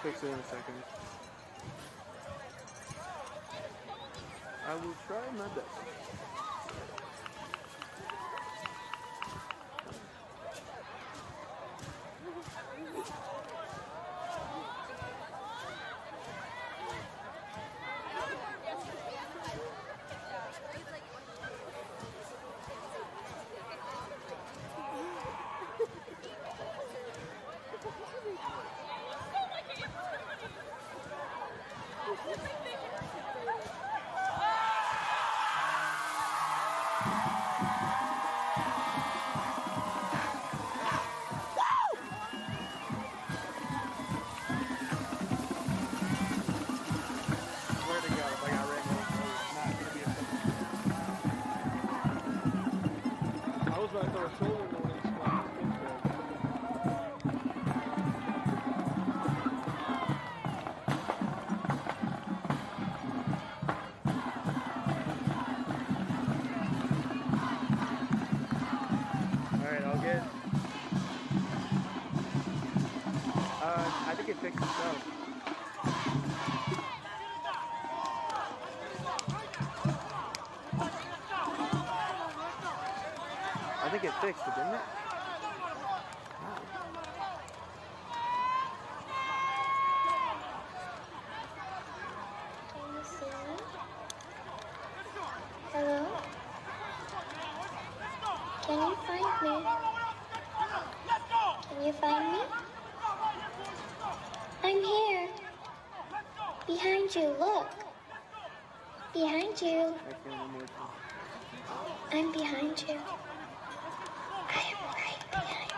fix it in a second. I will try my best. I think it fixed itself. I think it fixed it, didn't it? Can you see me? Hello? Can you find me? Can you find me? I'm here. Behind you, look. Behind you. I'm behind you. I am right behind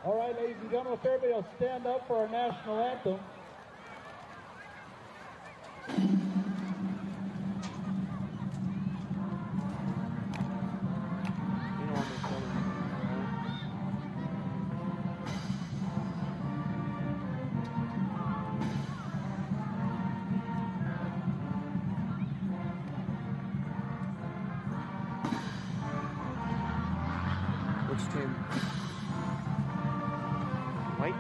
All right, ladies and gentlemen, if everybody will stand up for our national anthem. Which team? White?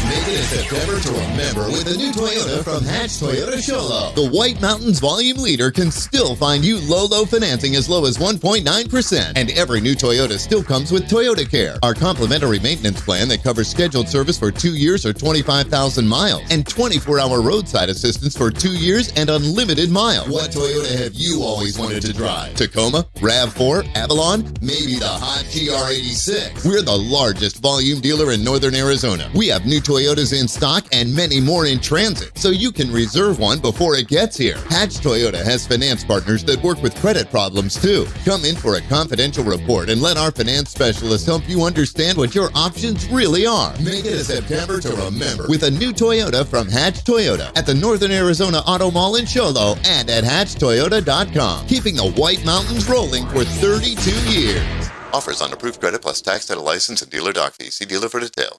Make it a September to remember with a new Toyota from Hatch Toyota Sholo. The White Mountains volume leader can still find you low financing as low as 1.9%. And every new Toyota still comes with Toyota Care, our complimentary maintenance plan that covers scheduled service for 2 years or 25,000 miles, and 24-hour roadside assistance for 2 years and unlimited miles. What Toyota have you always wanted to drive? Tacoma? RAV4? Avalon? Maybe the hot TR86. We're the largest volume dealer in Northern Arizona. We have new Toyotas in stock and many more in transit, so you can reserve one before it gets here. Hatch Toyota has finance partners that work with credit problems too. Come in for a confidential report and let our finance specialist help you understand what your options really are. Make it a September to remember with a new Toyota from Hatch Toyota at the Northern Arizona Auto Mall in Sholo and at hatchtoyota.com. Keeping the White Mountains rolling for 32 years. Offers on approved credit plus tax, title, license, and dealer doc fee. See dealer for details.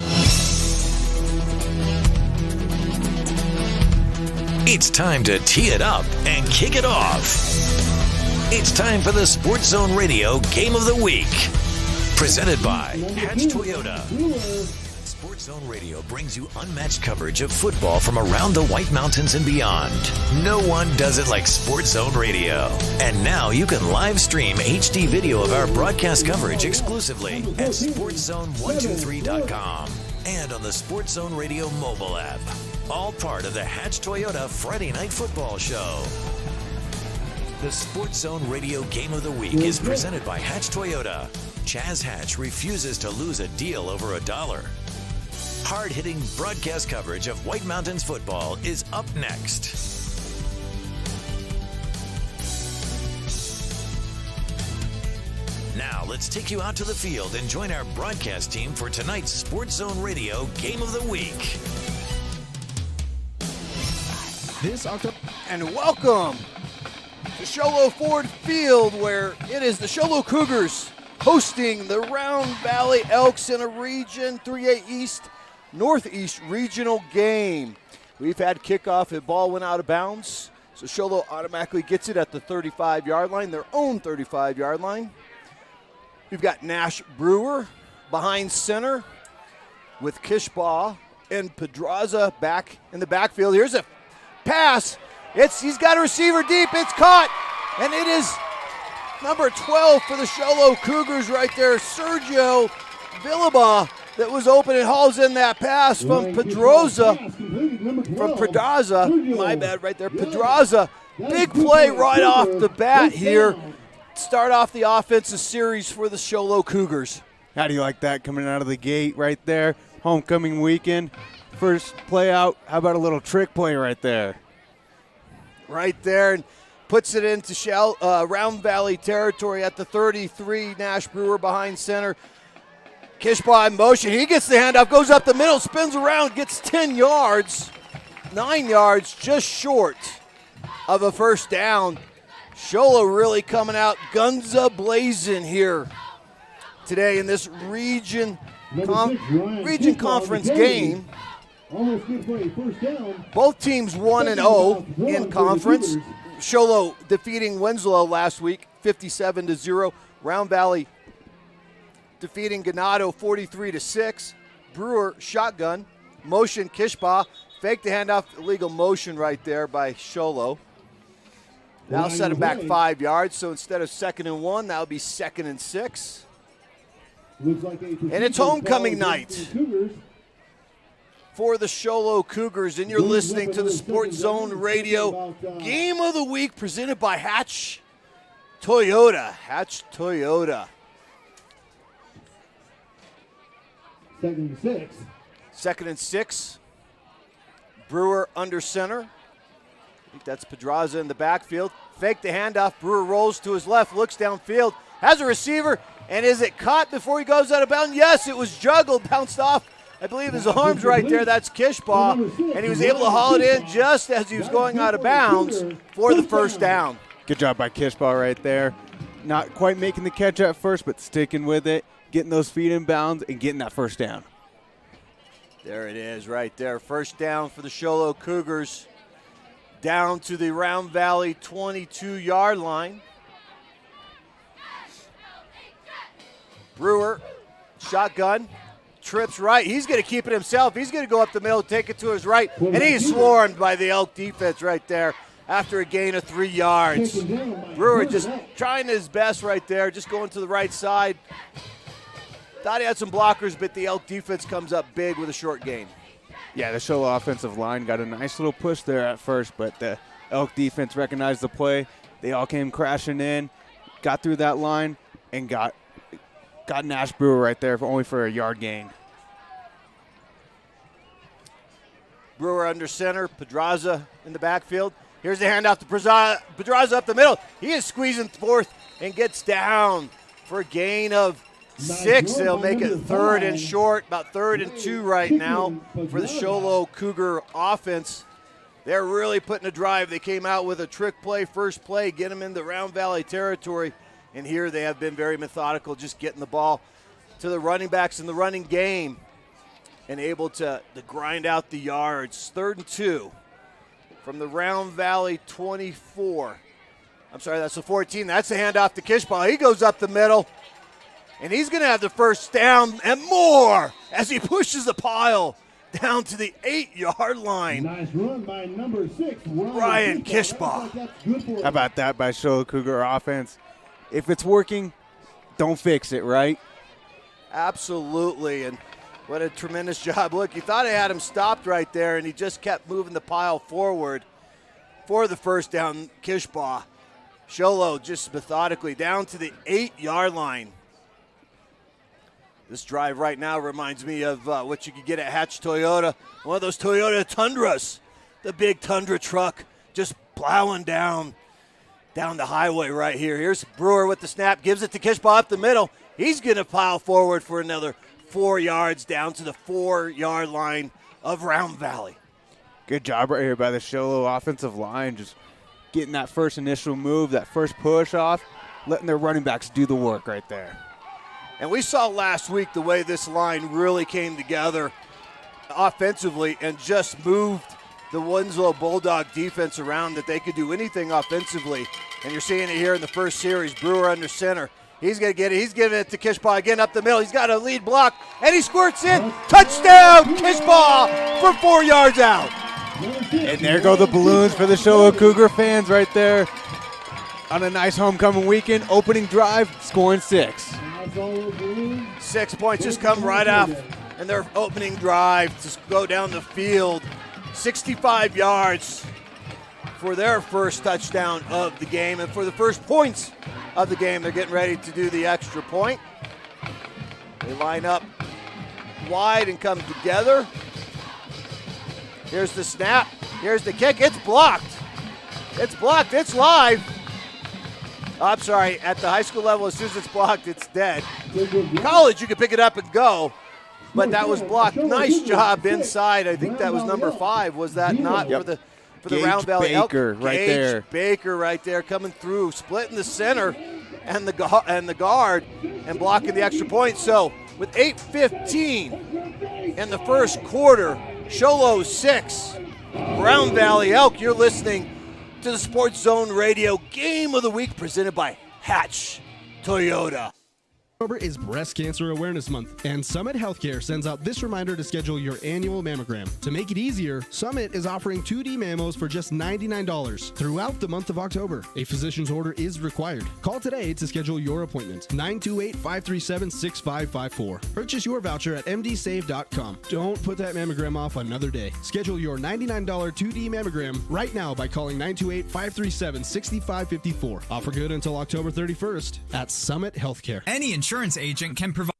It's time to tee it up and kick it off. It's time for the Sports Zone Radio Game of the Week. Presented by Hatch Toyota. Sports Zone Radio brings you unmatched coverage of football from around the White Mountains and beyond. No one does it like Sports Zone Radio. And now you can live stream HD video of our broadcast coverage exclusively at SportsZone123.com and on the Sports Zone Radio mobile app. All part of the Hatch Toyota Friday Night Football Show. The Sports Zone Radio Game of the Week is presented by Hatch Toyota. Chaz Hatch refuses to lose a deal over $1. Hard-hitting broadcast coverage of White Mountains football is up next. Now, let's take you out to the field and join our broadcast team for tonight's Sports Zone Radio Game of the Week. And welcome to Sholo Ford Field, where it is the Sholo Cougars hosting the Round Valley Elks in a Region 3A East Northeast regional game. We've had kickoff. The ball went out of bounds, so Sholo automatically gets it at the 35-yard line, their own 35-yard line. We've got Nash Brewer behind center with Kishbaugh and Pedraza back in the backfield. Here's a pass. He's got a receiver deep. It's caught, and it is number 12 for the Sholo Cougars right there, Sergio Villaba, that was open and hauls in that pass from Pedraza. My bad right there, Pedraza. Big play right off the bat here. Start off the offensive series for the Sholo Cougars. How do you like that coming out of the gate right there? Homecoming weekend. First play out. How about a little trick play right there? Right there, and puts it into Round Valley territory at the 33. Nash Brewer behind center. Kishbaugh in motion. He gets the handoff, goes up the middle, spins around, gets 10 yards. 9 yards, just short of a first down. Sholo really coming out guns a-blazing here today in this region conference game. Both teams 1-0 in conference. Sholo defeating Winslow last week, 57-0. Round Valley defeating Ganado 43-6. Brewer shotgun, motion Kishbaugh, fake the handoff, illegal motion right there by Sholo. Now set him back 5 yards, so instead of 2nd and 1, that'll be 2nd and 6. And it's homecoming night for the Sholo Cougars, and you're listening to the Sports Zone Radio Game of the Week presented by Hatch Toyota. Hatch Toyota. 2nd and 6. 2nd and 6. Brewer under center. I think that's Pedraza in the backfield. Fake the handoff. Brewer rolls to his left, looks downfield, has a receiver, and is it caught before he goes out of bounds? Yes, it was juggled, bounced off, I believe, his arms right there. That's Kishbaugh, and he was able to haul it in just as he was going out of bounds for the first down. Good job by Kishbaugh right there. Not quite making the catch at first, but sticking with it, getting those feet in bounds, and getting that first down. There it is right there. First down for the Sholo Cougars. Down to the Round Valley 22-yard line. Brewer, shotgun, trips right. He's going to keep it himself. He's going to go up the middle, take it to his right, and he's swarmed by the Elk defense right there after a gain of 3 yards. Brewer just trying his best right there, just going to the right side. Thought he had some blockers, but the Elk defense comes up big with a short gain. Yeah, the Sholo offensive line got a nice little push there at first, but the Elk defense recognized the play. They all came crashing in, got through that line, and got Nash Brewer right there only for a yard gain. Brewer under center, Pedraza in the backfield. Here's the handoff to Pedraza up the middle. He is squeezing forth and gets down for a gain of 6. They'll make it 3rd and short, about 3rd and 2 right now for the Sholo Cougar offense. They're really putting a drive. They came out with a trick play, first play, get them in the Round Valley territory. And here they have been very methodical, just getting the ball to the running backs in the running game and able to grind out the yards. 3rd and 2 from the Round Valley 24. I'm sorry, that's the 14. That's the handoff to Kishball. He goes up the middle, and he's going to have the first down and more as he pushes the pile down to the 8-yard line. Nice run by number 6, Ryan Kishball. How about that by Sholo Cougar offense? If it's working, don't fix it, right? Absolutely, and what a tremendous job. Look, you thought he had him stopped right there, and he just kept moving the pile forward for the first down. Kishbaugh. Sholo just methodically down to the 8-yard line. This drive right now reminds me of what you could get at Hatch Toyota. One of those Toyota Tundras, the big Tundra truck just plowing down the highway right here. Here's Brewer with the snap, gives it to Kishbaugh up the middle. He's going to pile forward for another 4 yards down to the 4-yard line of Round Valley. Good job right here by the Sholo offensive line, just getting that first initial move, that first push off, letting their running backs do the work right there. And we saw last week the way this line really came together offensively and just moved the Winslow Bulldog defense around, that they could do anything offensively. And you're seeing it here in the first series. Brewer under center. He's going to get it. He's giving it to Kishbaugh again up the middle. He's got a lead block, and he squirts in. Touchdown, Kishbaugh for 4 yards out. And there go the balloons for the Sholo Cougar fans right there on a nice homecoming weekend. Opening drive, scoring 6. 6 points just come right off in their opening drive to go down the field. 65 yards for their first touchdown of the game, and for the first points of the game, they're getting ready to do the extra point. They line up wide and come together. Here's the snap. Here's the kick. It's blocked. It's blocked. It's live. Oh, I'm sorry. At the high school level, as soon as it's blocked, it's dead. College, you can pick it up and go. But that was blocked. Nice job inside. I think that was number 5. Was that not for the Round Valley Elk? Baker right there. Baker right there coming through, splitting the center and the guard and blocking the extra point. So with 8:15 in the first quarter, Sholo 6, Round Valley Elk. You're listening to the Sports Zone Radio Game of the Week presented by Hatch Toyota. October is Breast Cancer Awareness Month, and Summit Healthcare sends out this reminder to schedule your annual mammogram. To make it easier, Summit is offering 2D mammos for just $99 throughout the month of October. A physician's order is required. Call today to schedule your appointment. 928-537-6554. Purchase your voucher at mdsave.com. Don't put that mammogram off another day. Schedule your $99 2D mammogram right now by calling 928-537-6554. Offer good until October 31st at Summit Healthcare. Any insurance agent can provide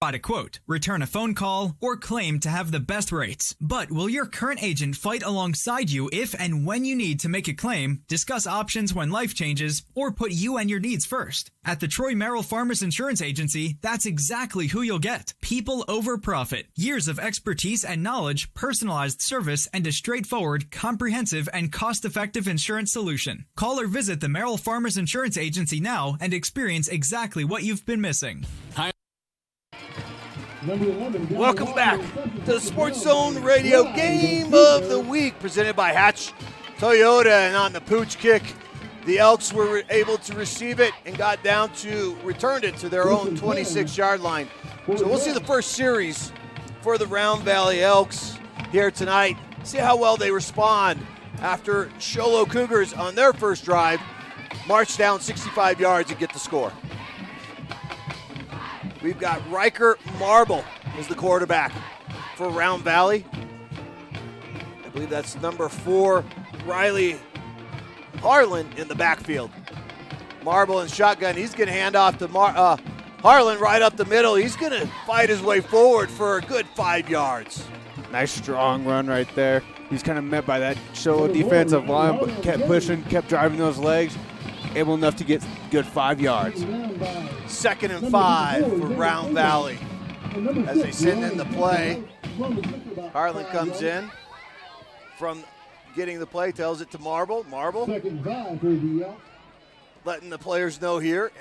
a quote, return a phone call, or claim to have the best rates. But will your current agent fight alongside you if and when you need to make a claim, discuss options when life changes, or put you and your needs first? At the Troy Merrill Farmers Insurance Agency, that's exactly who you'll get. People over profit. Years of expertise and knowledge, personalized service, and a straightforward, comprehensive, and cost-effective insurance solution. Call or visit the Merrill Farmers Insurance Agency now and experience exactly what you've been missing. Hi. Welcome back to the Sports Zone Radio Game of the Week presented by Hatch Toyota. And on the pooch kick, The Elks were able to receive it and returned it to their own 26-yard line. So we'll see the first series for the Round Valley Elks here tonight. See how well they respond after Show Low Cougars on their first drive march down 65 yards and get the score. We've got Riker Marble as the quarterback for Round Valley. I believe that's number 4, Riley Harlan in the backfield. Marble and shotgun. He's going to hand off to Harlan right up the middle. He's going to fight his way forward for a good 5 yards. Nice strong run right there. He's kind of met by that Show Low defensive line, but kept pushing, kept driving those legs. Able enough to get good 5 yards. 2nd and 5 for Round Valley. As they send in the play, Harlan comes in from getting the play, tells it to Marble. Marble letting the players know here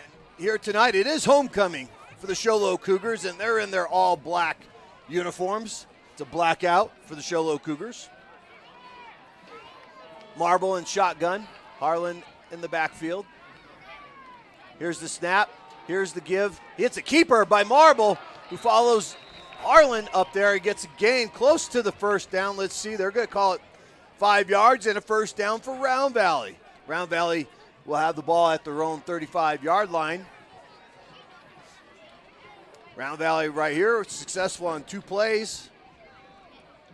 tonight it is homecoming for the Show Low Cougars, and they're in their all black uniforms. It's a blackout for the Show Low Cougars. Marble and shotgun. Harlan in the backfield. Here's the snap. Here's the give. It's a keeper by Marble, who follows Harlan up there. He gets a gain close to the first down. Let's see. They're going to call it 5 yards and a first down for Round Valley. Round Valley will have the ball at their own 35-yard line. Round Valley right here, successful on 2 plays.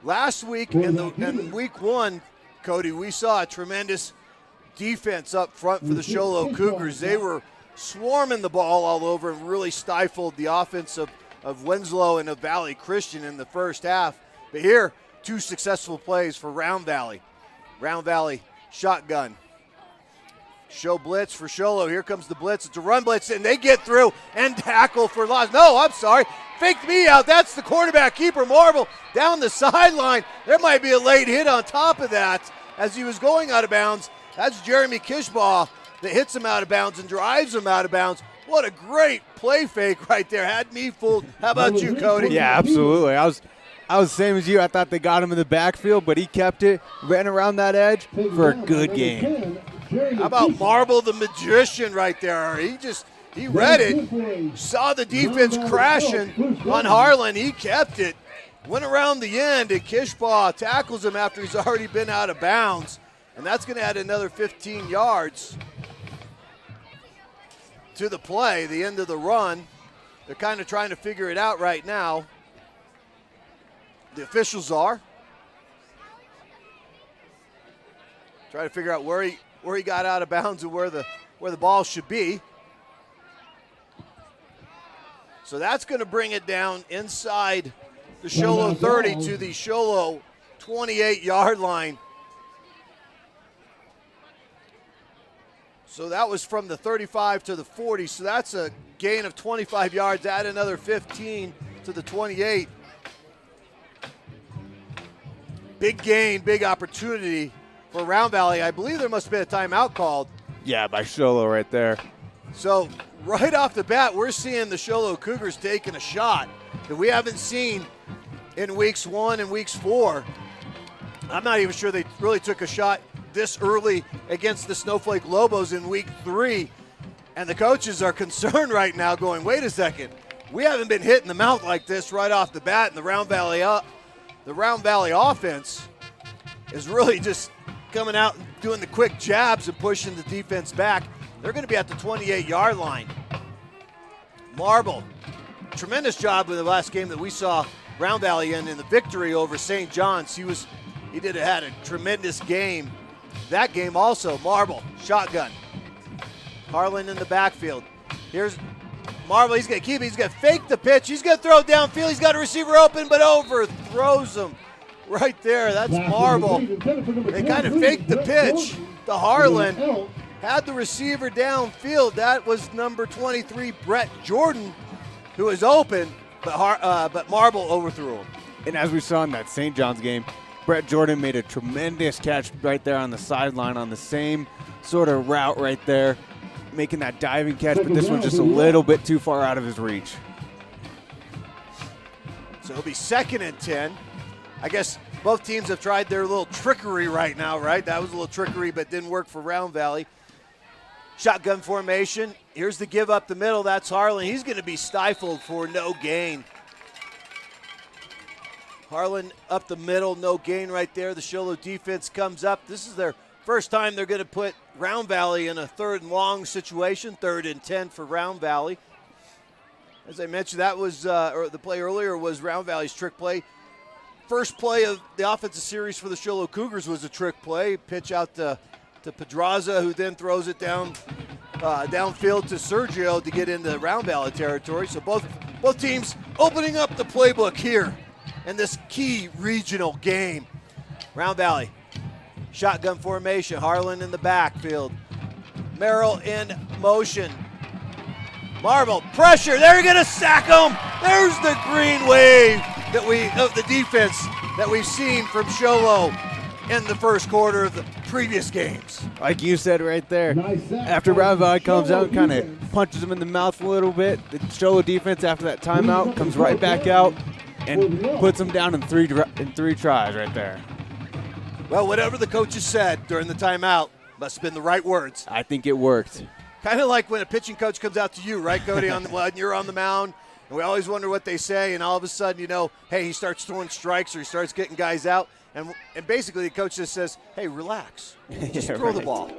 Last week in week 1, Cody, we saw a tremendous defense up front for the Show Low Cougars. They were swarming the ball all over and really stifled the offense of Winslow and of Valley Christian in the first half. But here, 2 successful plays for Round Valley. Round Valley shotgun. Show blitz for Show Low. Here comes the blitz. It's a run blitz, and they get through and tackle for loss. No, I'm sorry. Faked me out. That's the quarterback keeper, Marble, down the sideline. There might be a late hit on top of that as he was going out of bounds. That's Jeremy Kishbaugh that hits him out of bounds and drives him out of bounds. What a great play fake right there. Had me fooled. How about you, Cody? Yeah, absolutely. I was the same as you. I thought they got him in the backfield, but he kept it, ran around that edge for a good game. How about Marble the magician right there? He read it, saw the defense crashing on Harlan. He kept it, went around the end, and Kishbaugh tackles him after he's already been out of bounds. And that's going to add another 15 yards to the play, the end of the run. They're kind of trying to figure it out right now. The officials are. Trying to figure out where he got out of bounds and where the ball should be. So that's going to bring it down inside the Show Low 30 to the Show Low 28-yard line. So that was from the 35 to the 40. So that's a gain of 25 yards. Add another 15 to the 28. Big gain, big opportunity for Round Valley. I believe there must have been a timeout called. Yeah, by Show Low right there. So right off the bat, we're seeing the Show Low Cougars taking a shot that we haven't seen in weeks 1 and weeks 4. I'm not even sure they really took a shot this early against the Snowflake Lobos in week 3. And the coaches are concerned right now going, wait a second, we haven't been hit in the mouth like this right off the bat. And the Round Valley offense is really just coming out and doing the quick jabs and pushing the defense back. They're going to be at the 28-yard line. Marble, tremendous job in the last game that we saw Round Valley in the victory over St. John's. He had a tremendous game. That game also, Marble, shotgun. Harlan in the backfield. Here's Marble, he's going to keep it. He's going to fake the pitch. He's going to throw downfield. He's got a receiver open, but overthrows him right there. That's Marble. They kind of faked the pitch to Harlan. Had the receiver downfield. That was number 23, Brett Jordan, who was open, but Marble overthrew him. And as we saw in that St. John's game, Brett Jordan made a tremendous catch right there on the sideline on the same sort of route right there, making that diving catch, but this one's just a little bit too far out of his reach. So it'll be 2nd and 10. I guess both teams have tried their little trickery right now, right? That was a little trickery, but didn't work for Round Valley. Shotgun formation. Here's the give up the middle. That's Harlan. He's going to be stifled for no gain. Harlan up the middle, no gain right there. The Show Low defense comes up. This is their first time they're going to put Round Valley in a 3rd and long situation, 3rd and 10 for Round Valley. As I mentioned, that was, or the play earlier was Round Valley's trick play. First play of the offensive series for the Show Low Cougars was a trick play. Pitch out to Pedraza, who then throws it downfield to Sergio to get into Round Valley territory. So both teams opening up the playbook here in this key regional game. Round Valley, shotgun formation. Harlan in the backfield. Merrill in motion. Marble, pressure, they're going to sack him. There's the green wave of the defense that we've seen from Show Low in the first quarter of the previous games. Like you said right there, after Round Valley comes out and kind of punches him in the mouth a little bit, the Show Low defense after that timeout comes right back out and puts them down in three tries right there. Well, whatever the coaches said during the timeout must have been the right words. I think it worked. Kind of like when a pitching coach comes out to you, right, Cody, and you're on the mound, and we always wonder what they say, and all of a sudden, you know, hey, he starts throwing strikes or he starts getting guys out, and basically the coach just says, hey, relax, just throw the ball.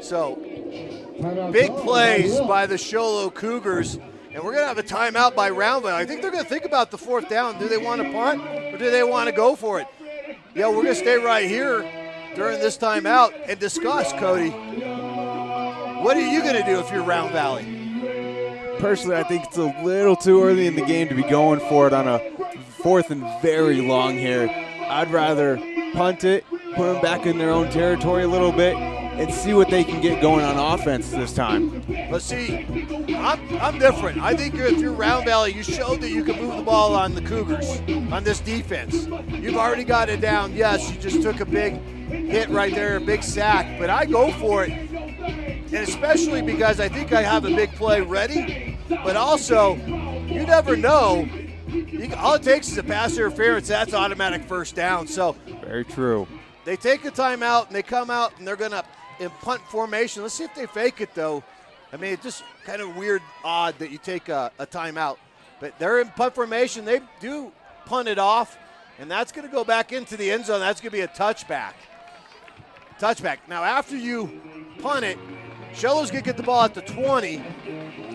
So, big plays by the Show Low Cougars, and we're going to have a timeout by Round Valley. I think they're going to think about the 4th down. Do they want to punt or do they want to go for it? Yeah, we're going to stay right here during this timeout and discuss, Cody. What are you going to do if you're Round Valley? Personally, I think it's a little too early in the game to be going for it on a 4th and very long here. I'd rather punt it, put them back in their own territory a little bit, and see what they can get going on offense this time. But see, I'm different. I think if you're Round Valley, you showed that you can move the ball on the Cougars, on this defense. You've already got it down. Yes, you just took a big hit right there, a big sack, but I go for it. And especially because I think I have a big play ready, but also, you never know. All it takes is a pass interference. That's automatic first down. So very true. They take a timeout, and they come out, and they're going to in punt formation. Let's see if they fake it, though. I mean, it's just kind of weird, odd that you take a timeout. But they're in punt formation. They do punt it off, and that's going to go back into the end zone. That's going to be a touchback. Now, after you punt it, Show Low's going to get the ball at the 20.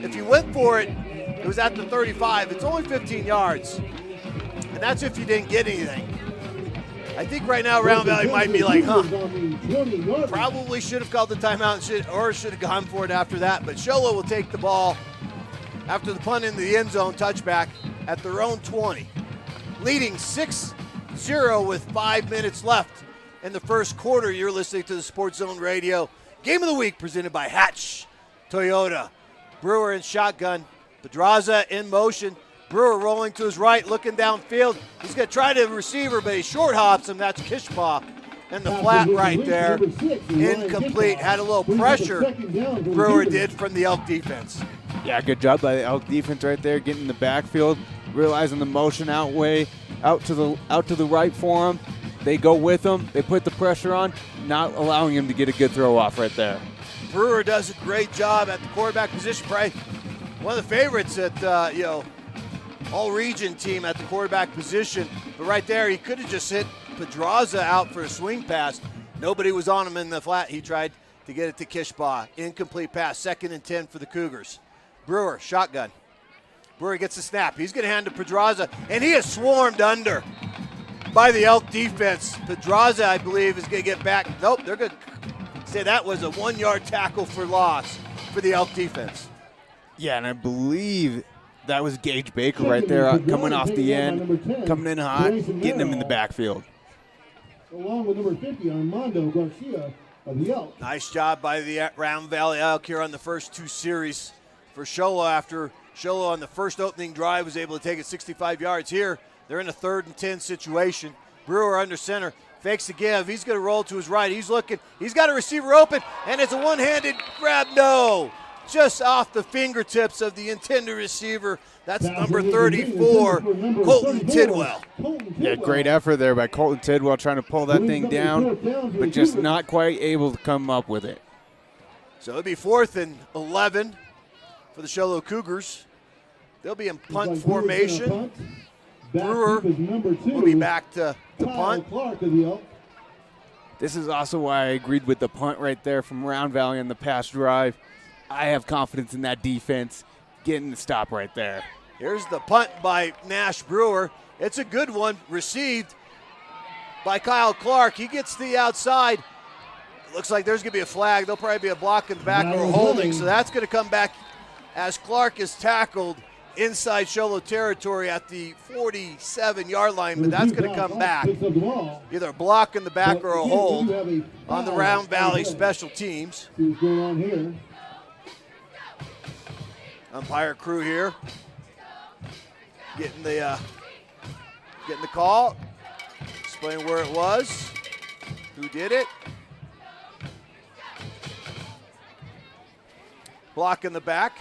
If you went for it, it was at the 35. It's only 15 yards, and that's if you didn't get anything. I think right now Round Valley might be like, probably should have called the timeout or should have gone for it after that. But Show Low will take the ball after the punt into the end zone, touchback at their own 20. Leading 6-0 with 5 minutes left in the first quarter. You're listening to the Sports Zone Radio Game of the Week presented by Hatch Toyota. Brewer in shotgun. Pedraza in motion. Brewer rolling to his right, looking downfield. He's going to try to receiver, but he short hops him. That's Kishpaw in the flat right there. Incomplete. Had a little pressure, Brewer did, from the Elk defense. Yeah, good job by the Elk defense right there, getting in the backfield, realizing the motion out to the right for him. They go with him. They put the pressure on, not allowing him to get a good throw off right there. Brewer does a great job at the quarterback position. Probably one of the favorites at all-region team at the quarterback position. But right there, he could have just hit Pedraza out for a swing pass. Nobody was on him in the flat. He tried to get it to Kishpaw. Incomplete pass. 2nd and 10 for the Cougars. Brewer, shotgun. Brewer gets the snap. He's going to hand to Pedraza, and he is swarmed under by the Elk defense. Pedraza, I believe, is going to get back. Nope, they're going to say that was a 1-yard tackle for loss for the Elk defense. Yeah, and I believe that was Gage Baker right there coming off the end, coming in hot, getting him in the backfield. Along with number 50, Armando Garcia of the Elk. Nice job by the Round Valley Elk here on the first 2 series for Show Low. After Show Low on the first opening drive was able to take it 65 yards here. They're in a 3rd and 10 situation. Brewer under center, fakes the give. He's going to roll to his right. He's looking. He's got a receiver open, and it's a one-handed grab. No, just off the fingertips of the intended receiver. That's number 34, Colton Tidwell. Yeah, great effort there by Colton Tidwell trying to pull that thing down, but just not quite able to come up with it. So it'll be 4th and 11 for the Show Low Cougars. They'll be in punt formation. Brewer will be back to punt. This is also why I agreed with the punt right there from Round Valley on the pass drive. I have confidence in that defense getting the stop right there. Here's the punt by Nash Brewer. It's a good one, received by Kyle Clark. He gets the outside. It looks like there's going to be a flag. There'll probably be a block in the back or a holding, so that's going to come back as Clark is tackled inside Show Low territory at the 47-yard line, but that's going to come back. Either a block in the back or a hold on the Round Valley special teams. Umpire crew here getting the call, explain where it was, who did it. Block in the back.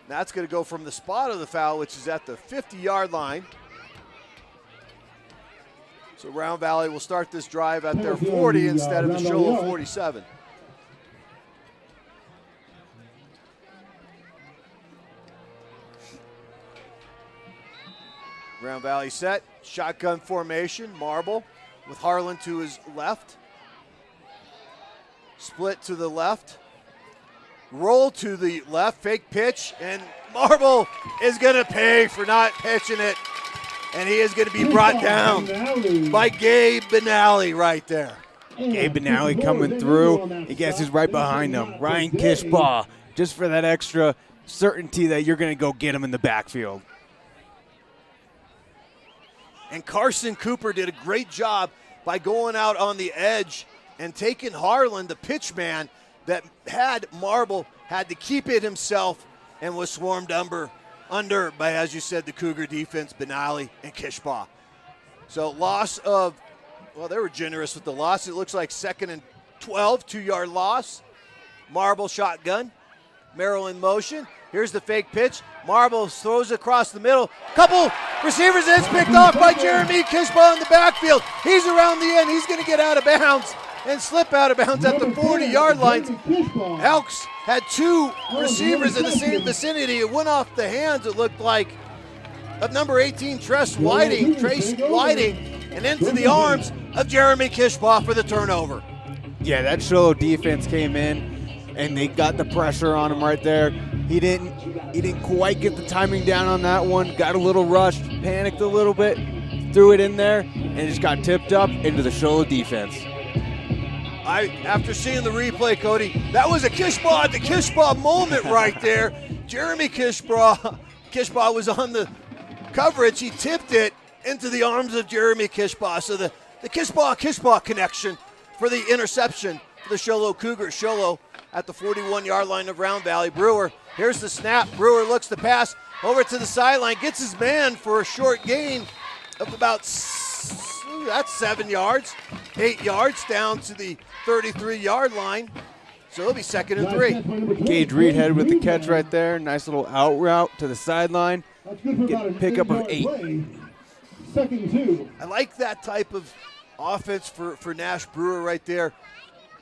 That's going to go from the spot of the foul, which is at the 50-yard line. So Round Valley will start this drive at their 40 instead of the Show Low 47. Round Valley set, shotgun formation, Marble with Harlan to his left. Split to the left. Roll to the left, fake pitch, and Marble is going to pay for not pitching it. And he is going to be brought down by Gabe Benally right there. Gabe Benally coming through. He guess who's right behind him. Ryan Kishbaugh, just for that extra certainty that you're going to go get him in the backfield. And Carson Cooper did a great job by going out on the edge and taking Harlan, the pitch man, that had Marble, had to keep it himself and was swarmed under by, as you said, the Cougar defense, Benally and Kishbaugh. So loss of, well, they were generous with the loss. It looks like 2nd and 12, 2-yard loss. Marble shotgun, Merrill in motion. Here's the fake pitch. Marble throws it across the middle. Couple receivers, it's picked off by Jeremy Kishbaugh in the backfield. He's around the end. He's going to get out of bounds and slip out of bounds at the 40-yard line. Elks had 2 receivers in the same vicinity. It went off the hands, it looked like, of number 18, Trace Whiting, and into the arms of Jeremy Kishbaugh for the turnover. Yeah, that Show Low defense came in, and they got the pressure on him right there. He didn't quite get the timing down on that one. Got a little rushed, panicked a little bit, threw it in there, and it just got tipped up into the Show Low defense. After seeing the replay, Cody, that was a Kishbaugh moment right there. Jeremy Kishbaugh was on the coverage. He tipped it into the arms of Jeremy Kishbaugh. So the Kishbaugh connection for the interception for the Show Low Cougars. Show Low at the 41-yard line of Round Valley. Brewer, here's the snap. Brewer looks to pass over to the sideline, gets his man for a short gain of about that's 7 yards, 8 yards down to the 33-yard line. So it'll be 2nd and 3. Gage Reedhead with the catch right there. Nice little out route to the sideline. Get pickup of 8. 2nd and 2. I like that type of offense for Nash Brewer right there.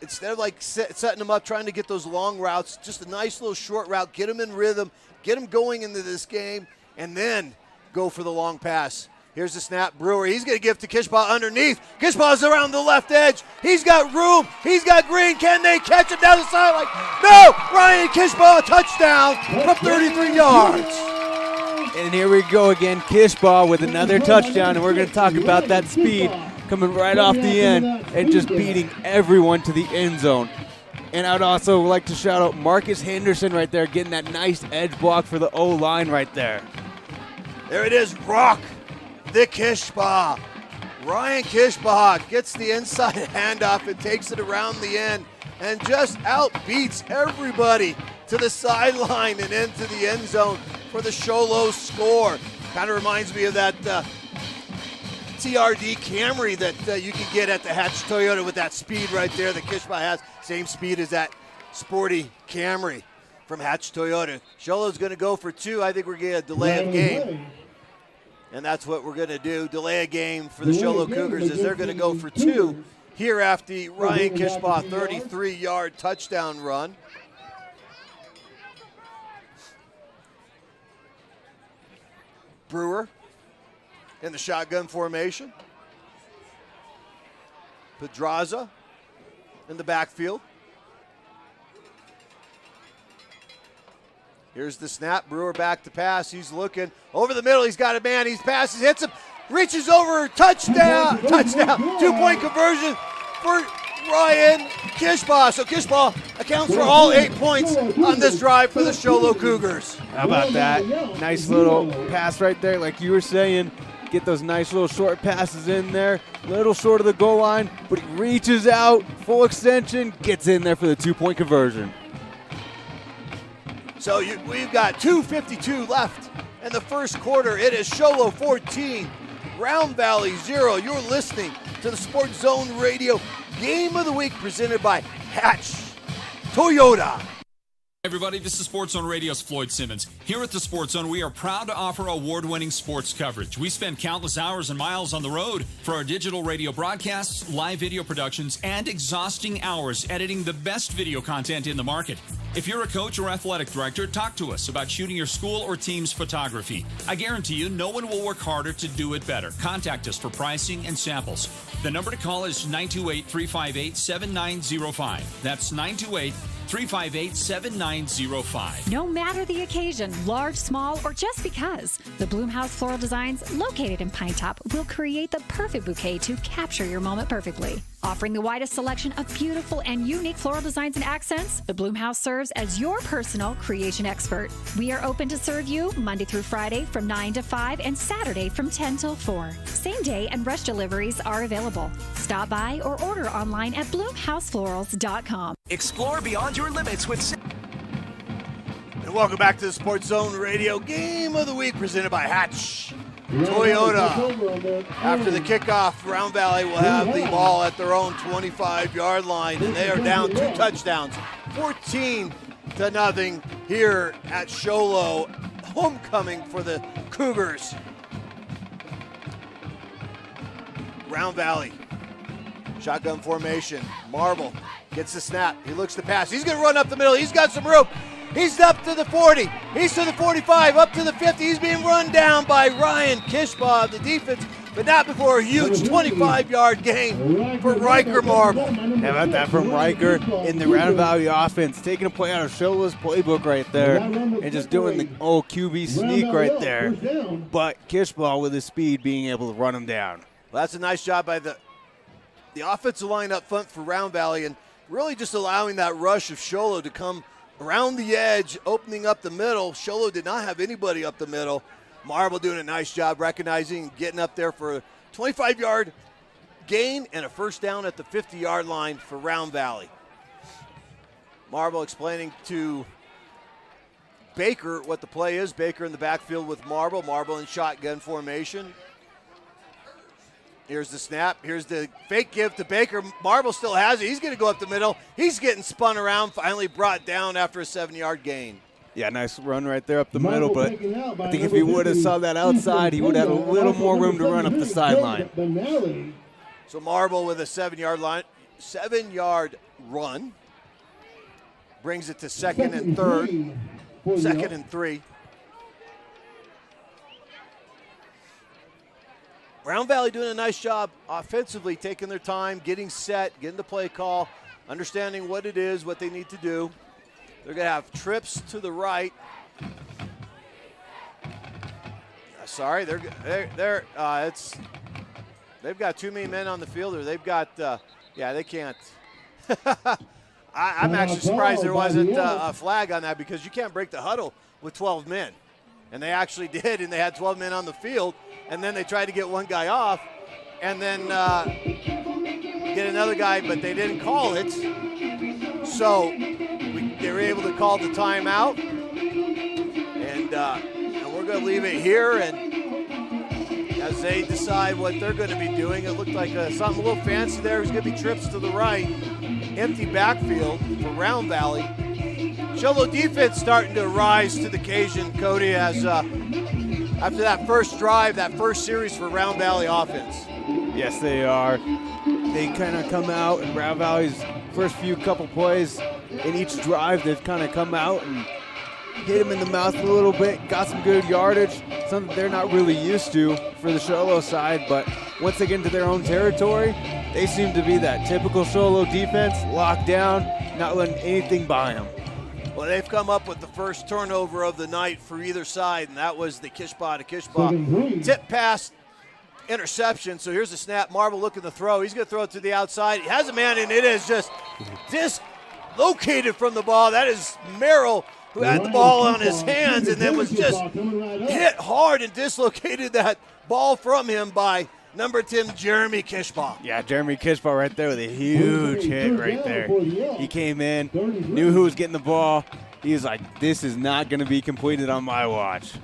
Instead of like setting them up, trying to get those long routes, just a nice little short route, get them in rhythm, get them going into this game, and then go for the long pass. Here's the snap. Brewer, he's going to give to Kishbaugh underneath. Kishbaugh's around the left edge. He's got room. He's got green. Can they catch him down the sideline? No! Ryan Kishbaugh, touchdown from 33 yards. And here we go again. Kishbaugh with another touchdown, and we're going to talk about that speed coming right off the end and just beating everyone to the end zone. And I would also like to shout out Marcus Henderson right there, getting that nice edge block for the O-line right there. There it is, Rock the Kishbaugh. Ryan Kishbaugh gets the inside handoff and takes it around the end and just outbeats everybody to the sideline and into the end zone for the Show Low score. Kind of reminds me of that TRD Camry that you can get at the Hatch Toyota with that speed right there that Kishbaugh has. Same speed as that sporty Camry from Hatch Toyota. Show Low's going to go for 2. I think we're going to delay of game. And that's what we're going to do. Delay a game for the Show Low Cougars as they're going to go for 2 here after the Ryan Kishbaugh 33-yard touchdown run. Brewer in the shotgun formation. Pedraza in the backfield. Here's the snap. Brewer back to pass. He's looking over the middle. He's got a man. He passes, hits him, reaches over. Touchdown. Touchdown. 2-point conversion for Ryan Kishbaugh. So Kishbaugh accounts for all 8 points on this drive for the Sholo Cougars. How about that? Nice little pass right there, like you were saying. Get those nice little short passes in there. Little short of the goal line, but he reaches out, full extension, gets in there for the 2-point conversion. So we've got 2:52 left in the first quarter. It is Sholo 14, Round Valley 0. You're listening to the Sports Zone Radio Game of the Week presented by Hatch Toyota. Everybody, this is Sports Zone Radio's Floyd Simmons. Here at the Sports Zone, we are proud to offer award-winning sports coverage. We spend countless hours and miles on the road for our digital radio broadcasts, live video productions, and exhausting hours editing the best video content in the market. If you're a coach or athletic director, talk to us about shooting your school or team's photography. I guarantee you, no one will work harder to do it better. Contact us for pricing and samples. The number to call is 928-358-7905. That's 928-358-7905. No matter the occasion, large, small, or just because, the Bloomhouse Floral Designs, located in Pine Top, will create the perfect bouquet to capture your moment perfectly. Offering the widest selection of beautiful and unique floral designs and accents, the Bloomhouse serves as your personal creation expert. We are open to serve you Monday through Friday from 9 to 5 and Saturday from 10 till 4. Same day and rush deliveries are available. Stop by or order online at bloomhouseflorals.com. Explore beyond your limits with... And welcome back to the Sports Zone Radio Game of the Week presented by Hatch Toyota. After the kickoff, Round Valley will have the ball at their own 25-yard line, and they are down 2 touchdowns, 14-0 here at Sholo. Homecoming for the Cougars. Round Valley, shotgun formation. Marble gets the snap. He looks to pass. He's going to run up the middle. He's got some room. He's up to the 40. He's to the 45, up to the 50. He's being run down by Ryan Kishbaugh of the defense, but not before a huge 25-yard gain for Riker Marble. How about that from Riker in the Round Valley offense, taking a play out of Sholo's playbook right there and just doing the old QB sneak right there. But Kishbaugh with his speed being able to run him down. Well, that's a nice job by the offensive line up front for Round Valley and really just allowing that rush of Sholo to come around the edge, opening up the middle. Sholo did not have anybody up the middle. Marble doing a nice job recognizing and getting up there for a 25-yard gain and a first down at the 50-yard line for Round Valley. Marble explaining to Baker what the play is. Baker in the backfield with Marble. Marble in shotgun formation. Here's the snap. Here's the fake give to Baker. Marble still has it. He's going to go up the middle. He's getting spun around, finally brought down after a 7-yard gain. Yeah, nice run right there up the middle, but I think if he would have saw that outside, he would have had a little more room to run up the sideline. So Marble with a 7-yard run. Brings it to second and third. Second and 3. Round Valley doing a nice job offensively, taking their time, getting set, getting the play call, understanding what it is, what they need to do. They're going to have trips to the right. Sorry, they've got too many men on the field, or they've got, they can't. I'm actually surprised there wasn't a flag on that because you can't break the huddle with 12 men. And they actually did, and they had 12 men on the field. And then they tried to get one guy off and then get another guy, but they didn't call it. So they were able to call the timeout. And we're going to leave it here. And as they decide what they're going to be doing, it looked like something a little fancy there. It was going to be trips to the right. Empty backfield for Round Valley. Sholo defense starting to rise to the occasion, Cody, as after that first drive, that first series for Round Valley offense. Yes, they are. they kind of come out, and Round Valley's first few couple plays in each drive, they've kind of come out and hit him in the mouth a little bit, got some good yardage, something they're not really used to for the Sholo side, but once they get into their own territory, they seem to be that typical Sholo defense, locked down, not letting anything by them. Well, they've come up with the first turnover of the night for either side, and that was the Kishbaugh to Kishbaugh tip pass interception. So here's the snap. Marble looking to throw. He's going to throw it to the outside. He has a man, and it is just dislocated from the ball. That is Merrill, who had the ball on his hands and then was just hit hard and dislocated that ball from him by number 10, Jeremy Kishbaugh. Yeah, Jeremy Kishbaugh right there with a huge hit right there. He came in, knew who was getting the ball. He was like, this is not going to be completed on my watch.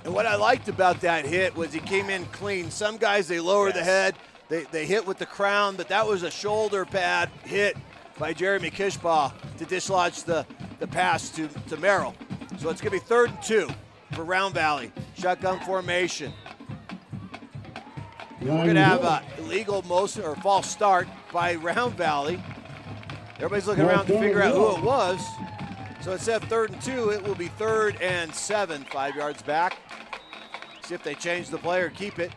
And what I liked about that hit was he came in clean. Some guys, they lower the head, they hit with the crown, but that was a shoulder pad hit by Jeremy Kishbaugh to dislodge the pass to Merrill. So it's going to be 3rd and 2 for Round Valley. Shotgun formation. We're going to have an illegal motion or false start by Round Valley. Everybody's looking around to figure out who it was. So instead of 3rd and 2, it will be 3rd and 7, 5 yards back. See if they change the play or keep it.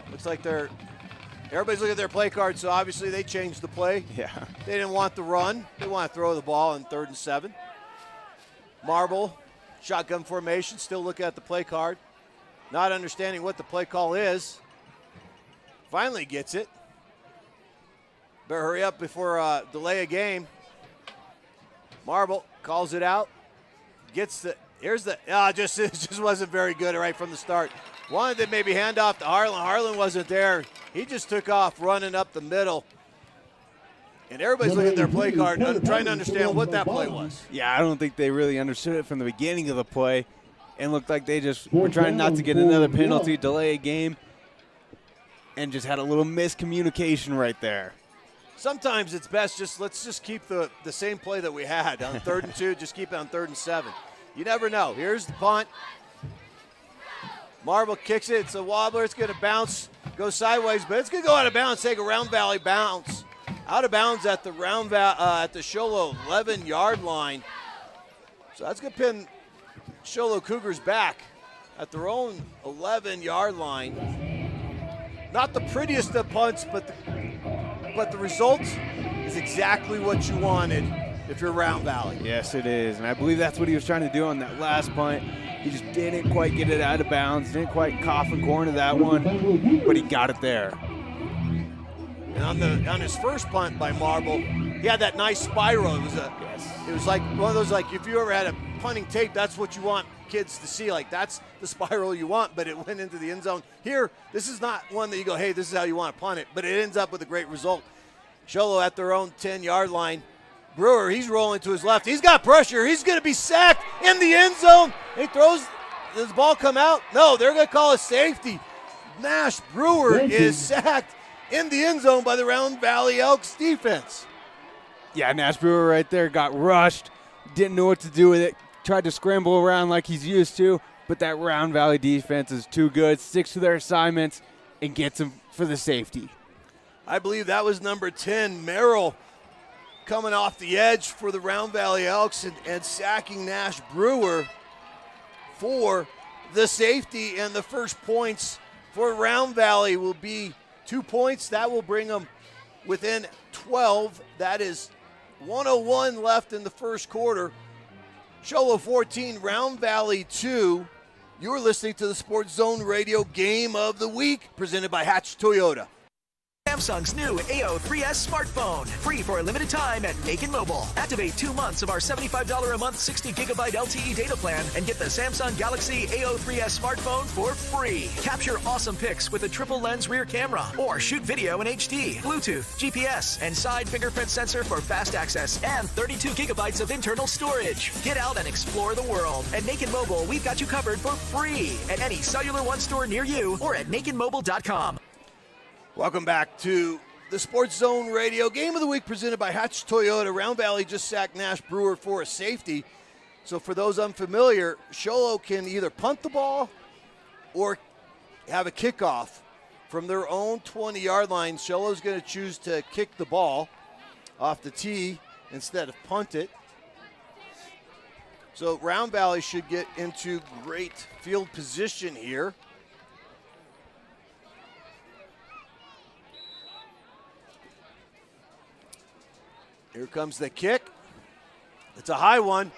Looks like everybody's looking at their play card, so obviously they changed the play. Yeah. They didn't want the run. They want to throw the ball in 3rd and 7. Marble, shotgun formation, still looking at the play card. Not understanding what the play call is. Finally gets it. Better hurry up before delay a game. Marble calls it out. Gets the, here's the, it just wasn't very good right from the start. Wanted to maybe hand off to Harlan. Harlan wasn't there. He just took off running up the middle. And everybody's looking at their play card trying to understand what that play was. Yeah, I don't think they really understood it from the beginning of the play. And looked like they just were trying not to get another penalty, delay a game, and just had a little miscommunication right there. Sometimes it's best let's just keep the same play that we had on 3rd and 2. Just keep it on 3rd and 7. You never know. Here's the punt. Marble kicks it. It's a wobbler. It's going to bounce, go sideways, but it's going to go out of bounds. Take a Round Valley bounce. Out of bounds at the at the Sholo 11-yard line. So that's going to pin Sholo Cougars back at their own 11-yard line. Not the prettiest of punts, but the result is exactly what you wanted if you're Round Valley. Yes, it is, and I believe that's what he was trying to do on that last punt. He just didn't quite get it out of bounds, didn't quite cough and corner that one, but he got it there. And on his first punt by Marble, he had that nice spiral. It was like one of those, like if you ever had a punting tape, that's what you want kids to see. Like that's the spiral you want, but it went into the end zone. Here, this is not one that you go, hey, this is how you want to punt it, but it ends up with a great result. Sholo at their own 10-yard line. Brewer, he's rolling to his left. He's got pressure. He's going to be sacked in the end zone. He throws. Does the ball come out? No, they're going to call a safety. Nash Brewer is sacked in the end zone by the Round Valley Elks defense. Yeah, Nash Brewer right there got rushed. Didn't know what to do with it. Tried to scramble around like he's used to, but that Round Valley defense is too good. Sticks to their assignments and gets him for the safety. I believe that was number 10, Merrill, coming off the edge for the Round Valley Elks and sacking Nash Brewer for the safety. And the first points for Round Valley will be 2 points. That will bring them within 12. That is 1:01 left in the first quarter. Sholo 14, Round Valley 2. You're listening to the Sports Zone Radio Game of the Week, presented by Hatch Toyota. Samsung's new AO3S smartphone. Free for a limited time at Naked Mobile. Activate 2 months of our $75 a month 60GB LTE data plan and get the Samsung Galaxy AO3S smartphone for free. Capture awesome pics with a triple lens rear camera or shoot video in HD, Bluetooth, GPS, and side fingerprint sensor for fast access and 32GB of internal storage. Get out and explore the world. At Naked Mobile, we've got you covered for free at any Cellular One store near you or at nakedmobile.com. Welcome back to the Sports Zone Radio Game of the Week, presented by Hatch Toyota. Round Valley just sacked Nash Brewer for a safety. So for those unfamiliar, Sholo can either punt the ball or have a kickoff from their own 20-yard line. Sholo's going to choose to kick the ball off the tee instead of punt it. So Round Valley should get into great field position here. Here comes the kick. It's a high one.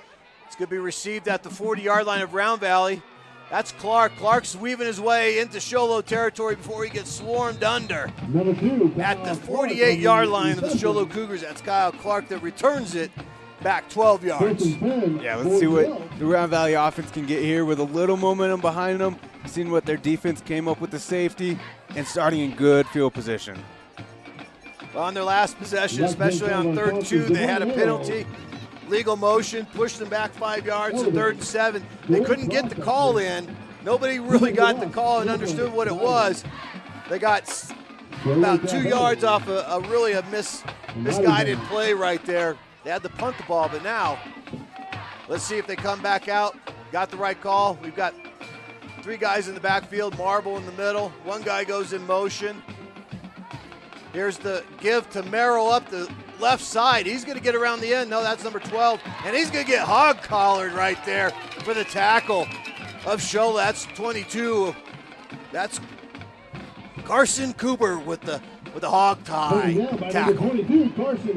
It's going to be received at the 40-yard line of Round Valley. That's Clark. Clark's weaving his way into Sholo territory before he gets swarmed under. At the 48-yard line of the Sholo Cougars, that's Kyle Clark that returns it back 12 yards. Yeah, let's see what the Round Valley offense can get here with a little momentum behind them, seeing what their defense came up with the safety, and starting in good field position. Well, on their last possession, especially on 3rd and 2, they had a penalty. Legal motion, pushed them back 5 yards to 3rd and 7. They couldn't get the call in. Nobody really got the call and understood what it was. They got about 2 yards off a misguided play right there. They had to punt the ball, but now let's see if they come back out. Got the right call. We've got 3 guys in the backfield, Marble in the middle. 1 guy goes in motion. Here's the give to Merrill up the left side. He's going to get around the end. No, that's number 12. And he's going to get hog-collared right there for the tackle of Sholo. That's 22. That's Carson Cooper with the hog tie tackle.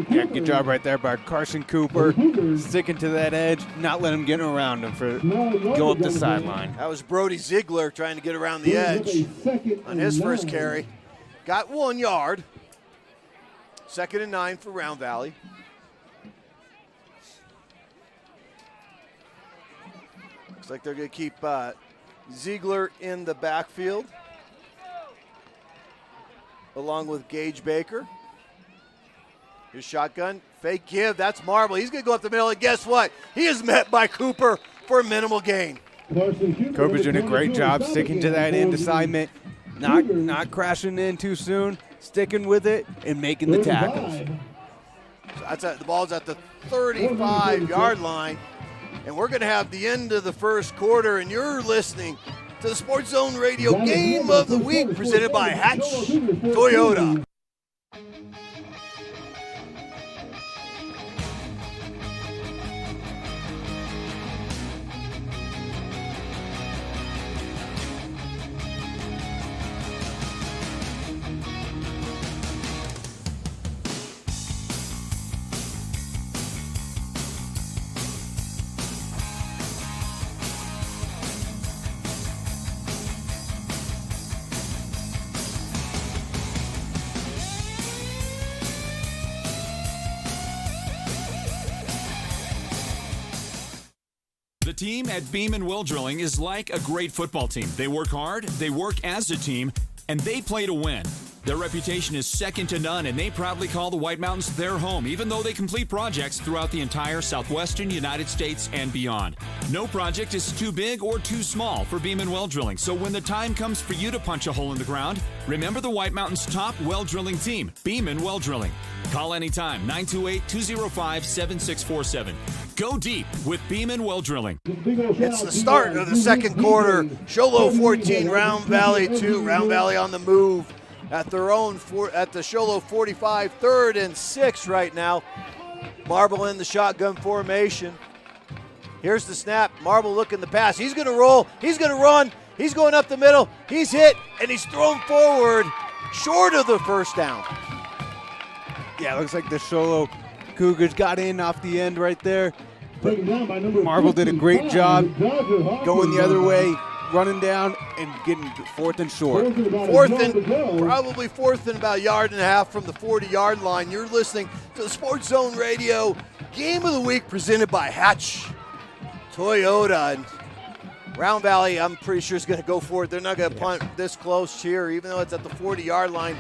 Yeah, good job right there by Carson Cooper, sticking to that edge, not letting him get around him for go up the sideline. That was Brody Ziegler trying to get around the edge on his first carry. Got 1 yard. 2nd and 9 for Round Valley. Looks like they're going to keep Ziegler in the backfield, along with Gage Baker. Here's shotgun, fake give, that's Marble. He's going to go up the middle, and guess what? He is met by Cooper for a minimal gain. Cooper's doing a great job sticking to that end assignment, not crashing in too soon, sticking with it, and making the tackles. So the ball's at the 35-yard line, and we're going to have the end of the first quarter, and you're listening to the Sports Zone Radio Game of the Week presented by Hatch Toyota. The team at Beam & Will Drilling is like a great football team. They work hard, they work as a team, and they play to win. Their reputation is second to none, and they proudly call the White Mountains their home, even though they complete projects throughout the entire southwestern United States and beyond. No project is too big or too small for Beam & Well Drilling, so when the time comes for you to punch a hole in the ground, remember the White Mountains' top well drilling team, Beam & Well Drilling. Call anytime, 928-205-7647. Go deep with Beam & Well Drilling. It's the start of the second quarter. Sholo 14, Round Valley 2. Round Valley on the move at their own at the Sholo 45, 3rd and 6 right now. Marble in the shotgun formation. Here's the snap. Marble looking the pass. He's going to roll. He's going to run. He's going up the middle. He's hit, and he's thrown forward short of the first down. Yeah, it looks like the Sholo Cougars got in off the end right there. But Marble did a great job going the other way, running down and getting 4th and short. Probably fourth and about a yard and a half from the 40-yard line. You're listening to the Sports Zone Radio Game of the Week presented by Hatch Toyota. And Round Valley, I'm pretty sure, is going to go for it. They're not going to punt this close here, even though it's at the 40-yard line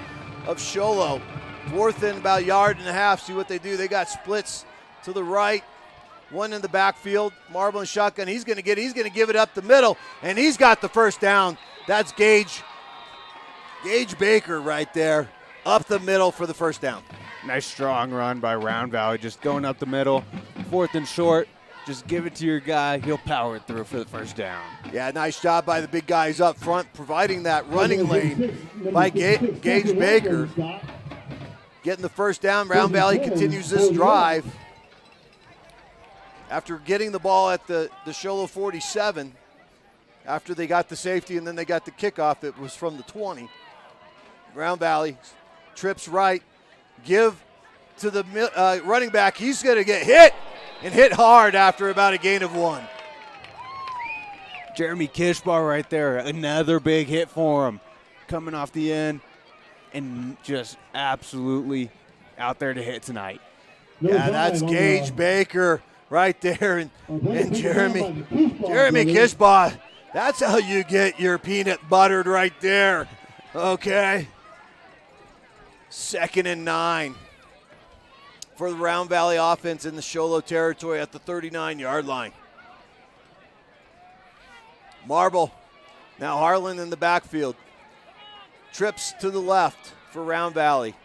of Sholo. 4th and about a yard and a half. See what they do. They got splits to the right. 1 in the backfield. Marble and shotgun. He's going to give it up the middle, and he's got the first down. That's Gage Baker right there, up the middle for the first down. Nice strong run by Round Valley, just going up the middle. 4th and short. Just give it to your guy. He'll power it through for the first down. Yeah, nice job by the big guys up front, providing that running lane by Gage Baker. Getting the first down. Round Valley continues this drive. After getting the ball at the Sholo 47, after they got the safety and then they got the kickoff, it was from the 20. Round Valley trips right, give to the running back. He's going to get hit, and hit hard after about a gain of 1. Jeremy Kishbar right there, another big hit for him. Coming off the end and just absolutely out there to hit tonight. Yeah, that's Gage Baker right there, and Jeremy Kishbar. That's how you get your peanut buttered right there. Okay. 2nd and 9 for the Round Valley offense in the Sholo territory at the 39-yard line. Marble, now Harlan in the backfield. Trips to the left for Round Valley.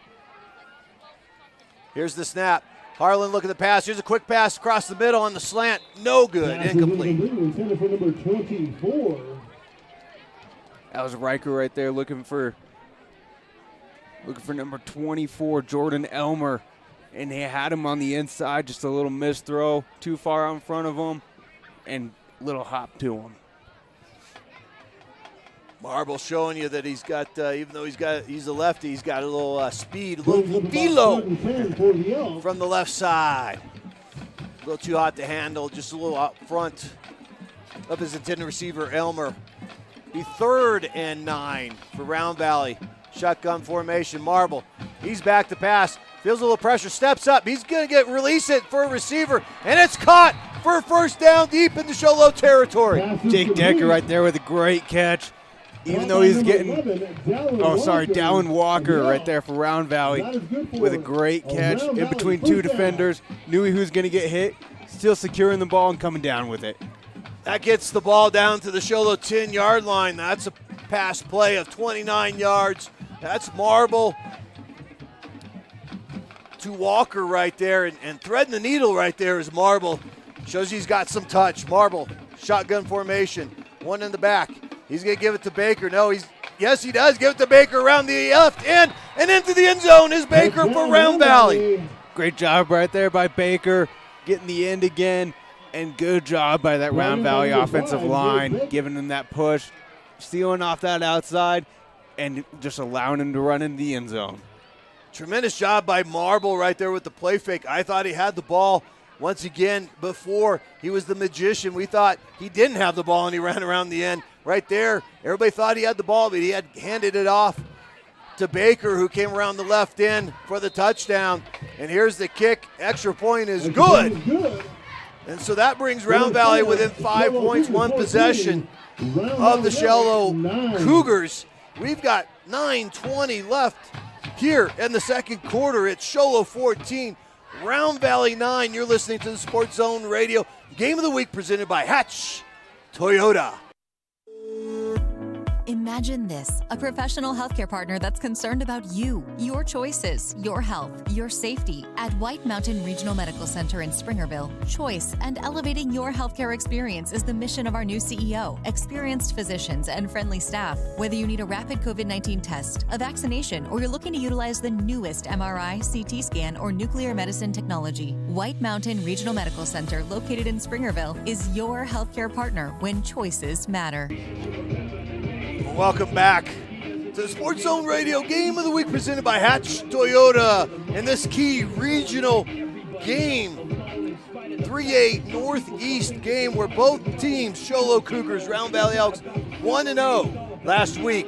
Here's the snap. Harlan looking at the pass. Here's a quick pass across the middle on the slant. No good. Incomplete. That was Riker right there looking for number 24, Jordan Elmer. And they had him on the inside. Just a little missed throw. Too far out in front of him. And little hop to him. Marble showing you that he's got, even though he's a lefty, he's got a little speed, a little velo from the left side. A little too hot to handle, just a little out front of his intended receiver, Elmer. Be 3rd and 9 for Round Valley. Shotgun formation, Marble. He's back to pass, feels a little pressure, steps up. He's going to release it for a receiver, and it's caught for a first down deep in the Sholo territory. Jake Decker right there with a great catch. Even though he's getting, Dallin Walker right there for Round Valley with a great catch in between 2 defenders. Knew he was going to get hit, still securing the ball and coming down with it. That gets the ball down to the Sholo 10-yard line. That's a pass play of 29 yards. That's Marble to Walker right there, and threading the needle right there is Marble. Shows he's got some touch. Marble, shotgun formation, one in the back. He's going to give it to Baker. Yes, he does. Give it to Baker around the left end and into the end zone is Baker for Round Valley. Great job right there by Baker, getting the end again, and good job by that Round Valley offensive line, giving him that push, stealing off that outside, and just allowing him to run into the end zone. Tremendous job by Marble right there with the play fake. I thought he had the ball. Once again, before he was the magician, we thought he didn't have the ball and he ran around the end. Right there, everybody thought he had the ball, but he had handed it off to Baker, who came around the left end for the touchdown. And here's the kick. Extra point is good. And so that brings Round Valley within 5 points, 1 possession of the Sholo Cougars. We've got 9:20 left here in the second quarter. It's Sholo 14, Round Valley 9. You're listening to the Sports Zone Radio Game of the Week presented by Hatch Toyota. Imagine this, a professional healthcare partner that's concerned about you, your choices, your health, your safety. At White Mountain Regional Medical Center in Springerville, choice and elevating your healthcare experience is the mission of our new CEO, experienced physicians, and friendly staff. Whether you need a rapid COVID-19 test, a vaccination, or you're looking to utilize the newest MRI, CT scan, or nuclear medicine technology, White Mountain Regional Medical Center, located in Springerville, is your healthcare partner when choices matter. Welcome back to the Sports Zone Radio Game of the Week presented by Hatch Toyota in this key regional game. 3A Northeast game where both teams, Sholo Cougars, Round Valley Elks, 1-0 last week.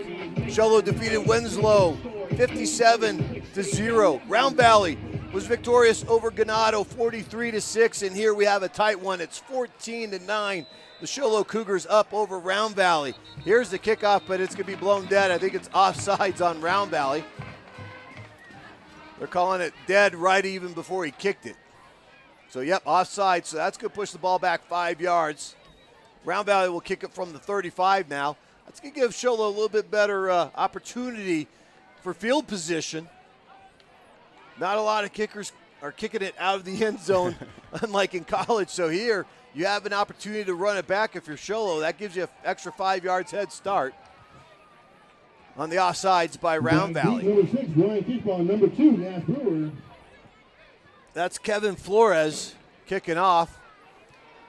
Sholo defeated Winslow 57-0. Round Valley was victorious over Ganado 43-6, and here we have a tight one. It's 14-9. The Sholo Cougars up over Round Valley. Here's the kickoff, but it's going to be blown dead. I think it's offsides on Round Valley. They're calling it dead right even before he kicked it. So, yep, offside. So that's going to push the ball back 5 yards. Round Valley will kick it from the 35 now. That's going to give Sholo a little bit better opportunity for field position. Not a lot of kickers are kicking it out of the end zone, unlike in college. So here, you have an opportunity to run it back if you're Sholo. That gives you an extra 5 yards head start on the offsides by Round Valley. Number 6, Brian Keithbaugh. Number 2, Nash Brewer. That's Kevin Flores kicking off.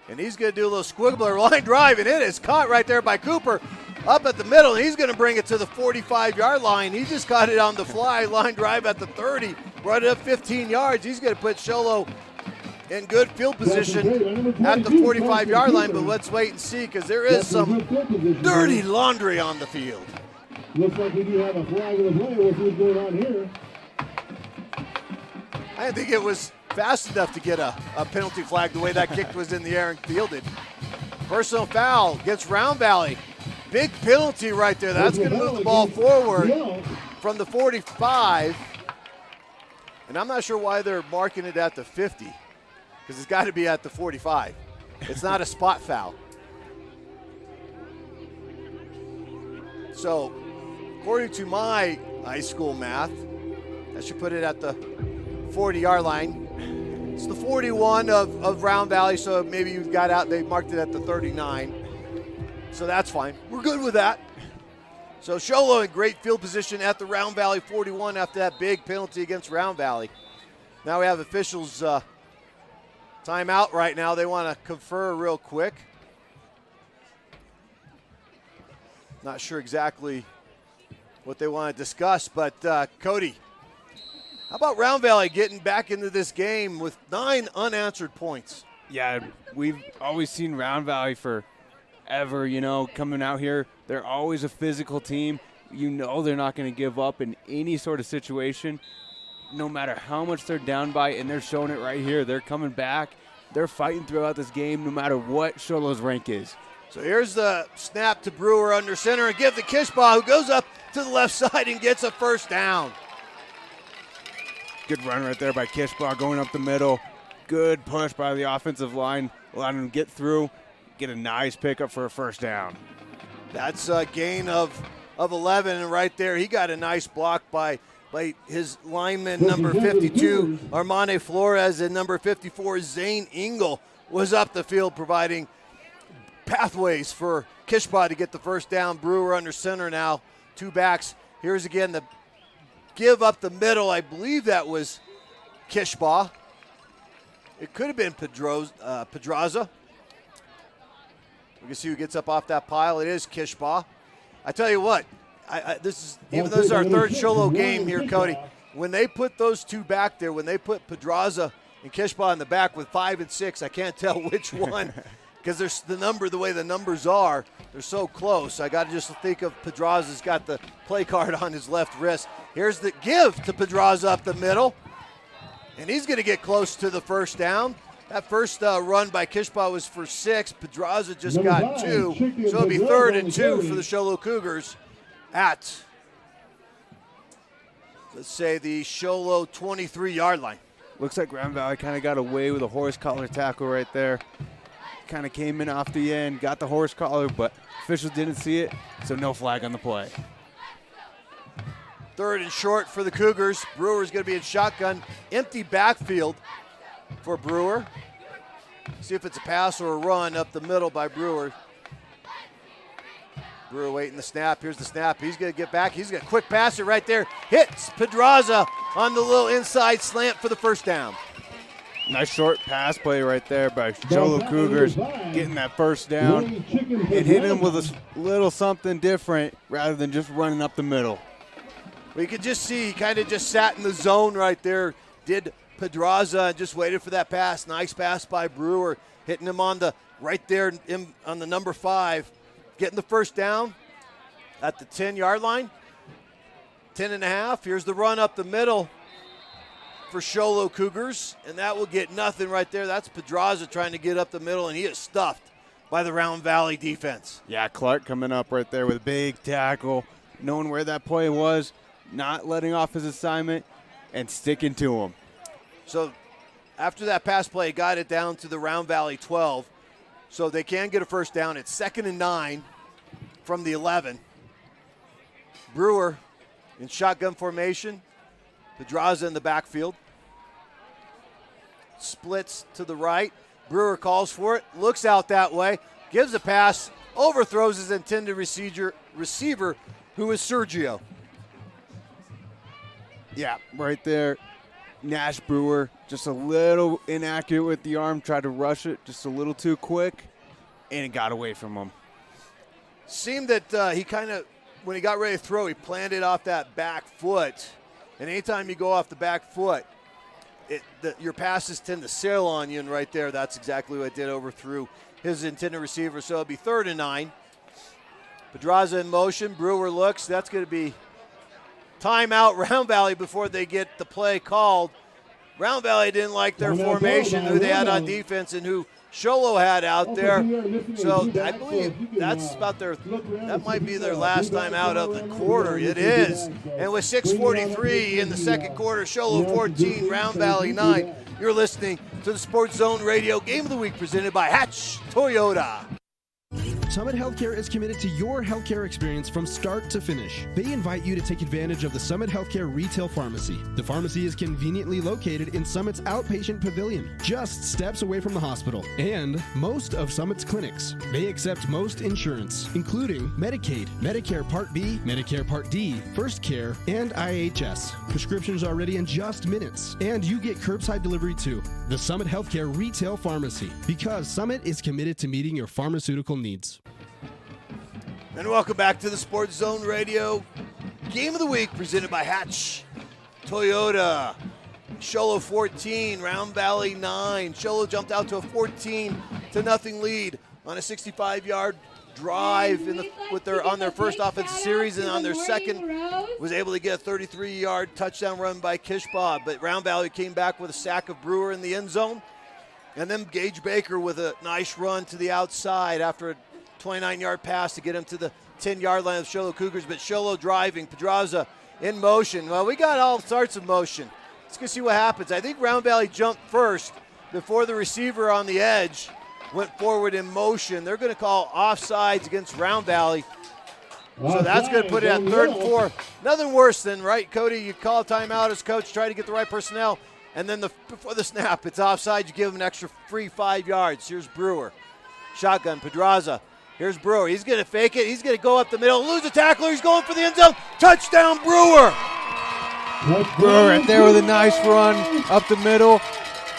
And he's going to do a little squiggler line drive, and it is caught right there by Cooper up at the middle. And he's going to bring it to the 45-yard line. He just got it on the fly, line drive at the 30, brought it up 15 yards. He's going to put Sholo in good field position at the 45-yard line, but let's wait and see because there is some dirty laundry on the field. Looks like we do have a flag in the play. What's going on here? I didn't think it was fast enough to get a penalty flag the way that kick was in the air and fielded. Personal foul against Round Valley. Big penalty right there. That's going to move the ball forward from the 45. And I'm not sure why they're marking it at the 50 because it's got to be at the 45. It's not a spot foul. So, according to my high school math, I should put it at the 40-yard line. It's the 41 of Round Valley, so maybe you got out. They marked it at the 39. So that's fine. We're good with that. So Sholo in great field position at the Round Valley 41 after that big penalty against Round Valley. Now we have officials timeout right now. They want to confer real quick. Not sure exactly what they want to discuss, but Cody, how about Round Valley getting back into this game with 9 unanswered points? Yeah, we've always seen Round Valley forever, coming out here. They're always a physical team. They're not going to give up in any sort of situation, no matter how much they're down by, and they're showing it right here. They're coming back. They're fighting throughout this game no matter what Sholo's rank is. So here's the snap to Brewer under center and give the Kishbaugh, who goes up to the left side and gets a first down. Good run right there by Kishbaugh going up the middle. Good push by the offensive line, allowing him to get through, get a nice pickup for a first down. That's a gain of 11, and right there he got a nice block by his lineman, number 52, Armane Flores, and number 54, Zane Engel, was up the field providing pathways for Kishbaugh to get the first down. Brewer under center now, 2 backs. Here's again the give up the middle. I believe that was Kishbaugh. It could have been Pedraza. We can see who gets up off that pile. It is Kishbaugh. I tell you what, this is our third Sholo game here, Cody. When they put those 2 back there, when they put Pedraza and Kishbaugh in the back with 5 and 6, I can't tell which one because there's the way the numbers are, they're so close. I got to just think of Pedraza's got the play card on his left wrist. Here's the give to Pedraza up the middle, and he's going to get close to the first down. That first run by Kishbaugh was for 6. Pedraza just got 2, so it'll be 3rd and 2 for the Sholo Cougars at, let's say, the Sholo 23-yard line. Looks like Round Valley kind of got away with a horse collar tackle right there. Kind of came in off the end, got the horse collar, but officials didn't see it, so no flag on the play. 3rd and short for the Cougars. Brewer's going to be in shotgun. Empty backfield for Brewer. See if it's a pass or a run up the middle by Brewer. Brewer waiting the snap. Here's the snap. He's going to get back. He's got a quick passer right there. Hits Pedraza on the little inside slant for the first down. Nice short pass play right there by Sholo Cougars, getting that first down and hitting him with a little something different rather than just running up the middle. We could just see he kind of just sat in the zone right there, did Pedraza, and just waited for that pass. Nice pass by Brewer, hitting him on the right there on the number 5, getting the first down at the 10-yard line. 10.5. Here's the run up the middle for Sholo Cougars, and that will get nothing right there. That's Pedraza trying to get up the middle, and he is stuffed by the Round Valley defense. Yeah, Clark coming up right there with a big tackle, knowing where that play was, not letting off his assignment, and sticking to him. So after that pass play, got it down to the Round Valley 12, so they can get a first down. It's 2nd and 9 from the 11. Brewer in shotgun formation. Pedraza in the backfield. splits to the right. Brewer calls for it, looks out that way, gives a pass, overthrows his intended receiver, who is Sergio. Yeah, right there. Nash Brewer just a little inaccurate with the arm, tried to rush it just a little too quick, and it got away from him. Seemed that he kind of, when he got ready to throw, he planted off that back foot. And anytime you go off the back foot, your passes tend to sail on you, and right there, that's exactly what it did, overthrew his intended receiver. So it'll be 3rd and 9. Pedraza in motion. Brewer looks. That's going to be timeout Round Valley before they get the play called. Round Valley didn't like their formation, who they had on defense and who Sholo had out there. So I believe that's about that might be their last time out of the quarter. It is. And with 6:43 in the second quarter, Sholo 14, Round Valley 9. You're listening to the Sports Zone Radio Game of the Week presented by Hatch Toyota. Summit Healthcare is committed to your healthcare experience from start to finish. They invite you to take advantage of the Summit Healthcare Retail Pharmacy. The pharmacy is conveniently located in Summit's outpatient pavilion, just steps away from the hospital, and most of Summit's clinics. They accept most insurance, including Medicaid, Medicare Part B, Medicare Part D, First Care, and IHS. Prescriptions are ready in just minutes, and you get curbside delivery too. The Summit Healthcare Retail Pharmacy, because Summit is committed to meeting your pharmaceutical needs. And welcome back to the Sports Zone Radio Game of the Week presented by Hatch Toyota. Sholo 14, Round Valley 9. Sholo jumped out to a 14-0 lead on a 65-yard drive on their first offensive series, and on their second was able to get a 33-yard touchdown run by Kishbaugh. But Round Valley came back with a sack of Brewer in the end zone, and then Gage Baker with a nice run to the outside after a 29-yard pass to get him to the 10-yard line of Sholo Cougars. But Sholo driving, Pedraza in motion. Well, we got all sorts of motion. Let's go see what happens. I think Round Valley jumped first before the receiver on the edge went forward in motion. They're going to call offsides against Round Valley. So that's going to put it at 3rd and 4. Nothing worse than, right, Cody, you call a timeout as coach, try to get the right personnel, and then before the snap, it's offside. You give them an extra free 5 yards. Here's Brewer. Shotgun, Pedraza. Here's Brewer. He's going to fake it. He's going to go up the middle, lose a tackler. He's going for the end zone. Touchdown, Brewer. Brewer right there with a nice run up the middle.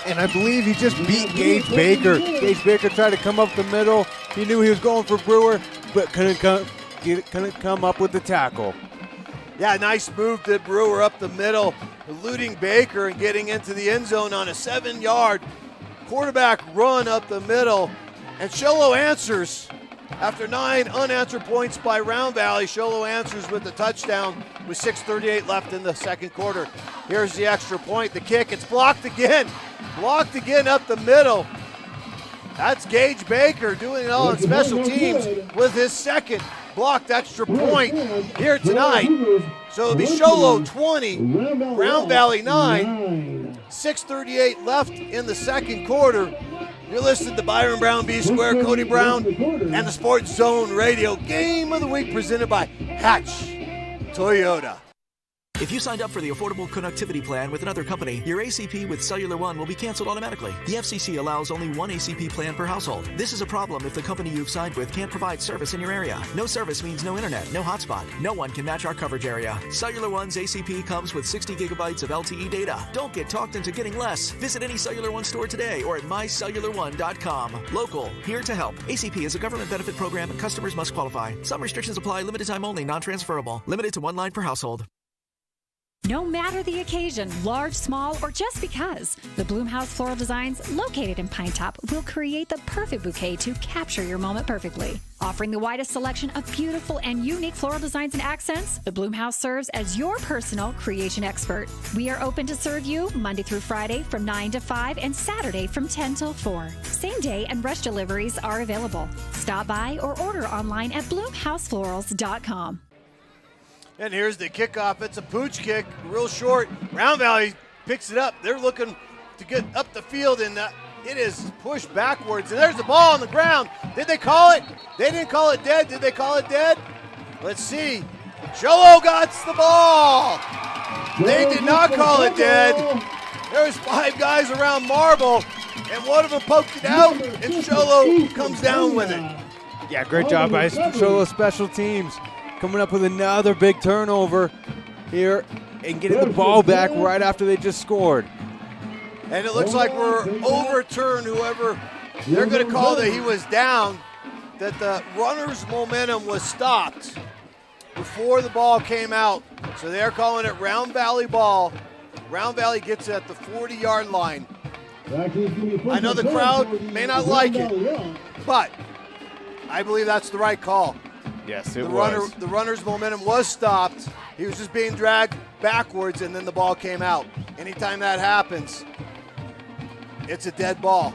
And I believe he just beat Gage Baker. Gage Baker tried to come up the middle. He knew he was going for Brewer, but couldn't come up with the tackle. Yeah, nice move to Brewer up the middle, eluding Baker and getting into the end zone on a 7-yard quarterback run up the middle. And Sholo answers. After 9 unanswered points by Round Valley, Sholo answers with the touchdown with 6:38 left in the second quarter. Here's the extra point, the kick. It's blocked again. Blocked again up the middle. That's Gage Baker doing it all on special teams with his second blocked extra point here tonight. So it'll be Sholo 20, Round Valley 9. 6:38 left in the second quarter. You're listening to Byron Brown, B Square, Cody Brown, and the Sports Zone Radio Game of the Week presented by Hatch Toyota. If you signed up for the Affordable Connectivity Plan with another company, your ACP with Cellular One will be canceled automatically. The FCC allows only one ACP plan per household. This is a problem if the company you've signed with can't provide service in your area. No service means no internet, no hotspot. No one can match our coverage area. Cellular One's ACP comes with 60 gigabytes of LTE data. Don't get talked into getting less. Visit any Cellular One store today or at mycellular1.com. Local, here to help. ACP is a government benefit program and customers must qualify. Some restrictions apply, limited time only, non-transferable. Limited to one line per household. No matter the occasion, large, small, or just because, the Bloomhouse Floral Designs, located in Pine Top, will create the perfect bouquet to capture your moment perfectly. Offering the widest selection of beautiful and unique floral designs and accents, the Bloomhouse serves as your personal creation expert. We are open to serve you Monday through Friday from 9 to 5 and Saturday from 10 till 4. Same day and rush deliveries are available. Stop by or order online at bloomhouseflorals.com. And here's the kickoff. It's a pooch kick, real short. Round Valley picks it up. They're looking to get up the field, and it is pushed backwards. And there's the ball on the ground. Did they call it? They didn't call it dead. Did they call it dead? Let's see. Sholo got the ball. They did not call it dead. There's 5 guys around Marble, and one of them poked it out, and Sholo comes down with it. Yeah, great job by Sholo Special Teams. Coming up with another big turnover here and getting the ball back right after they just scored. And it looks like we're overturned whoever, they're going to call that he was down, that the runner's momentum was stopped before the ball came out. So they're calling it Round Valley ball. Round Valley gets it at the 40-yard line. I know the crowd may not like it, but I believe that's the right call. Yes, it was. The runner's momentum was stopped. He was just being dragged backwards, and then the ball came out. Anytime that happens, it's a dead ball.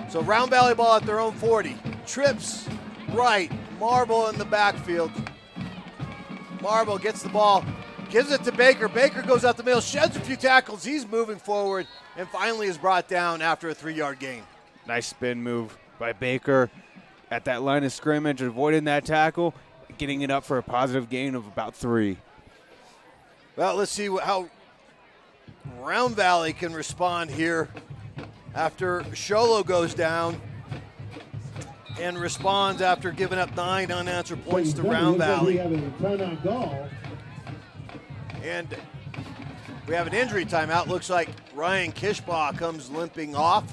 So Round Valley ball at their own 40. Trips right, Marble in the backfield. Marble gets the ball, gives it to Baker. Baker goes out the middle, sheds a few tackles. He's moving forward and finally is brought down after a 3-yard gain. Nice spin move by Baker at that line of scrimmage, avoiding that tackle, getting it up for a positive gain of about 3. Well, let's see how Round Valley can respond here after Sholo goes down and responds after giving up 9 unanswered points to Round Valley. And we have an injury timeout. Looks like Ryan Kishbaugh comes limping off.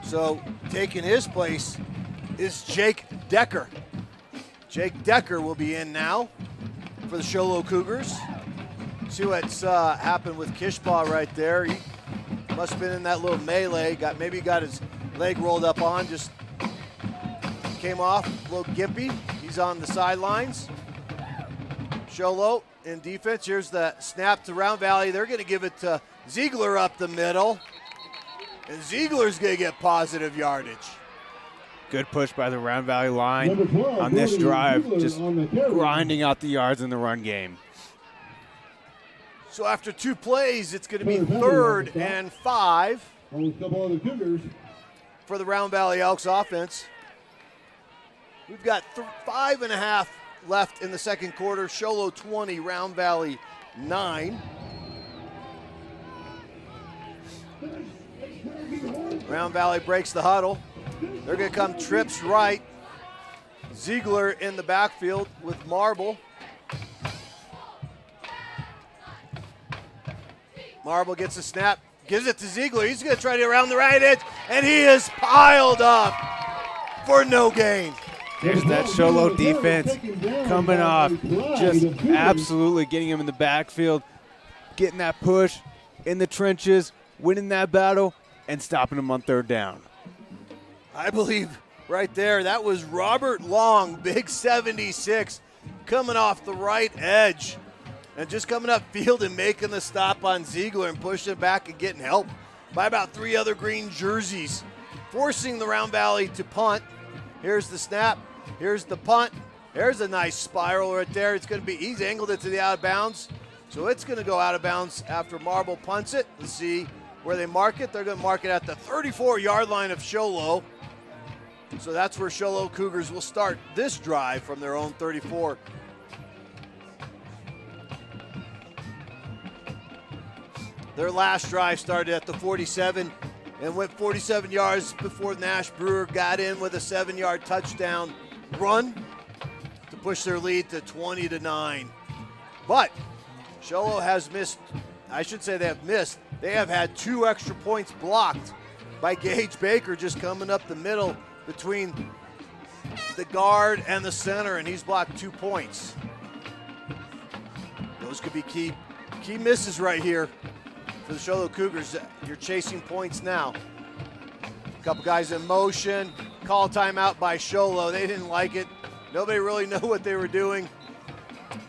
So taking his place is Jake Decker. Jake Decker will be in now for the Sholo Cougars. See what's happened with Kishbaugh right there. He must have been in that little melee. Maybe got his leg rolled up on, just came off, a little gimpy. He's on the sidelines. Sholo in defense. Here's the snap to Round Valley. They're going to give it to Ziegler up the middle. And Ziegler's going to get positive yardage. Good push by the Round Valley line on this drive, just grinding out the yards in the run game. So after 2 plays, it's going to be 3rd and 5 for the Round Valley Elks offense. We've got 5.5 left in the second quarter. Sholo 20, Round Valley 9. Round Valley breaks the huddle. They're going to come trips right. Ziegler in the backfield with Marble. Marble gets a snap, gives it to Ziegler. He's going to try to get around the right edge, and he is piled up for no gain. There's that Sholo defense coming off, just absolutely getting him in the backfield, getting that push in the trenches, winning that battle, and stopping him on 3rd down. I believe right there, that was Robert Long, big 76, coming off the right edge and just coming up field and making the stop on Ziegler and pushing it back and getting help by about 3 other green jerseys, forcing the Round Valley to punt. Here's the snap. Here's the punt. There's a nice spiral right there. It's going to be, he's angled it to the out of bounds. So it's going to go out of bounds after Marble punts it. Let's see where they mark it. They're going to mark it at the 34-yard line of Sholo. So that's where Sholo Cougars will start this drive from their own 34. Their last drive started at the 47 and went 47 yards before Nash Brewer got in with a 7-yard touchdown run to push their lead to 20-9. But Sholo has missed, I should say they have missed, they have had 2 extra points blocked by Gage Baker just coming up the middle between the guard and the center, and he's blocked 2 points. Those could be key misses right here for the Sholo Cougars. You're chasing points now. A couple guys in motion. Call timeout by Sholo. They didn't like it. Nobody really knew what they were doing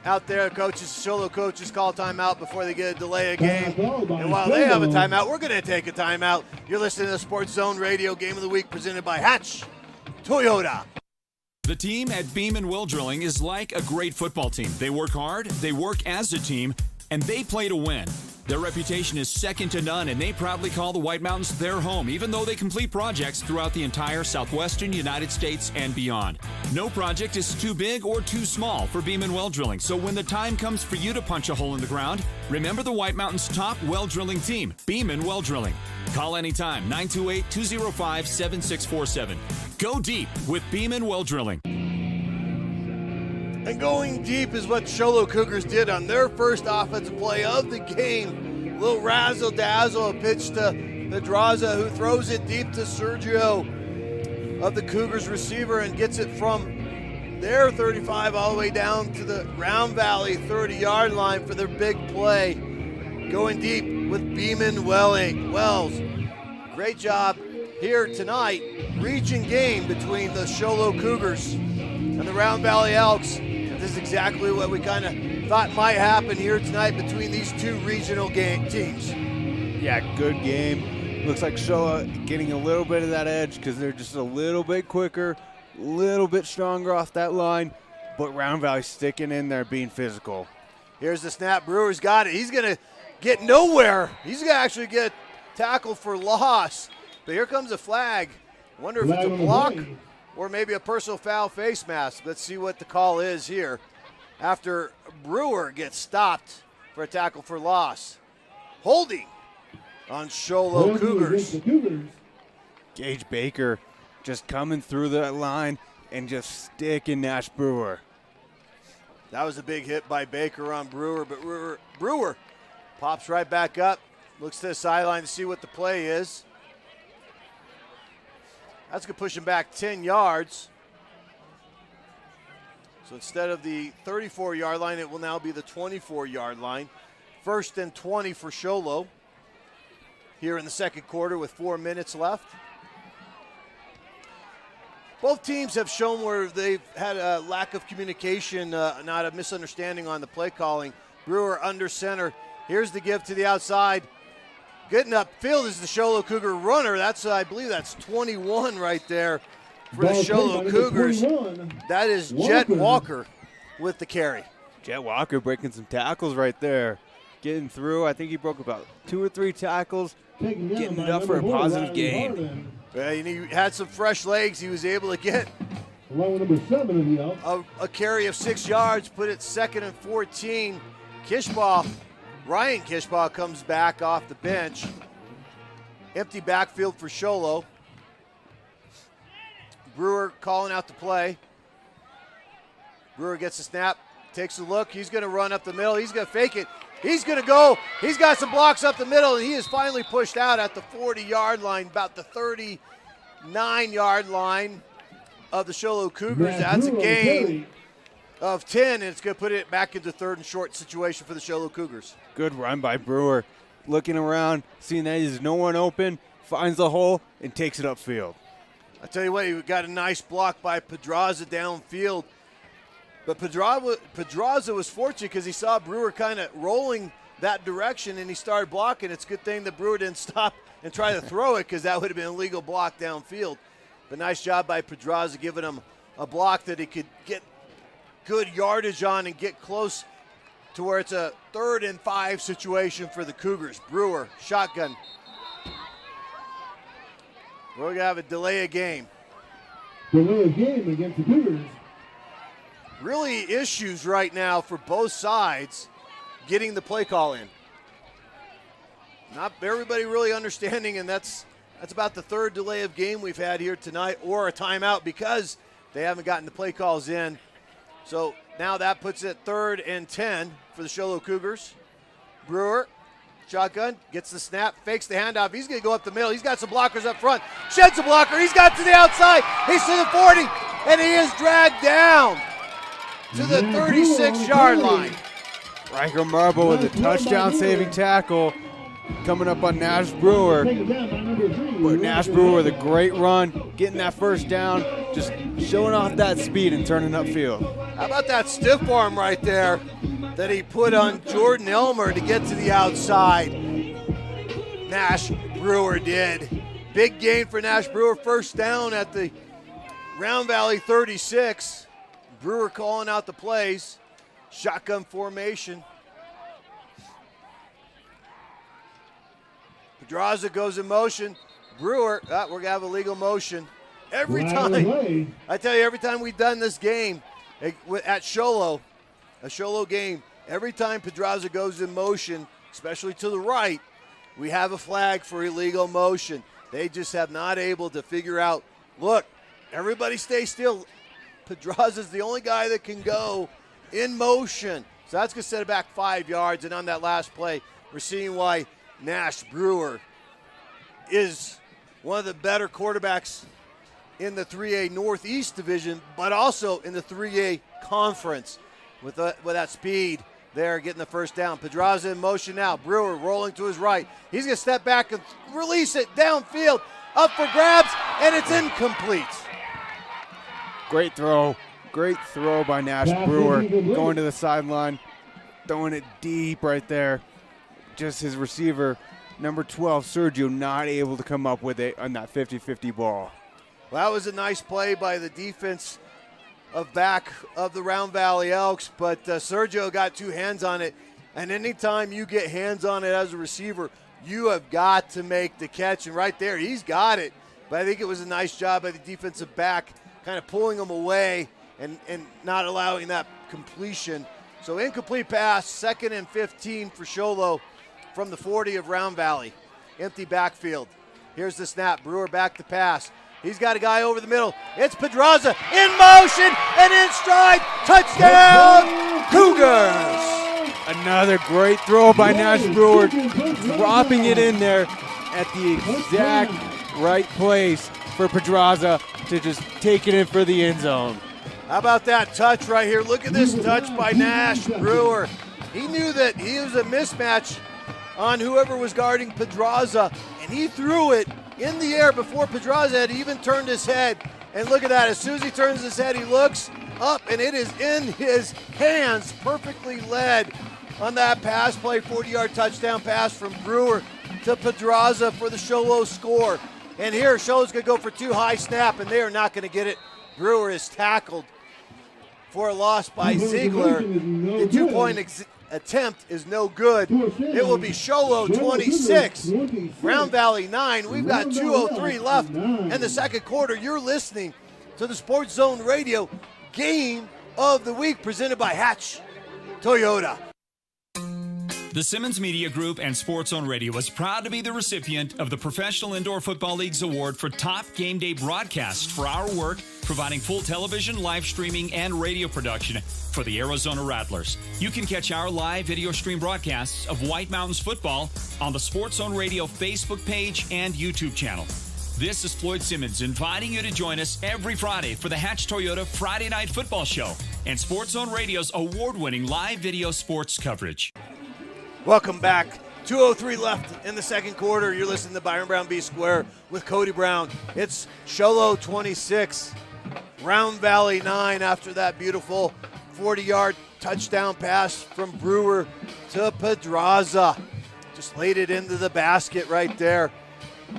out there. Sholo coaches call timeout before they get a delay of game. And while they have a timeout, we're going to take a timeout. You're listening to the Sports Zone Radio Game of the Week presented by Hatch Toyota. The team at Beeman Well Drilling is like a great football team. They work hard, they work as a team, and they play to win. Their reputation is second to none, and they proudly call the White Mountains their home, even though they complete projects throughout the entire southwestern United States and beyond. No project is too big or too small for Beeman Well Drilling, so when the time comes for you to punch a hole in the ground, remember the White Mountains' top well drilling team, Beeman Well Drilling. Call anytime, 928-205-7647. Go deep with Beeman Well Drilling. And going deep is what the Show Low Cougars did on their first offensive play of the game. Little razzle-dazzle, a pitch to Pedraza, who throws it deep to Sergio of the Cougars receiver and gets it from their 35 all the way down to the Round Valley 30-yard line for their big play. Going deep with Beeman Wells. Great job here tonight. Region game between the Show Low Cougars and the Round Valley Elks. This is exactly what we kind of thought might happen here tonight between these two regional teams. Yeah, good game. Looks like Showa getting a little bit of that edge because they're just a little bit quicker, a little bit stronger off that line, but Round Valley sticking in there, being physical. Here's the snap. Brewer's got it. He's going to get nowhere. He's going to actually get tackled for loss. But here comes a flag. Wonder if it's a block or maybe a personal foul face mask. Let's see what the call is here after Brewer gets stopped for a tackle for loss. Holding on Show Low Cougars. Gage Baker just coming through that line and just sticking Nash Brewer. That was a big hit by Baker on Brewer, but Brewer pops right back up, looks to the sideline to see what the play is. That's going to push him back 10 yards. So instead of the 34-yard line, it will now be the 24-yard line. 1st and 20 for Show Low here in the second quarter with 4 minutes left. Both teams have shown where they've had a lack of communication, not a misunderstanding on the play calling. Brewer under center. Here's the give to the outside. Getting upfield is the Show Low Cougar runner. I believe that's 21 right there for the Show Low Cougars. That is Jet Walker with the carry. Jet Walker breaking some tackles right there. Getting through. I think he broke about 2 or 3 tackles. Getting it up for a positive gain. Well, he had some fresh legs. He was able to get a carry of 6 yards, put it 2nd and 14. Ryan Kishbaugh comes back off the bench. Empty backfield for Show Low. Brewer calling out the play. Brewer gets a snap, takes a look. He's going to run up the middle. He's going to fake it. He's going to go. He's got some blocks up the middle, and he is finally pushed out at the 40-yard line, about the 39-yard line of the Show Low Cougars. That's a gain of 10, and it's going to put it back into 3rd and short situation for the Show Low Cougars. Good run by Brewer. Looking around, seeing that there's no one open, finds the hole, and takes it upfield. I tell you what, he got a nice block by Pedraza downfield. But Pedraza was fortunate because he saw Brewer kind of rolling that direction, and he started blocking. It's a good thing that Brewer didn't stop and try to throw it because that would have been a legal block downfield. But nice job by Pedraza giving him a block that he could get good yardage on and get close to where it's a 3rd and 5 situation for the Cougars. Brewer, shotgun. We're going to have a delay of game. Delay of game against the Cougars. Really issues right now for both sides getting the play call in. Not everybody really understanding, and that's about the 3rd delay of game we've had here tonight, or a timeout because they haven't gotten the play calls in. So now that puts it 3rd and 10 for the Show Low Cougars. Brewer, shotgun, gets the snap, fakes the handoff. He's going to go up the middle. He's got some blockers up front. Sheds a blocker. He's got to the outside. He's to the 40, and he is dragged down to the 36-yard line. Riker Marble with a touchdown-saving tackle coming up on Nash Brewer. But Nash Brewer with a great run, getting that first down, just showing off that speed and turning upfield. How about that stiff arm right there that he put on Jordan Elmer to get to the outside? Nash Brewer did. Big gain for Nash Brewer, first down at the Round Valley 36. Brewer calling out the plays. Shotgun formation. Pedraza goes in motion. Brewer, we're going to have a legal motion. Every time, I tell you, every time we've done this game at Sholo, a Sholo game, every time Pedraza goes in motion, especially to the right, we have a flag for illegal motion. They just have not able to figure out, look, everybody stay still. Pedraza's the only guy that can go in motion. So that's going to set it back 5 yards. And on that last play, we're seeing why Nash Brewer is one of the better quarterbacks in the 3A Northeast Division, but also in the 3A Conference with that speed there, getting the first down. Pedraza in motion now. Brewer rolling to his right. He's going to step back and release it downfield, up for grabs, and it's incomplete. Great throw by Nash Brewer, going to the sideline, throwing it deep right there. Just his receiver, number 12, Sergio, not able to come up with it on that 50-50 ball. Well, that was a nice play by the defense of the Round Valley Elks, but Sergio got two hands on it. And anytime you get hands on it as a receiver, you have got to make the catch. And right there, he's got it. But I think it was a nice job by the defensive back, kind of pulling him away and not allowing that completion. So incomplete pass, 2nd and 15 for Sholo from the 40 of Round Valley. Empty backfield. Here's the snap. Brewer back to pass. He's got a guy over the middle. It's Pedraza in motion and in stride. Touchdown, Cougars! Another great throw by Nash Brewer, dropping it in there at the exact right place for Pedraza to just take it in for the end zone. How about that touch right here? Look at this touch by Nash Brewer. He knew that he was a mismatch on whoever was guarding Pedraza, and he threw it in the air before Pedraza had even turned his head. And look at that. As soon as he turns his head, he looks up, and it is in his hands, perfectly led on that pass play, 40-yard touchdown pass from Brewer to Pedraza for the Sholo score. And here, Sholo's going to go for two high snap, and they are not going to get it. Brewer is tackled for a loss by Ziegler. The two-point attempt is no good. It will be Sholo 26, Round Valley 9. We've got 2:03 left in the second quarter. You're listening to the Sports Zone Radio Game of the Week presented by Hatch Toyota. The Simmons Media Group and Sports Zone Radio was proud to be the recipient of the Professional Indoor Football League's award for Top Game Day Broadcast for our work providing full television, live streaming, and radio production for the Arizona Rattlers. You can catch our live video stream broadcasts of White Mountains football on the Sports Zone Radio Facebook page and YouTube channel. This is Floyd Simmons inviting you to join us every Friday for the Hatch Toyota Friday Night Football Show and Sports Zone Radio's award-winning live video sports coverage. Welcome back. 2:03 left in the second quarter. You're listening to Byron Brown B Square with Cody Brown. It's Sholo 26, Round Valley 9 after that beautiful 40-yard touchdown pass from Brewer to Pedraza. Just laid it into the basket right there.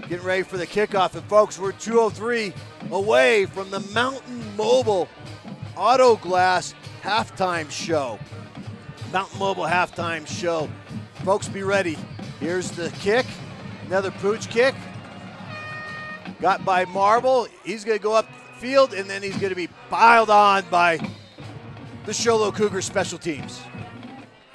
Getting ready for the kickoff. And folks, we're 2:03 away from the Mountain Mobile Auto Glass halftime show. Mountain Mobile halftime show. Folks, be ready. Here's the kick. Another pooch kick. Got by Marble. He's going to go up the field, and then he's going to be piled on by the Sholo Cougar special teams.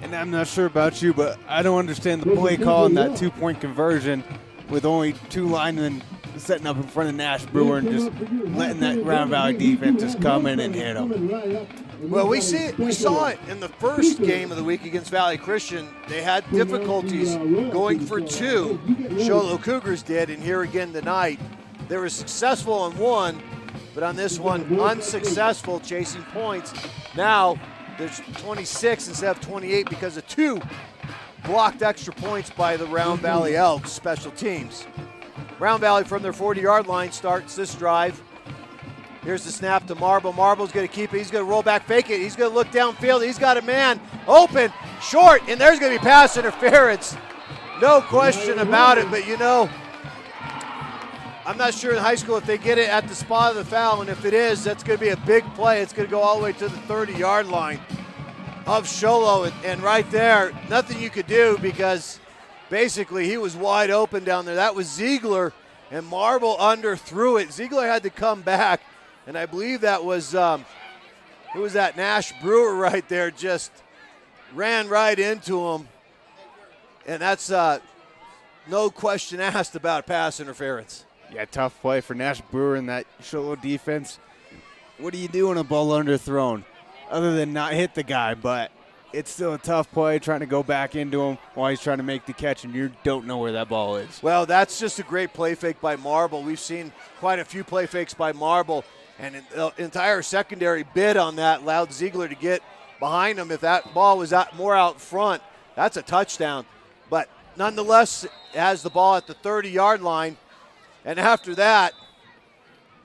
And I'm not sure about you, but I don't understand the play call in that two-point conversion with only two linemen setting up in front of Nash Brewer and just letting that Round Valley defense just come in and hit them. Well, we saw it in the first game of the week against Valley Christian. They had difficulties going for two. Sholo Cougars did, and here again tonight. They were successful on one, but on this one, unsuccessful chasing points. Now, there's 26 instead of 28 because of two blocked extra points by the Round Valley Elks special teams. Round Valley from their 40-yard line starts this drive. Here's the snap to Marble. Marble's going to keep it. He's going to roll back, fake it. He's going to look downfield. He's got a man open, short, and there's going to be pass interference. No question about it, but you know, I'm not sure in high school if they get it at the spot of the foul, and if it is, that's going to be a big play. It's going to go all the way to the 30-yard line of Sholo, and right there, nothing you could do because basically he was wide open down there. That was Ziegler, and Marble underthrew it. Ziegler had to come back, and I believe that was who was that? Nash Brewer right there, just ran right into him, and that's no question asked about pass interference. Yeah, tough play for Nash Brewer in that Sholo defense. What do you do when a ball underthrown other than not hit the guy? But it's still a tough play trying to go back into him while he's trying to make the catch, and you don't know where that ball is. Well, that's just a great play fake by Marble. We've seen quite a few play fakes by Marble, and the entire secondary bid on that allowed Ziegler to get behind him. If that ball was more out front, that's a touchdown. But nonetheless, it has the ball at the 30-yard line, and after that,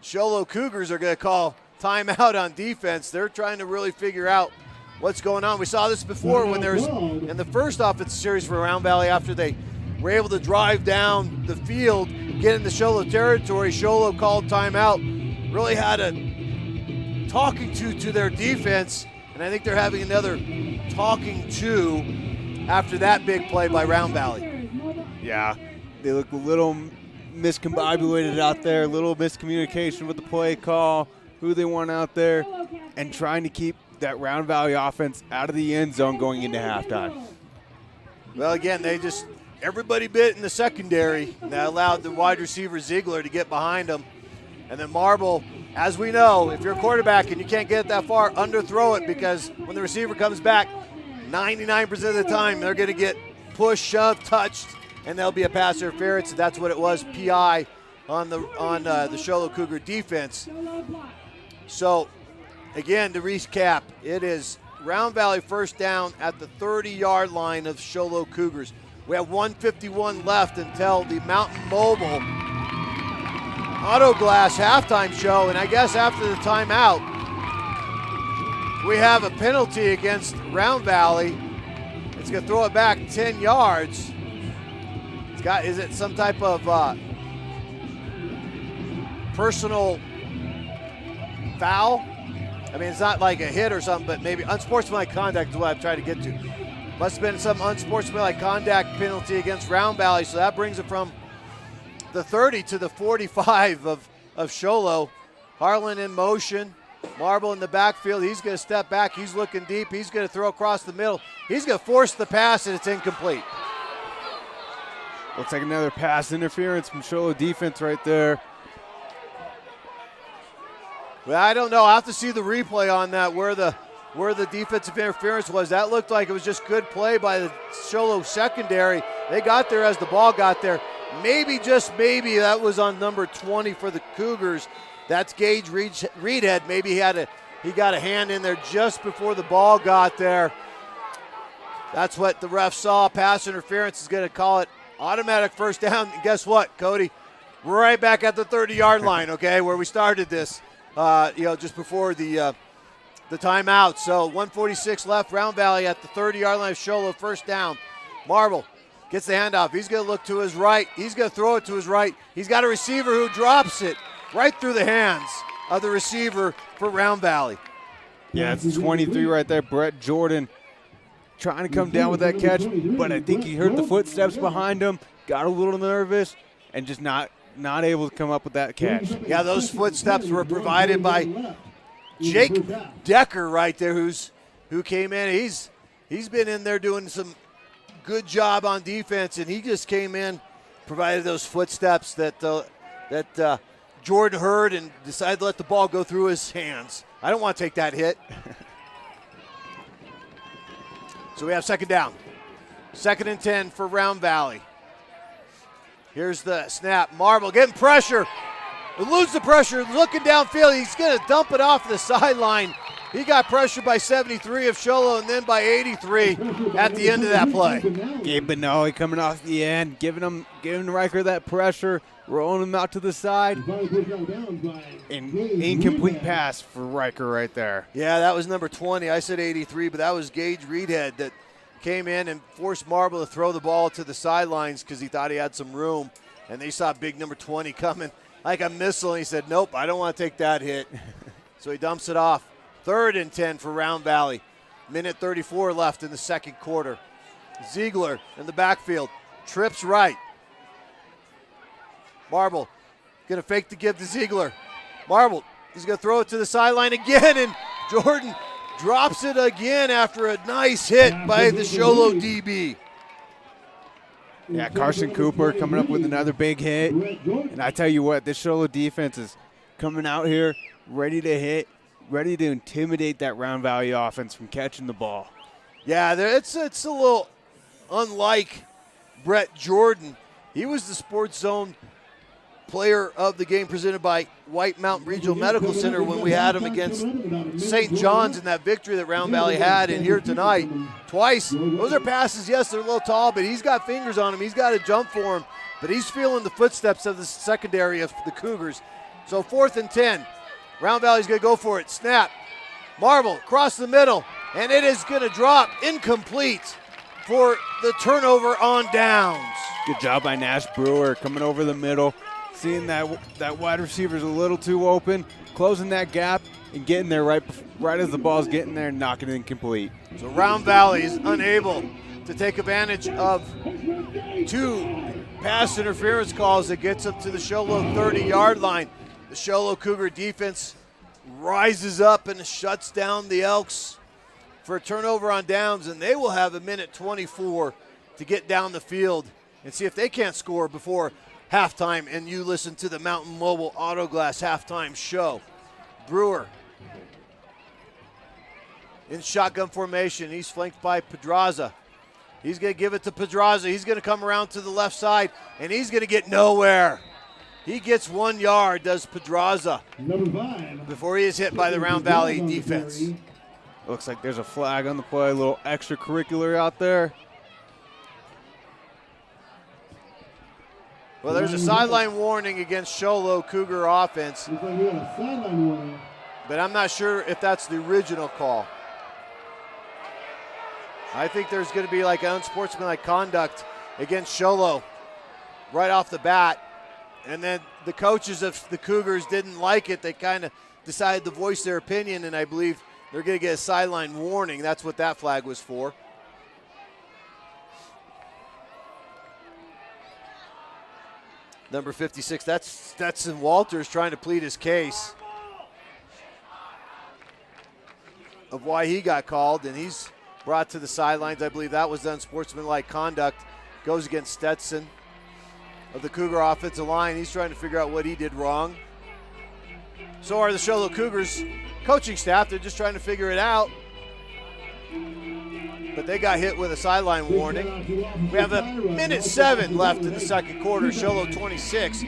Sholo Cougars are going to call timeout on defense. They're trying to really figure out what's going on. We saw this before when there's in the first offensive series for Round Valley after they were able to drive down the field, get into Sholo territory. Sholo called timeout, really had a talking to their defense, and I think they're having another talking to after that big play by Round Valley. Yeah, they look a little miscombobulated out there, a little miscommunication with the play call, who they want out there, and trying to keep that Round Valley offense out of the end zone going into halftime. Well, again, everybody bit in the secondary. That allowed the wide receiver Ziegler to get behind him. And then Marble, as we know, if you're a quarterback and you can't get that far, underthrow it, because when the receiver comes back, 99% of the time they're going to get pushed, shoved, touched, and there'll be a pass interference. That's what it was, PI on the Sholo Cougar defense. So, again, to recap, it is Round Valley first down at the 30-yard line of Sholo Cougars. We have 1:51 left until the Mountain Mobile Auto Glass halftime show, and I guess after the timeout, we have a penalty against Round Valley. It's going to throw it back 10 yards. Is it some type of personal foul? I mean, it's not like a hit or something, but maybe unsportsmanlike conduct is what I'm trying to get to. Must have been some unsportsmanlike conduct penalty against Round Valley, so that brings it from the 30 to the 45 of Sholo. Harlan in motion. Marble in the backfield. He's going to step back. He's looking deep. He's going to throw across the middle. He's going to force the pass, and it's incomplete. Looks like another pass interference from Sholo defense right there. Well, I don't know. I'll have to see the replay on that, where the defensive interference was. That looked like it was just good play by the Sholo secondary. They got there as the ball got there. Maybe, just maybe, that was on number 20 for the Cougars. That's Gage Reedhead. Maybe he got a hand in there just before the ball got there. That's what the ref saw. Pass interference is going to call it automatic first down. And guess what, Cody? We're right back at the 30-yard line, okay, where we started this, just before the timeout. So 1:46 left. Round Valley at the 30-yard line of Sholo, first down. Marble gets the handoff. He's going to look to his right. He's going to throw it to his right. He's got a receiver who drops it right through the hands of the receiver for Round Valley. Yeah, it's 23 right there. Brett Jordan trying to come down with that catch, but I think he heard the footsteps behind him, got a little nervous, and just not able to come up with that catch. Yeah, those footsteps were provided by Jake Decker right there, who came in. He's been in there doing some good job on defense, and he just came in, provided those footsteps that Jordan heard and decided to let the ball go through his hands. I don't want to take that hit. So we have second down. 2nd and 10 for Round Valley. Here's the snap. Marble getting pressure. Eludes the pressure, looking downfield. He's going to dump it off the sideline. He got pressured by 73 of Sholo and then by 83 at the end of that play. Gabe Benali coming off the end, giving Riker that pressure, rolling him out to the side. An incomplete pass for Riker right there. Yeah, that was number 20. I said 83, but that was Gage Reedhead that came in and forced Marble to throw the ball to the sidelines because he thought he had some room. And they saw big number 20 coming like a missile, and he said, nope, I don't want to take that hit. So he dumps it off. 3rd and 10 for Round Valley. Minute 34 left in the second quarter. Ziegler in the backfield. trips right. Marble going to fake the give to Ziegler. Marble, he's going to throw it to the sideline again, and Jordan drops it again after a nice hit by the Sholo DB. Yeah, Carson Cooper coming up with another big hit. And I tell you what, this Sholo defense is coming out here ready to hit, ready to intimidate that Round Valley offense from catching the ball. Yeah, it's a little unlike Brett Jordan. He was the Sports Zone player of the game presented by White Mountain Regional Medical Center when we had him against St. John's in that victory that Round Valley had. And here tonight, twice, those are passes. Yes, they're a little tall, but he's got fingers on him. He's got to jump for him, but he's feeling the footsteps of the secondary of the Cougars. So 4th and 10. Round Valley's going to go for it. Snap. Marble across the middle, and it is going to drop incomplete for the turnover on downs. Good job by Nash Brewer coming over the middle, seeing that wide receiver's a little too open, closing that gap and getting there right as the ball's getting there and knocking it incomplete. So Round Valley is unable to take advantage of 2 pass interference calls that gets up to the Sholo 30-yard line. The Sholo Cougar defense rises up and shuts down the Elks for a turnover on downs, and they will have 1:24 to get down the field and see if they can't score before halftime. And you listen to the Mountain Mobile Auto Glass halftime show. Brewer in shotgun formation. He's flanked by Pedraza. He's going to give it to Pedraza. He's going to come around to the left side, and he's going to get nowhere. He gets 1 yard, does Pedraza, before he is hit by the Round Valley defense. Looks like there's a flag on the play, a little extracurricular out there. Well, there's a sideline warning against Sholo Cougar offense, but I'm not sure if that's the original call. I think there's going to be like unsportsmanlike conduct against Sholo right off the bat. And then the coaches of the Cougars didn't like it. They kind of decided to voice their opinion, and I believe they're going to get a sideline warning. That's what that flag was for. Number 56, that's Stetson Walters trying to plead his case of why he got called, and he's brought to the sidelines. I believe that was unsportsmanlike conduct. Goes against Stetson of the Cougar offensive line. He's trying to figure out what he did wrong. So are the Sholo Cougars coaching staff. They're just trying to figure it out. But they got hit with a sideline warning. We have 1:07 left in the second quarter. Sholo 26,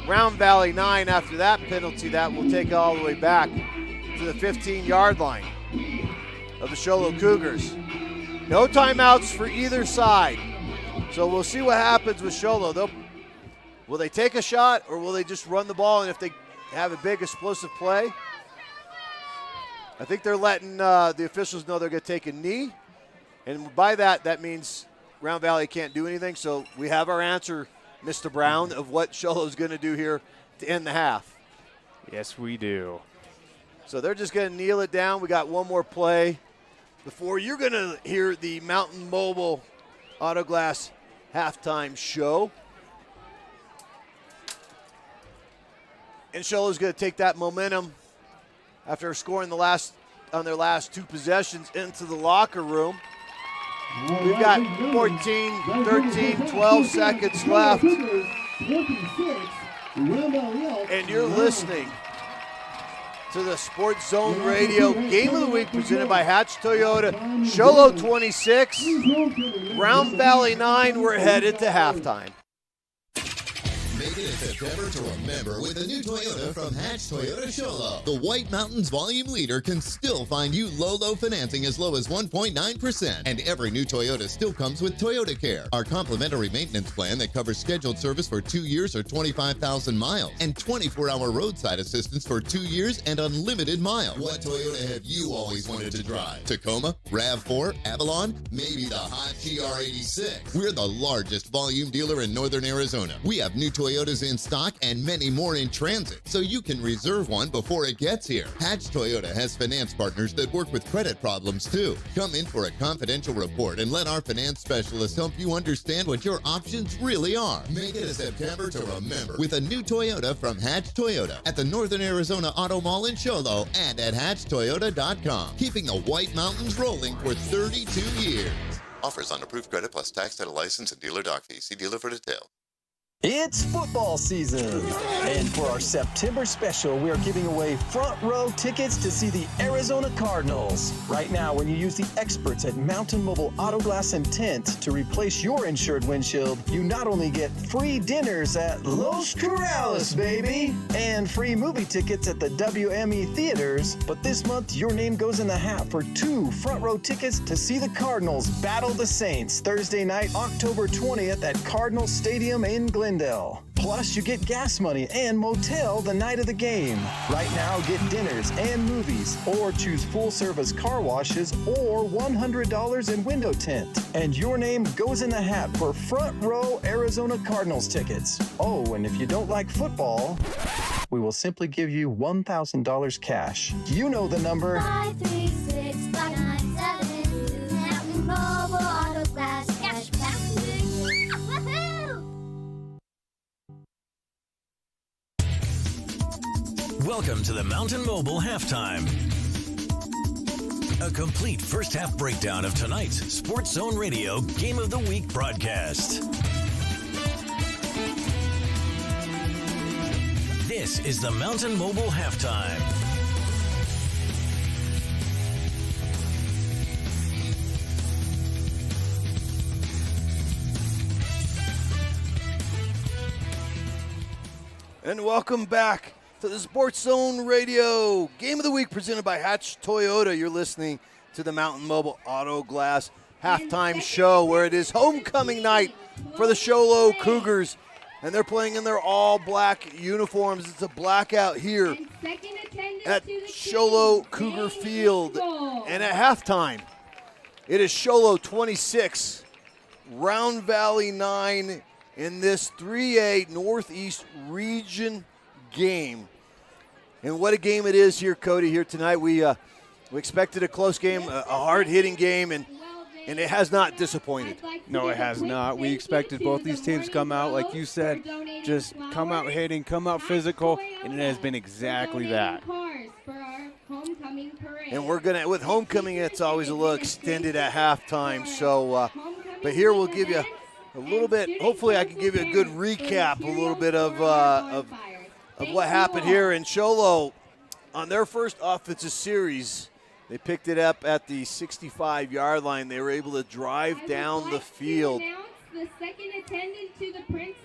Round Valley 9 after that penalty. That will take it all the way back to the 15-yard line of the Sholo Cougars. No timeouts for either side. So we'll see what happens with Sholo. Will they take a shot, or will they just run the ball? And if they have a big explosive play, I think they're letting the officials know they're going to take a knee. And by that, that means Round Valley can't do anything. So we have our answer, Mr. Brown, of what Sholo's going to do here to end the half. Yes, we do. So they're just going to kneel it down. We got one more play before you're going to hear the Mountain Mobile Auto Glass halftime show. And Sholo's going to take that momentum after scoring on their last two possessions into the locker room. We've got 14, 13, 12 seconds left. And you're listening to the Sports Zone Radio Game of the Week presented by Hatch Toyota. Sholo 26, Round Valley 9. We're headed to halftime. Make it a September to remember with a new Toyota from Hatch Toyota Sholo. The White Mountains volume leader can still find you low financing as low as 1.9%. And every new Toyota still comes with Toyota Care, our complimentary maintenance plan that covers scheduled service for 2 years or 25,000 miles, and 24-hour roadside assistance for 2 years and unlimited miles. What Toyota have you always wanted to drive? Tacoma, RAV4, Avalon, maybe the hot TR86. We're the largest volume dealer in northern Arizona. We have new Toyota Toyotas in stock and many more in transit, so you can reserve one before it gets here. Hatch Toyota has finance partners that work with credit problems too. Come in for a confidential report and let our finance specialist help you understand what your options really are. Make it a September to remember with a new Toyota from Hatch Toyota at the Northern Arizona Auto Mall in Show and at hatchtoyota.com, keeping the White Mountains rolling for 32 years. Offers on approved credit plus tax, title license, and dealer dock fee. See dealer for details. It's football season, and for our September special, we are giving away front row tickets to see the Arizona Cardinals. Right now, when you use the experts at Mountain Mobile Auto Glass and Tint to replace your insured windshield, you not only get free dinners at Los Corrales, baby, and free movie tickets at the WME theaters, but this month, your name goes in the hat for 2 front row tickets to see the Cardinals battle the Saints Thursday night, October 20th at Cardinal Stadium in Glendale. Plus, you get gas money and motel the night of the game. Right now, get dinners and movies, or choose full-service car washes, or $100 in window tint. And your name goes in the hat for front row Arizona Cardinals tickets. Oh, and if you don't like football, we will simply give you $1,000 cash. You know the number. 536-597. Mountain Mobile Auto Glass Cash Back. Woohoo! Welcome to the Mountain Mobile Halftime. A complete first-half breakdown of tonight's Sports Zone Radio Game of the Week broadcast. This is the Mountain Mobile Halftime. And welcome back to the Sports Zone Radio Game of the Week presented by Hatch Toyota. You're listening to the Mountain Mobile Auto Glass halftime show where it is homecoming night for the Sholo Cougars. And they're playing in their all-black uniforms. It's a blackout here at Sholo Cougar Field. And at halftime, it is Sholo 26, Round Valley 9 in this 3A Northeast Region game. And what a game it is here, Cody, here tonight. We expected a close game, a hard-hitting game, and it has not disappointed. No, it has not. We expected both these teams to come out, like you said, just come out hitting, come out physical, and it has been exactly that. And we're going to, with homecoming, it's always a little extended at halftime. So, but here we'll give you a little bit, hopefully I can give you a good recap, a little bit of what happened here in Sholo. On their first offensive series, they picked it up at the 65-yard line. They were able to drive down the field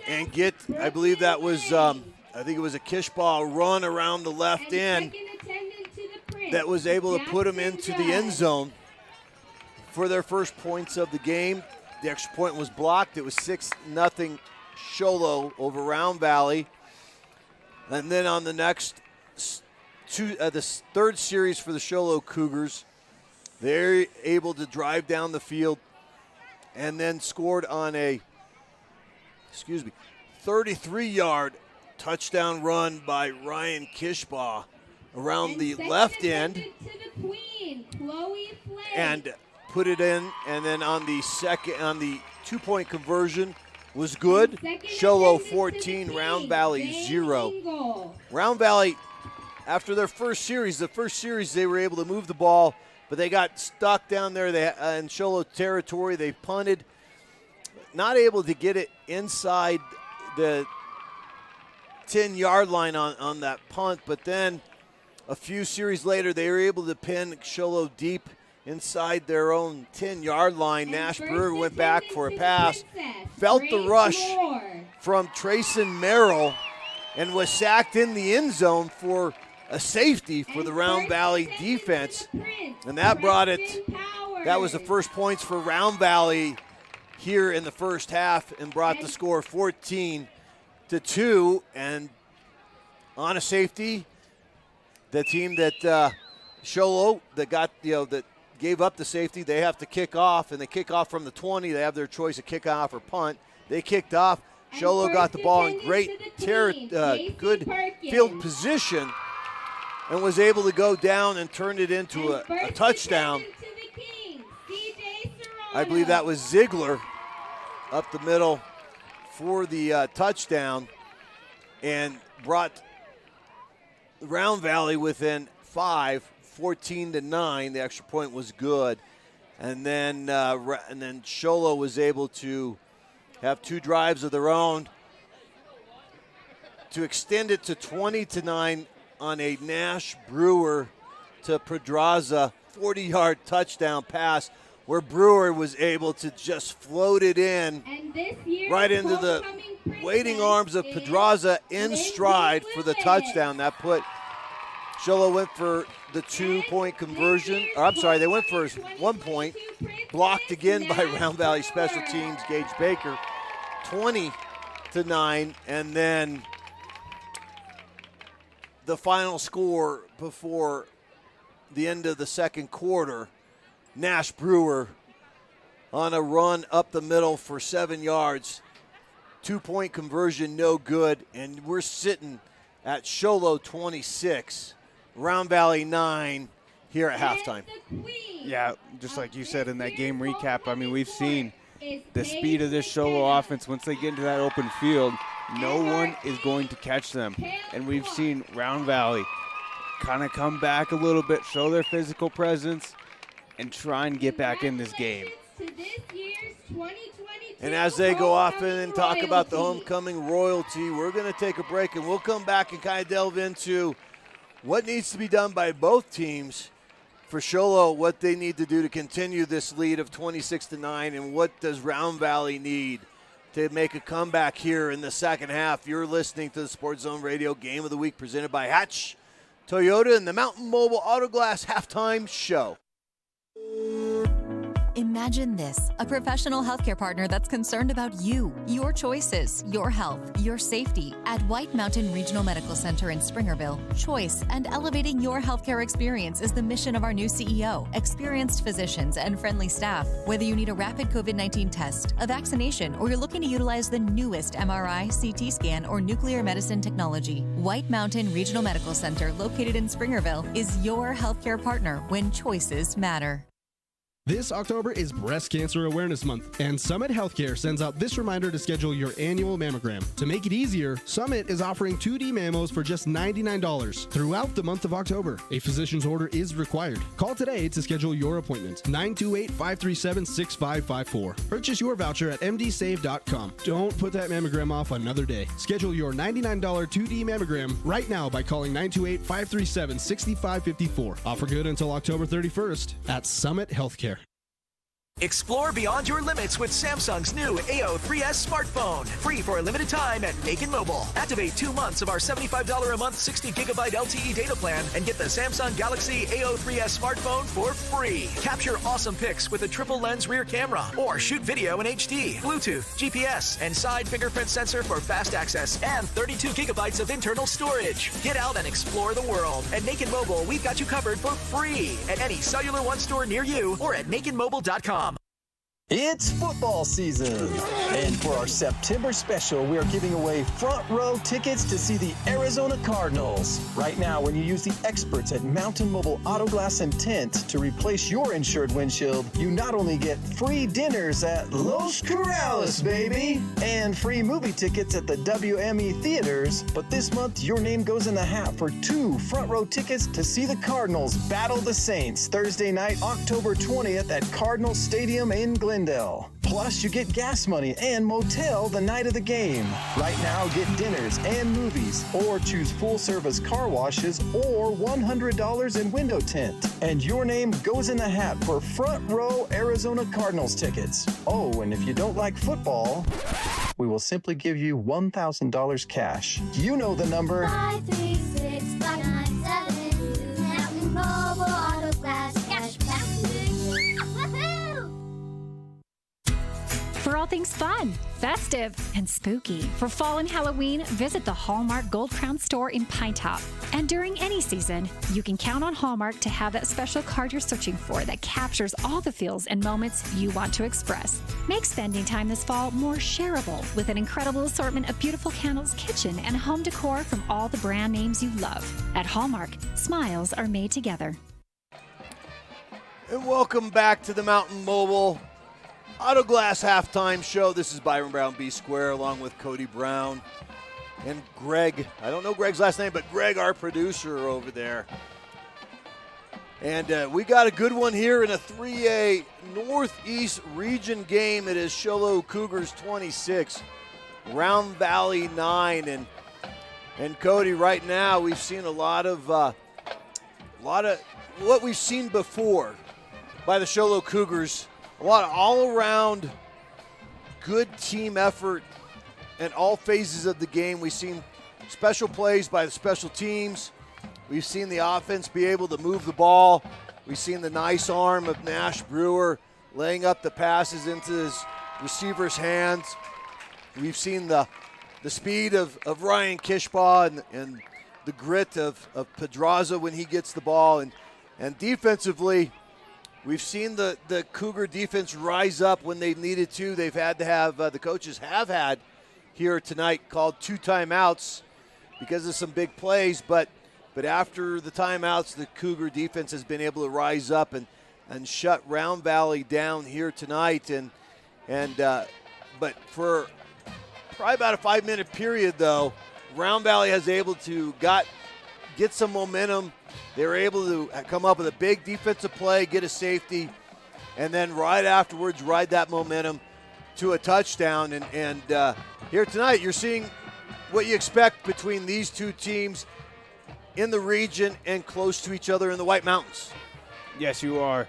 and get, I believe that was, I think it was a kish ball run around the left end that was able to put them into the end zone for their first points of the game. The extra point was blocked. It was 6-0 Sholo over Round Valley. And then on the next the third series for the Sholo Cougars, they're able to drive down the field and then scored on a 33-yard touchdown run by Ryan Kishbaugh around the left end and put it in. And then on the two-point conversion was good. Sholo 14, Round Valley 0. Round Valley, after their first series, they were able to move the ball, but they got stuck down there in Sholo territory. They punted, not able to get it inside the 10-yard line on that punt, but then a few series later, they were able to pin Sholo deep inside their own 10-yard line. Nash Brewer went back for a pass, felt the rush from Trayson Merrill, and was sacked in the end zone for a safety for the Round Valley defense. And that brought it, that was the first points for Round Valley here in the first half and brought the score 14-2. And on a safety, the team that Sholo that got, that gave up the safety, they have to kick off, and they kick off from the 20. They have their choice of kickoff or punt. They kicked off. Sholo got the ball in great, good field position and was able to go down and turn it into a touchdown. I believe that was Ziegler up the middle for the touchdown and brought Round Valley within 5, 14-9. The extra point was good. And then Sholo was able to have 2 drives of their own to extend it to 20-9 on a Nash Brewer to Pedraza 40-yard touchdown pass where Brewer was able to just float it in right into the waiting arms of Pedraza in stride for the touchdown. That put Sholo went for the 2-point conversion. They went for 1 point. Blocked again by Round Valley Special Teams, Gage Baker, 20-9. And then the final score before the end of the second quarter, Nash Brewer on a run up the middle for 7 yards. 2-point conversion, no good. And we're sitting at Sholo 26, Round Valley 9 here at halftime. Yeah, just like you said in that game recap, I mean, we've seen the speed of this Sholo offense. Once they get into that open field, no one is going to catch them. And we've seen Round Valley kind of come back a little bit, show their physical presence, and try and get back in this game. And as they go off and talk about the homecoming royalty, we're going to take a break, and we'll come back and kind of delve into what needs to be done by both teams for Sholo, what they need to do to continue this lead of 26-9, and what does Round Valley need to make a comeback here in the second half. You're listening to the Sports Zone Radio Game of the Week presented by Hatch Toyota and the Mountain Mobile Auto Glass Halftime Show. Imagine this, a professional healthcare partner that's concerned about you, your choices, your health, your safety. At White Mountain Regional Medical Center in Springerville, choice and elevating your healthcare experience is the mission of our new CEO, experienced physicians, and friendly staff. Whether you need a rapid COVID-19 test, a vaccination, or you're looking to utilize the newest MRI, CT scan, or nuclear medicine technology, White Mountain Regional Medical Center, located in Springerville, is your healthcare partner when choices matter. This October is Breast Cancer Awareness Month, and Summit Healthcare sends out this reminder to schedule your annual mammogram. To make it easier, Summit is offering 2D mammos for just $99 throughout the month of October. A physician's order is required. Call today to schedule your appointment. 928-537-6554. Purchase your voucher at mdsave.com. Don't put that mammogram off another day. Schedule your $99 2D mammogram right now by calling 928-537-6554. Offer good until October 31st at Summit Healthcare. Explore beyond your limits with Samsung's new A03s smartphone. Free for a limited time at Macon Mobile. Activate 2 months of our $75 a month 60GB LTE data plan and get the Samsung Galaxy A03s smartphone for free. Capture awesome pics with a triple lens rear camera or shoot video in HD, Bluetooth, GPS, and side fingerprint sensor for fast access and 32GB of internal storage. Get out and explore the world. At Macon Mobile, we've got you covered for free at any Cellular One store near you or at maconmobile.com. It's football season, and for our September special, we are giving away front row tickets to see the Arizona Cardinals. Right now, when you use the experts at Mountain Mobile Auto Glass and Tint to replace your insured windshield, you not only get free dinners at Los Corrales, baby, and free movie tickets at the WME theaters, but this month, your name goes in the hat for 2 front row tickets to see the Cardinals battle the Saints Thursday night, October 20th at Cardinal Stadium in Glendale. Plus, you get gas money and motel the night of the game. Right now, get dinners and movies, or choose full-service car washes, or $100 in window tint. And your name goes in the hat for front row Arizona Cardinals tickets. Oh, and if you don't like football, we will simply give you $1,000 cash. You know the number. 536-597. Mountain Mobile Auto Glass Cash Back. For all things fun, festive, and spooky. For fall and Halloween, visit the Hallmark Gold Crown store in Pine Top. And during any season, you can count on Hallmark to have that special card you're searching for that captures all the feels and moments you want to express. Make spending time this fall more shareable with an incredible assortment of beautiful candles, kitchen, and home decor from all the brand names you love. At Hallmark, smiles are made together. And welcome back to the Mountain Mobile Auto Glass Halftime Show. This is Byron Brown B Square along with Cody Brown and Greg. I don't know Greg's last name, but Greg, our producer over there. And we got a good one here in a 3A Northeast Region game. It is Show Cougars 26, Round Valley 9. And Cody, right now we've seen a lot of what we've seen before by the Show Cougars. A lot of all-around good team effort in all phases of the game. We've seen special plays by the special teams. We've seen the offense be able to move the ball. We've seen the nice arm of Nash Brewer laying up the passes into his receiver's hands. We've seen the speed of Ryan Kishbaugh and the grit of Pedraza when he gets the ball. And defensively, we've seen the Cougar defense rise up when they needed to. They've had to have, the coaches have had here tonight called 2 timeouts because of some big plays. But after the timeouts, the Cougar defense has been able to rise up and shut Round Valley down here tonight. But for probably about a 5-minute period, though, Round Valley has able to get some momentum. They were able to come up with a big defensive play, get a safety, and then right afterwards ride that momentum to a touchdown. And here tonight you're seeing what you expect between these two teams in the region and close to each other in the White Mountains. Yes, you are.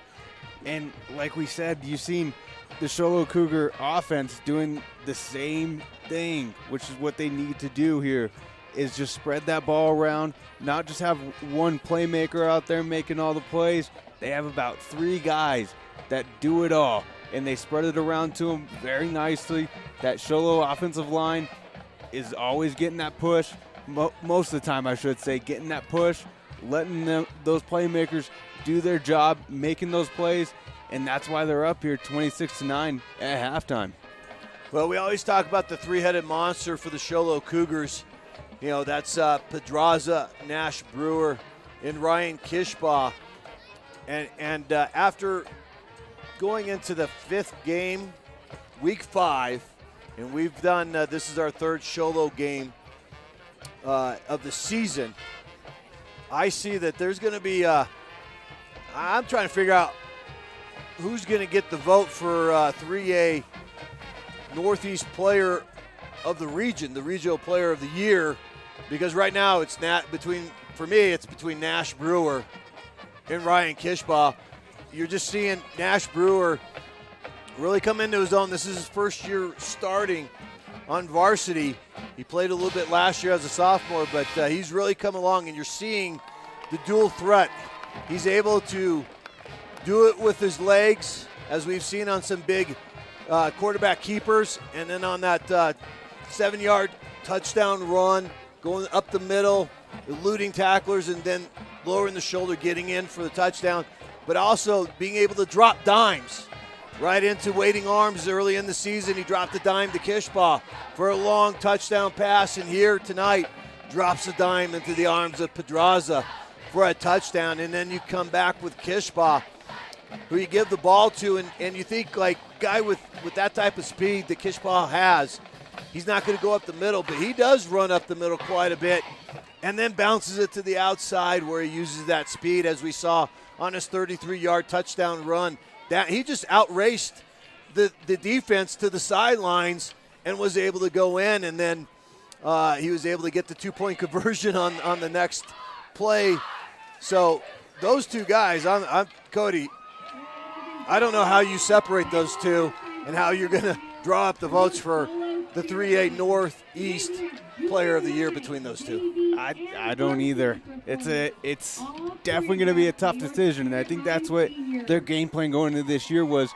And like we said, you've seen the Show Cougar offense doing the same thing, which is what they need to do here, is just spread that ball around, not just have one playmaker out there making all the plays. They have about 3 guys that do it all, and they spread it around to them very nicely. That Show offensive line is always getting that push, most of the time I should say, getting that push, letting those playmakers do their job, making those plays, and that's why they're up here 26-9 at halftime. Well, we always talk about the 3-headed monster for the Show Cougars. You know, that's Pedraza, Nash Brewer, and Ryan Kishbaugh. And after going into the 5th game, week 5, and we've done, this is our 3rd Show game of the season, I see that there's going to be, I'm trying to figure out who's going to get the vote for 3A Northeast Player of the Region, the Regional Player of the Year, because right now it's between Nash Brewer and Ryan Kishbaugh. You're just seeing Nash Brewer really come into his own. This is his first year starting on varsity. He played a little bit last year as a sophomore, but he's really come along, and you're seeing the dual threat. He's able to do it with his legs, as we've seen on some big quarterback keepers, and then on that 7-yard touchdown run, going up the middle, eluding tacklers, and then lowering the shoulder, getting in for the touchdown, but also being able to drop dimes right into waiting arms early in the season. He dropped a dime to Kishbaugh for a long touchdown pass, and here tonight drops a dime into the arms of Pedraza for a touchdown. And then you come back with Kishbaugh, who you give the ball to, and you think, like, guy with that type of speed that Kishbaugh has, he's not going to go up the middle, but he does run up the middle quite a bit and then bounces it to the outside where he uses that speed, as we saw on his 33-yard touchdown run. That he just outraced the defense to the sidelines and was able to go in, and then he was able to get the 2-point conversion on the next play. So those two guys, I'm Cody, I don't know how you separate those two and how you're going to draw up the votes for the 3A Northeast Player of the Year between those two. I don't either. It's definitely going to be a tough decision, and I think that's what their game plan going into this year was.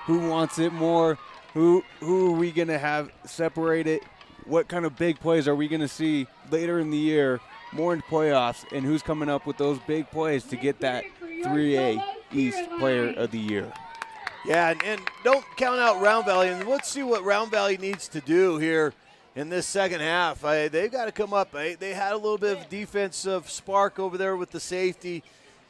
Who wants it more? Who are we going to have separated? What kind of big plays are we going to see later in the year, more in playoffs, and who's coming up with those big plays to get that 3A East Player of the Year? Yeah, and don't count out Round Valley. And let's see what Round Valley needs to do here in this second half. They've got to come up. They had a little bit of defensive spark over there with the safety.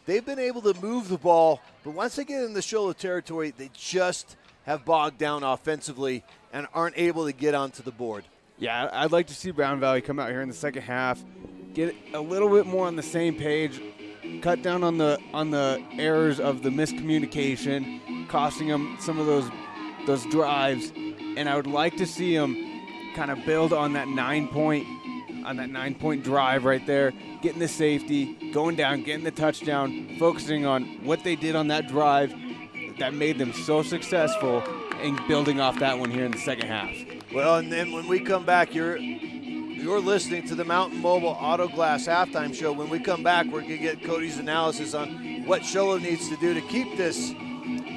They've been able to move the ball, but once they get in the Show Low territory, they just have bogged down offensively and aren't able to get onto the board. Yeah, I'd like to see Round Valley come out here in the second half, get a little bit more on the same page, cut down on the errors of the miscommunication, costing them some of those drives, and I would like to see them kind of build on that 9-point drive right there, getting the safety, going down, getting the touchdown, focusing on what they did on that drive that made them so successful, and building off that one here in the second half. Well, and then when we come back, you're listening to the Mountain Mobile Auto Glass Halftime Show. When we come back, we're going to get Cody's analysis on what Show Low needs to do to keep this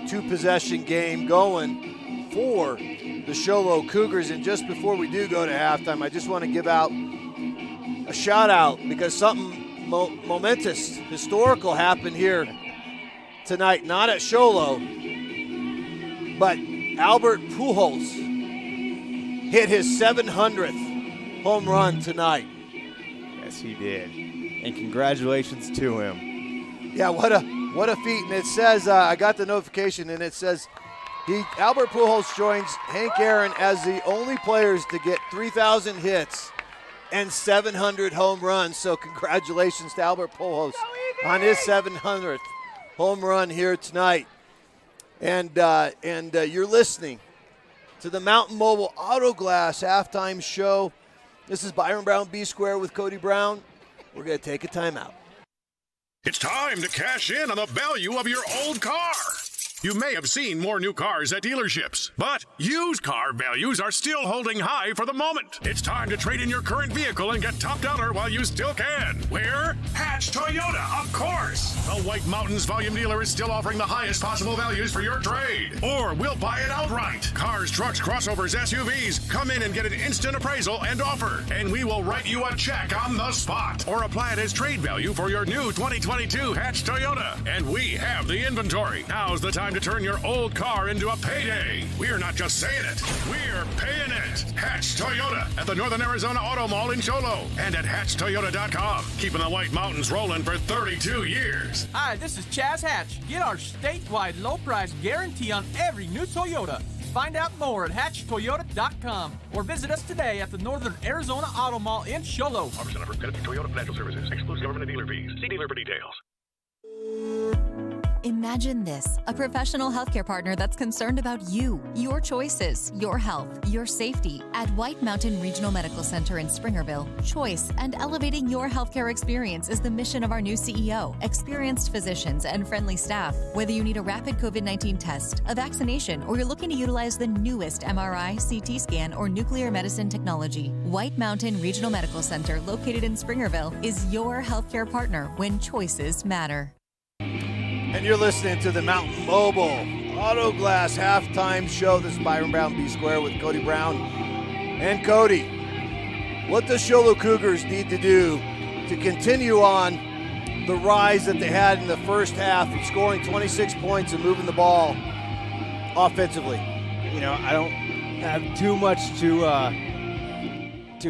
two-possession game going for the Show Low Cougars. And just before we do go to halftime, I just want to give out a shout-out because something momentous, historical happened here tonight, not at Show Low, but Albert Pujols hit his 700th home run tonight. Yes, he did. And congratulations to him. Yeah, what a feat. And it says, I got the notification, and it says Albert Pujols joins Hank Aaron as the only players to get 3,000 hits and 700 home runs. So congratulations to Albert Pujols on his 700th home run here tonight. And you're listening to the Mountain Mobile Auto Glass Halftime Show. This is Byron Brown B Square with Cody Brown. We're going to take a timeout. It's time to cash in on the value of your old car. You may have seen more new cars at dealerships, but used car values are still holding high for the moment. It's time to trade in your current vehicle and get top dollar while you still can. Where? Hatch Toyota, of course. The White Mountains Volume Dealer is still offering the highest possible values for your trade. Or we'll buy it outright. Cars, trucks, crossovers, SUVs. Come in and get an instant appraisal and offer, and we will write you a check on the spot. Or apply it as trade value for your new 2022 Hatch Toyota. And we have the inventory. Now's the time to turn your old car into a payday. We're not just saying it, we're paying it. Hatch Toyota at the Northern Arizona Auto Mall in Cholo and at hatchtoyota.com. Keeping the White Mountains rolling for 32 years. Hi, this is Chaz Hatch. Get our statewide low price guarantee on every new Toyota. Find out more at hatchtoyota.com or visit us today at the Northern Arizona Auto Mall in Cholo. Officer number benefit Toyota Financial Services. Excludes government and dealer fees. See dealer for details. Imagine this, a professional healthcare partner that's concerned about you, your choices, your health, your safety. At White Mountain Regional Medical Center in Springerville, choice and elevating your healthcare experience is the mission of our new CEO. Experienced physicians and friendly staff. Whether you need a rapid COVID-19 test, a vaccination, or you're looking to utilize the newest MRI, CT scan, or nuclear medicine technology, White Mountain Regional Medical Center, located in Springerville, is your healthcare partner when choices matter. And you're listening to the Mountain Mobile Auto Glass Halftime Show. This is Byron Brown B Square with Cody Brown and Cody. What does Show Low Cougars need to do to continue on the rise that they had in the first half of scoring 26 points and moving the ball offensively? You know, I don't have too much to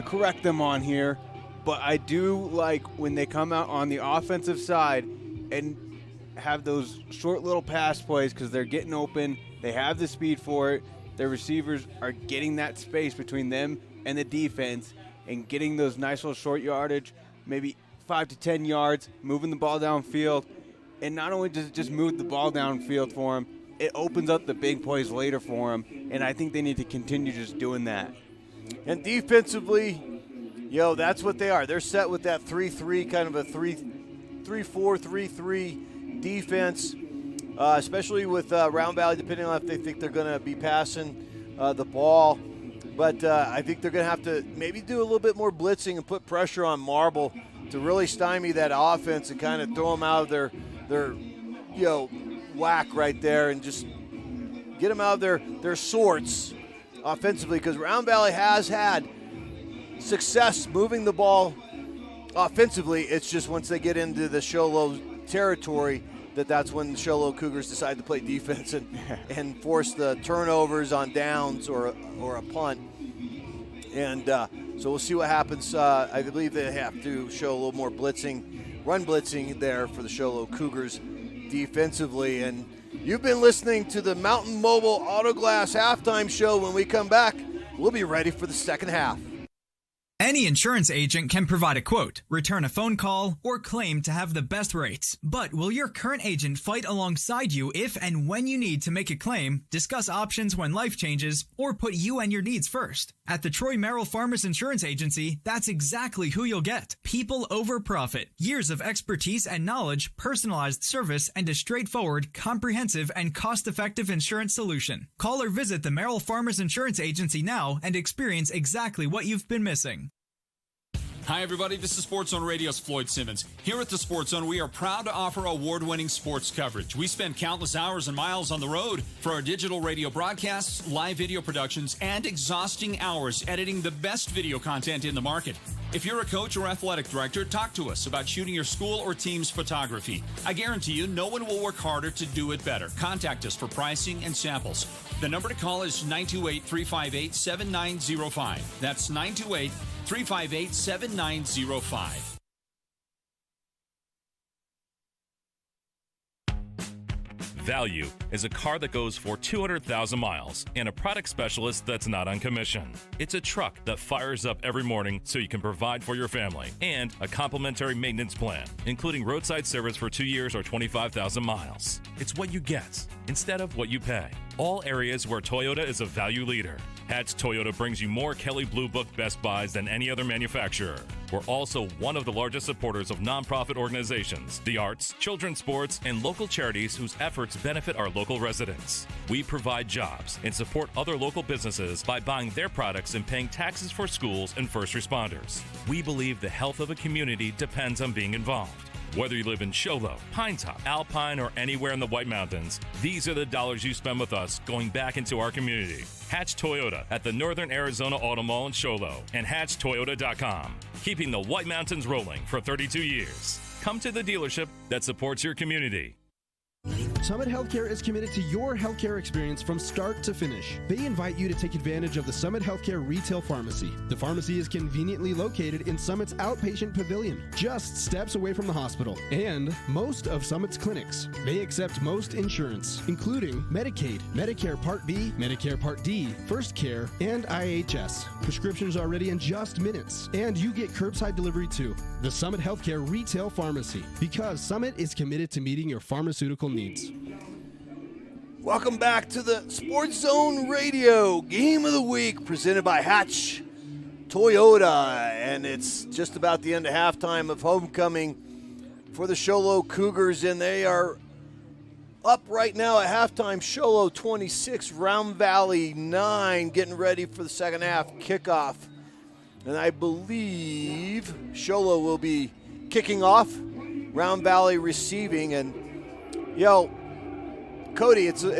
correct them on here, but I do like when they come out on the offensive side and have those short little pass plays because they're getting open. They have the speed for it. Their receivers are getting that space between them and the defense and getting those nice little short yardage, maybe 5 to 10 yards, moving the ball downfield. And not only does it just move the ball downfield for them, it opens up the big plays later for them. And I think they need to continue just doing that. And defensively, that's what they are. They're set with that 3-3, kind of a 3-4, 3-3 defense, especially with Round Valley, depending on if they think they're going to be passing the ball. But I think they're going to have to maybe do a little bit more blitzing and put pressure on Marble to really stymie that offense and kind of throw them out of their whack right there and just get them out of their sorts offensively, because Round Valley has had success moving the ball offensively. It's just once they get into the Show Low territory that's when the Show Low Cougars decide to play defense and force the turnovers on downs or a punt. And so we'll see what happens. I believe they have to show a little more run blitzing there for the Show Low Cougars defensively. And you've been listening to the Mountain Mobile Autoglass halftime show. When we come back, we'll be ready for the second half. Any insurance agent can provide a quote, return a phone call, or claim to have the best rates. But will your current agent fight alongside you if and when you need to make a claim, discuss options when life changes, or put you and your needs first? At the Troy Merrill Farmers Insurance Agency, that's exactly who you'll get. People over profit. Years of expertise and knowledge, personalized service, and a straightforward, comprehensive, and cost-effective insurance solution. Call or visit the Merrill Farmers Insurance Agency now and experience exactly what you've been missing. Hi, everybody. This is Sports Zone Radio's Floyd Simmons. Here at the Sports Zone, we are proud to offer award-winning sports coverage. We spend countless hours and miles on the road for our digital radio broadcasts, live video productions, and exhausting hours editing the best video content in the market. If you're a coach or athletic director, talk to us about shooting your school or team's photography. I guarantee you, no one will work harder to do it better. Contact us for pricing and samples. The number to call is 928-358-7905. That's 928-358-7905. Value is a car that goes for 200,000 miles and a product specialist that's not on commission. It's a truck that fires up every morning so you can provide for your family, and a complimentary maintenance plan, including roadside service for 2 years or 25,000 miles. It's what you get instead of what you pay. All areas where Toyota is a value leader. Hatch Toyota brings you more Kelley Blue Book Best Buys than any other manufacturer. We're also one of the largest supporters of nonprofit organizations, the arts, children's sports, and local charities whose efforts benefit our local residents. We provide jobs and support other local businesses by buying their products and paying taxes for schools and first responders. We believe the health of a community depends on being involved. Whether you live in Show Low, Pine Top, Alpine, or anywhere in the White Mountains, these are the dollars you spend with us going back into our community. Hatch Toyota at the Northern Arizona Auto Mall in Show Low and HatchToyota.com. Keeping the White Mountains rolling for 32 years. Come to the dealership that supports your community. Summit Healthcare is committed to your healthcare experience from start to finish. They invite you to take advantage of the Summit Healthcare Retail Pharmacy. The pharmacy is conveniently located in Summit's outpatient pavilion, just steps away from the hospital, and most of Summit's clinics. They accept most insurance, including Medicaid, Medicare Part B, Medicare Part D, First Care, and IHS. Prescriptions are ready in just minutes, and you get curbside delivery too. The Summit Healthcare Retail Pharmacy, because Summit is committed to meeting your pharmaceutical needs. Welcome back to the Sports Zone Radio Game of the Week, presented by Hatch Toyota. And it's just about the end of halftime of homecoming for the Show Low Cougars, and they are up right now at halftime. Show Low 26, Round Valley 9, getting ready for the second half kickoff. And I believe Show Low will be kicking off, Round Valley receiving. And, Cody, it's a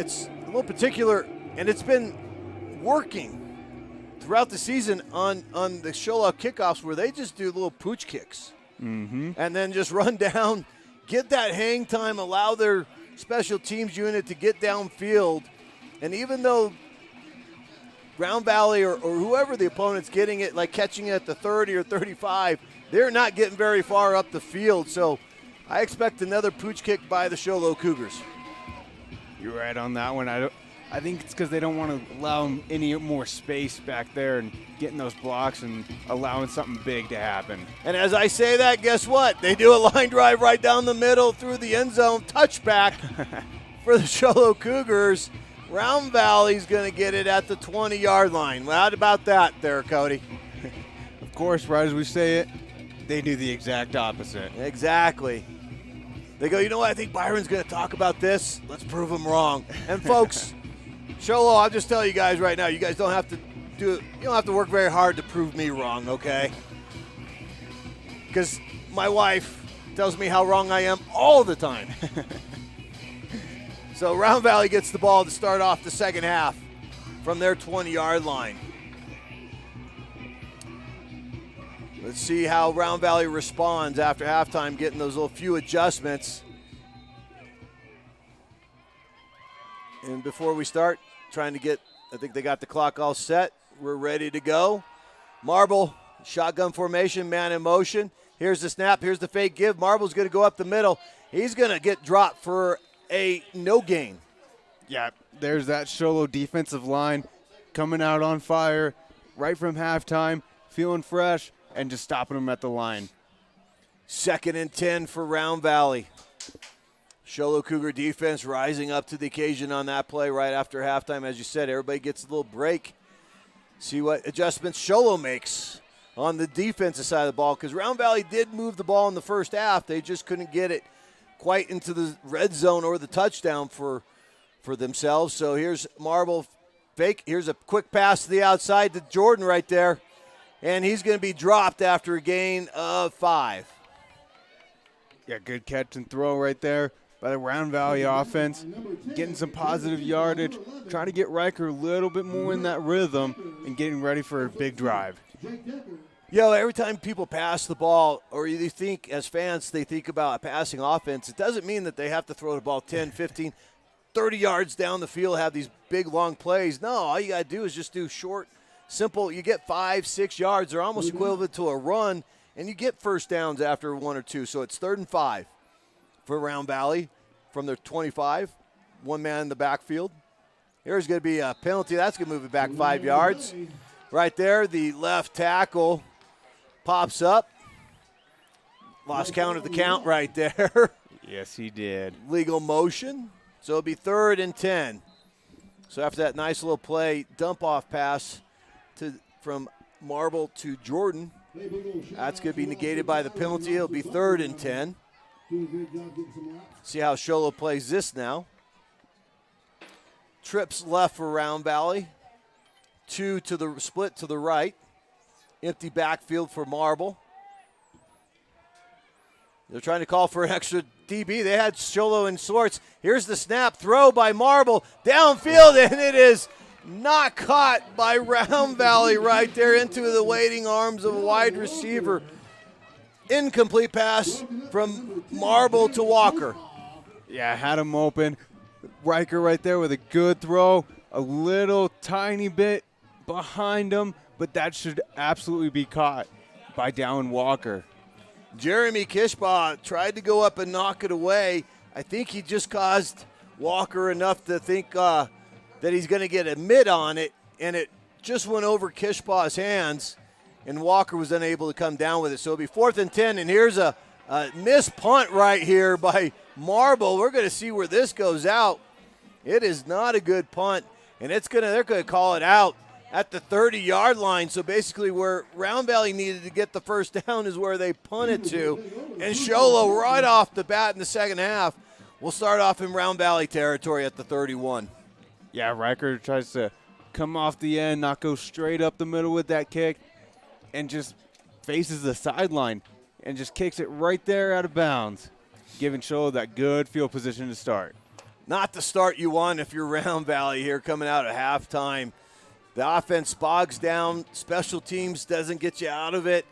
little particular, and it's been working throughout the season on the Show Low kickoffs, where they just do little pooch kicks and then just run down, get that hang time, allow their special teams unit to get downfield. And even though Round Valley or whoever the opponent's getting it, like catching it at the 30 or 35, they're not getting very far up the field. So I expect another pooch kick by the Show Low Cougars. You're right on that one. I think it's because they don't want to allow any more space back there and getting those blocks and allowing something big to happen. And as I say that, guess what? They do a line drive right down the middle through the end zone, touchback for the Show Low Cougars. Round Valley's going to get it at the 20-yard line. Well, how about that there, Cody? Of course, right as we say it, they do the exact opposite. Exactly. They go, you know what, I think Byron's going to talk about this. Let's prove him wrong. And, folks, Show Low, I'll just tell you guys right now, you guys don't have to work very hard to prove me wrong, okay? Because my wife tells me how wrong I am all the time. So Round Valley gets the ball to start off the second half from their 20-yard line. Let's see how Round Valley responds after halftime, getting those little few adjustments. And before we start, I think they got the clock all set. We're ready to go. Marble, shotgun formation, man in motion. Here's the snap, here's the fake give. Marble's going to go up the middle. He's going to get dropped for a no gain. Yeah, there's that Sholo defensive line coming out on fire right from halftime, feeling fresh, and just stopping them at the line. 2nd and 10 for Round Valley. Sholo Cougar defense rising up to the occasion on that play right after halftime. As you said, everybody gets a little break. See what adjustments Sholo makes on the defensive side of the ball, because Round Valley did move the ball in the first half. They just couldn't get it quite into the red zone or the touchdown for themselves. So here's Marble fake. Here's a quick pass to the outside to Jordan right there, and he's going to be dropped after a gain of 5. Yeah, good catch and throw right there by the Round Valley offense, getting some positive yardage, trying to get Riker a little bit more in that rhythm and getting ready for a big drive. Every time people pass the ball, or you think as fans they think about a passing offense, it doesn't mean that they have to throw the ball 10, 15, 30 yards down the field, have these big, long plays. No, all you got to do is just do short, simple. You get 5, 6 yards. They're almost equivalent to a run, and you get first downs after 1 or 2. So it's 3rd and 5 for Round Valley from their 25. One man in the backfield. Here's going to be a penalty. That's going to move it back 5 yards. Right there, the left tackle pops up. Lost count of the count right there. Yes, he did. Legal motion. So it'll be 3rd and 10. So after that nice little play, dump-off pass from Marble to Jordan, that's going to be negated by the penalty. It'll be 3rd and 10. See how Sholo plays this now. Trips left for Round Valley. 2 to the split to the right. Empty backfield for Marble. They're trying to call for an extra DB. They had Sholo in sorts. Here's the snap, throw by Marble. Downfield, and it is not caught by Round Valley right there into the waiting arms of a wide receiver. Incomplete pass from Marble to Walker. Yeah, had him open. Riker right there with a good throw. A little tiny bit behind him, but that should absolutely be caught by Dallin Walker. Jeremy Kishbaugh tried to go up and knock it away. I think he just caused Walker enough to think that he's going to get a mid on it, and it just went over Kishbaugh's hands, and Walker was unable to come down with it. So it'll be 4th and 10, and here's a missed punt right here by Marble. We're going to see where this goes out. It is not a good punt, and they're going to call it out at the 30-yard line. So basically where Round Valley needed to get the first down is where they punted to. And Sholo right off the bat in the second half will start off in Round Valley territory at the 31. Yeah, Riker tries to come off the end, not go straight up the middle with that kick, and just faces the sideline and just kicks it right there out of bounds, giving Sholo that good field position to start. Not the start you want if you're Round Valley here coming out at halftime. The offense bogs down. Special teams doesn't get you out of it.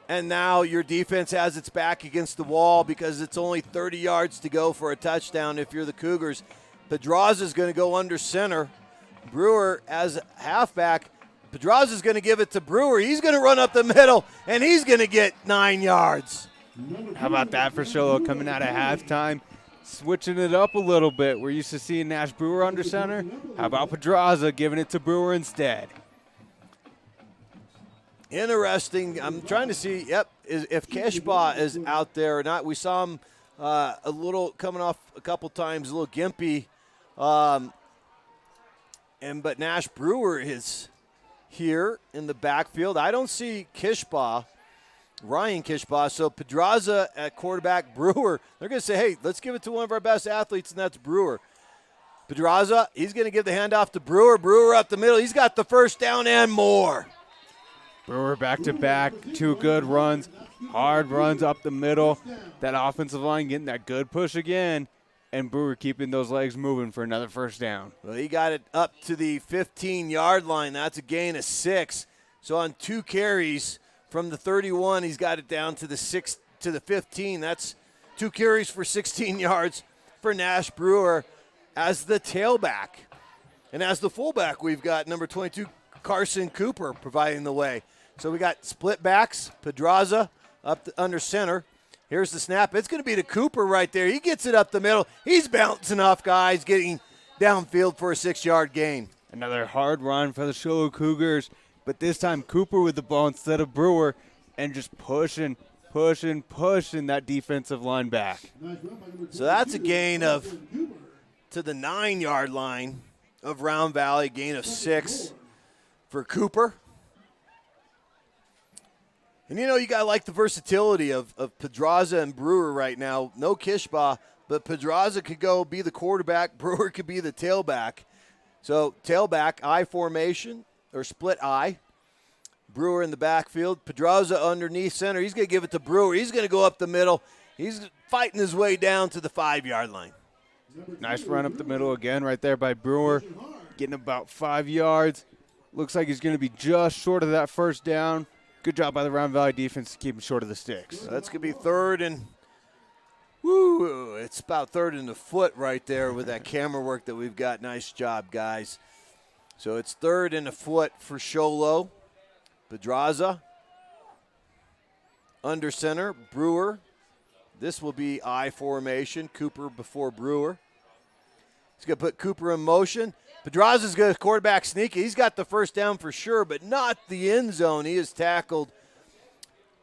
And now your defense has its back against the wall because it's only 30 yards to go for a touchdown if you're the Cougars. Pedraza's going to go under center. Brewer as halfback. Pedraza's going to give it to Brewer. He's going to run up the middle, and he's going to get 9 yards. How about that for Sholo coming out of halftime? Switching it up a little bit. We're used to seeing Nash Brewer under center. How about Pedraza giving it to Brewer instead? Interesting. I'm trying to see, if Keshba is out there or not. We saw him a little coming off a couple times, a little gimpy. But Nash Brewer is here in the backfield. I don't see Ryan Kishbaugh. So Pedraza at quarterback, Brewer. They're going to say, hey, let's give it to one of our best athletes, and that's Brewer. Pedraza, he's going to give the handoff to Brewer. Brewer up the middle. He's got the first down and more. Brewer back-to-back, 2 good runs, hard runs up the middle. That offensive line getting that good push again. and Brewer keeping those legs moving for another first down. Well, he got it up to the 15-yard line. That's a gain of 6. So on 2 carries from the 31, he's got it down to the 15. That's 2 carries for 16 yards for Nash Brewer as the tailback. And as the fullback, we've got number 22, Carson Cooper, providing the way. So we got split backs, Pedraza up under center. Here's the snap. It's going to be to Cooper right there. He gets it up the middle. He's bouncing off guys, getting downfield for a 6-yard gain. Another hard run for the Show Low Cougars, but this time Cooper with the ball instead of Brewer and just pushing that defensive line back. So that's a gain of to the 9-yard line of Round Valley, gain of 6 for Cooper. And, you know, you got to like the versatility of Pedraza and Brewer right now. No Kishbaugh, but Pedraza could go be the quarterback. Brewer could be the tailback. So tailback, I formation, or split I. Brewer in the backfield. Pedraza underneath center. He's going to give it to Brewer. He's going to go up the middle. He's fighting his way down to the 5-yard line. Nice run up the middle again right there by Brewer. Getting about 5 yards. Looks like he's going to be just short of that first down. Good job by the Round Valley defense to keep him short of the sticks. That's going to be it's about third and a foot right there with that camera work that we've got. Nice job, guys. So it's third and a foot for Sholo. Pedraza under center. Brewer. This will be I formation. Cooper before Brewer. He's going to put Cooper in motion. Pedraza's going to quarterback sneak. He's got the first down for sure, but not the end zone. He is tackled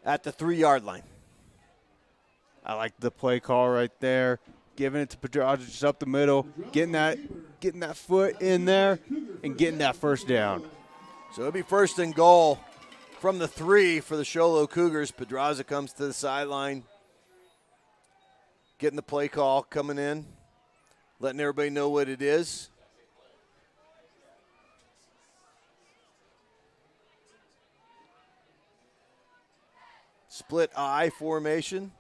at the 3-yard line. I like the play call right there. Giving it to Pedraza just up the middle, getting that foot in there and getting that first down. So it'll be first and goal from the 3 for the Sholo Cougars. Pedraza comes to the sideline, getting the play call coming in, letting everybody know what it is. Split I formation.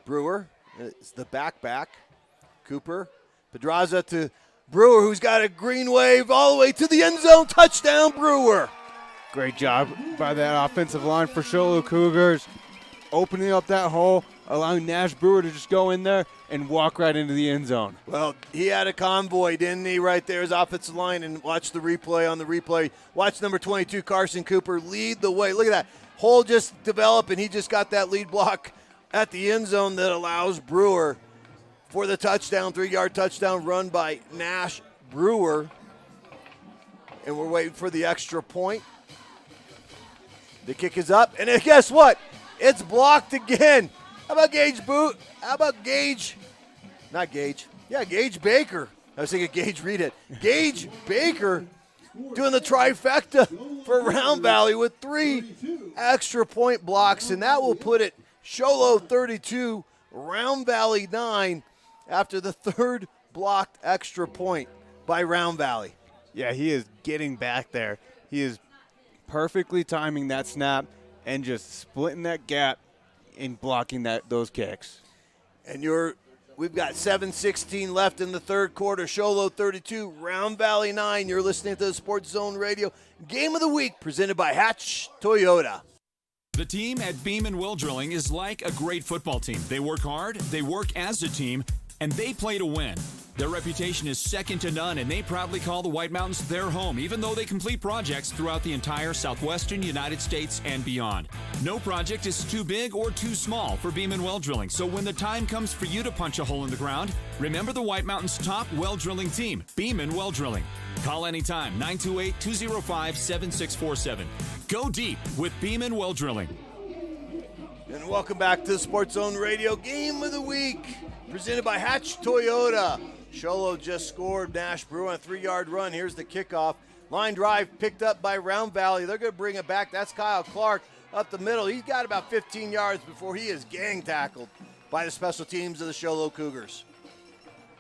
Brewer is the back. Cooper. Pedraza to Brewer, who's got a green wave all the way to the end zone. Touchdown, Brewer. Great job by that offensive line for Show Low Cougars. Opening up that hole, allowing Nash Brewer to just go in there and walk right into the end zone. Well, he had a convoy, didn't he, right there, his offensive line, and watch the replay on the replay. Watch number 22, Carson Cooper, lead the way. Look at that. Hole just developed, and he just got that lead block at the end zone that allows Brewer for the touchdown, 3-yard touchdown run by Nash Brewer. And we're waiting for the extra point. The kick is up, and guess what? It's blocked again. How about Gage Boot? How about Gage? Not Gage. Yeah, Gage Baker. I was thinking Gage Reed it. Gage Baker doing the trifecta for Round Valley with 3 extra point blocks, and that will put it Sholo 32, Round Valley 9 after the 3rd blocked extra point by Round Valley. Yeah, he is getting back there. He is perfectly timing that snap and just splitting that gap and blocking those kicks. And we've got 7:16 left in the third quarter. Sholo 32, Round Valley 9. You're listening to the Sports Zone Radio Game of the Week presented by Hatch Toyota. The team at Beam & Will Drilling is like a great football team. They work hard, they work as a team, and they play to win. Their reputation is second to none, and they proudly call the White Mountains their home, even though they complete projects throughout the entire southwestern United States and beyond. No project is too big or too small for Beam & Well Drilling, so when the time comes for you to punch a hole in the ground, remember the White Mountains' top well drilling team, Beam & Well Drilling. Call anytime, 928-205-7647. Go deep with Beam & Well Drilling. And welcome back to the Sports Zone Radio Game of the Week presented by Hatch Toyota. Sholo just scored. Nash Brewer on a 3-yard run. Here's the kickoff. Line drive picked up by Round Valley. They're going to bring it back. That's Kyle Clark up the middle. He's got about 15 yards before he is gang tackled by the special teams of the Sholo Cougars.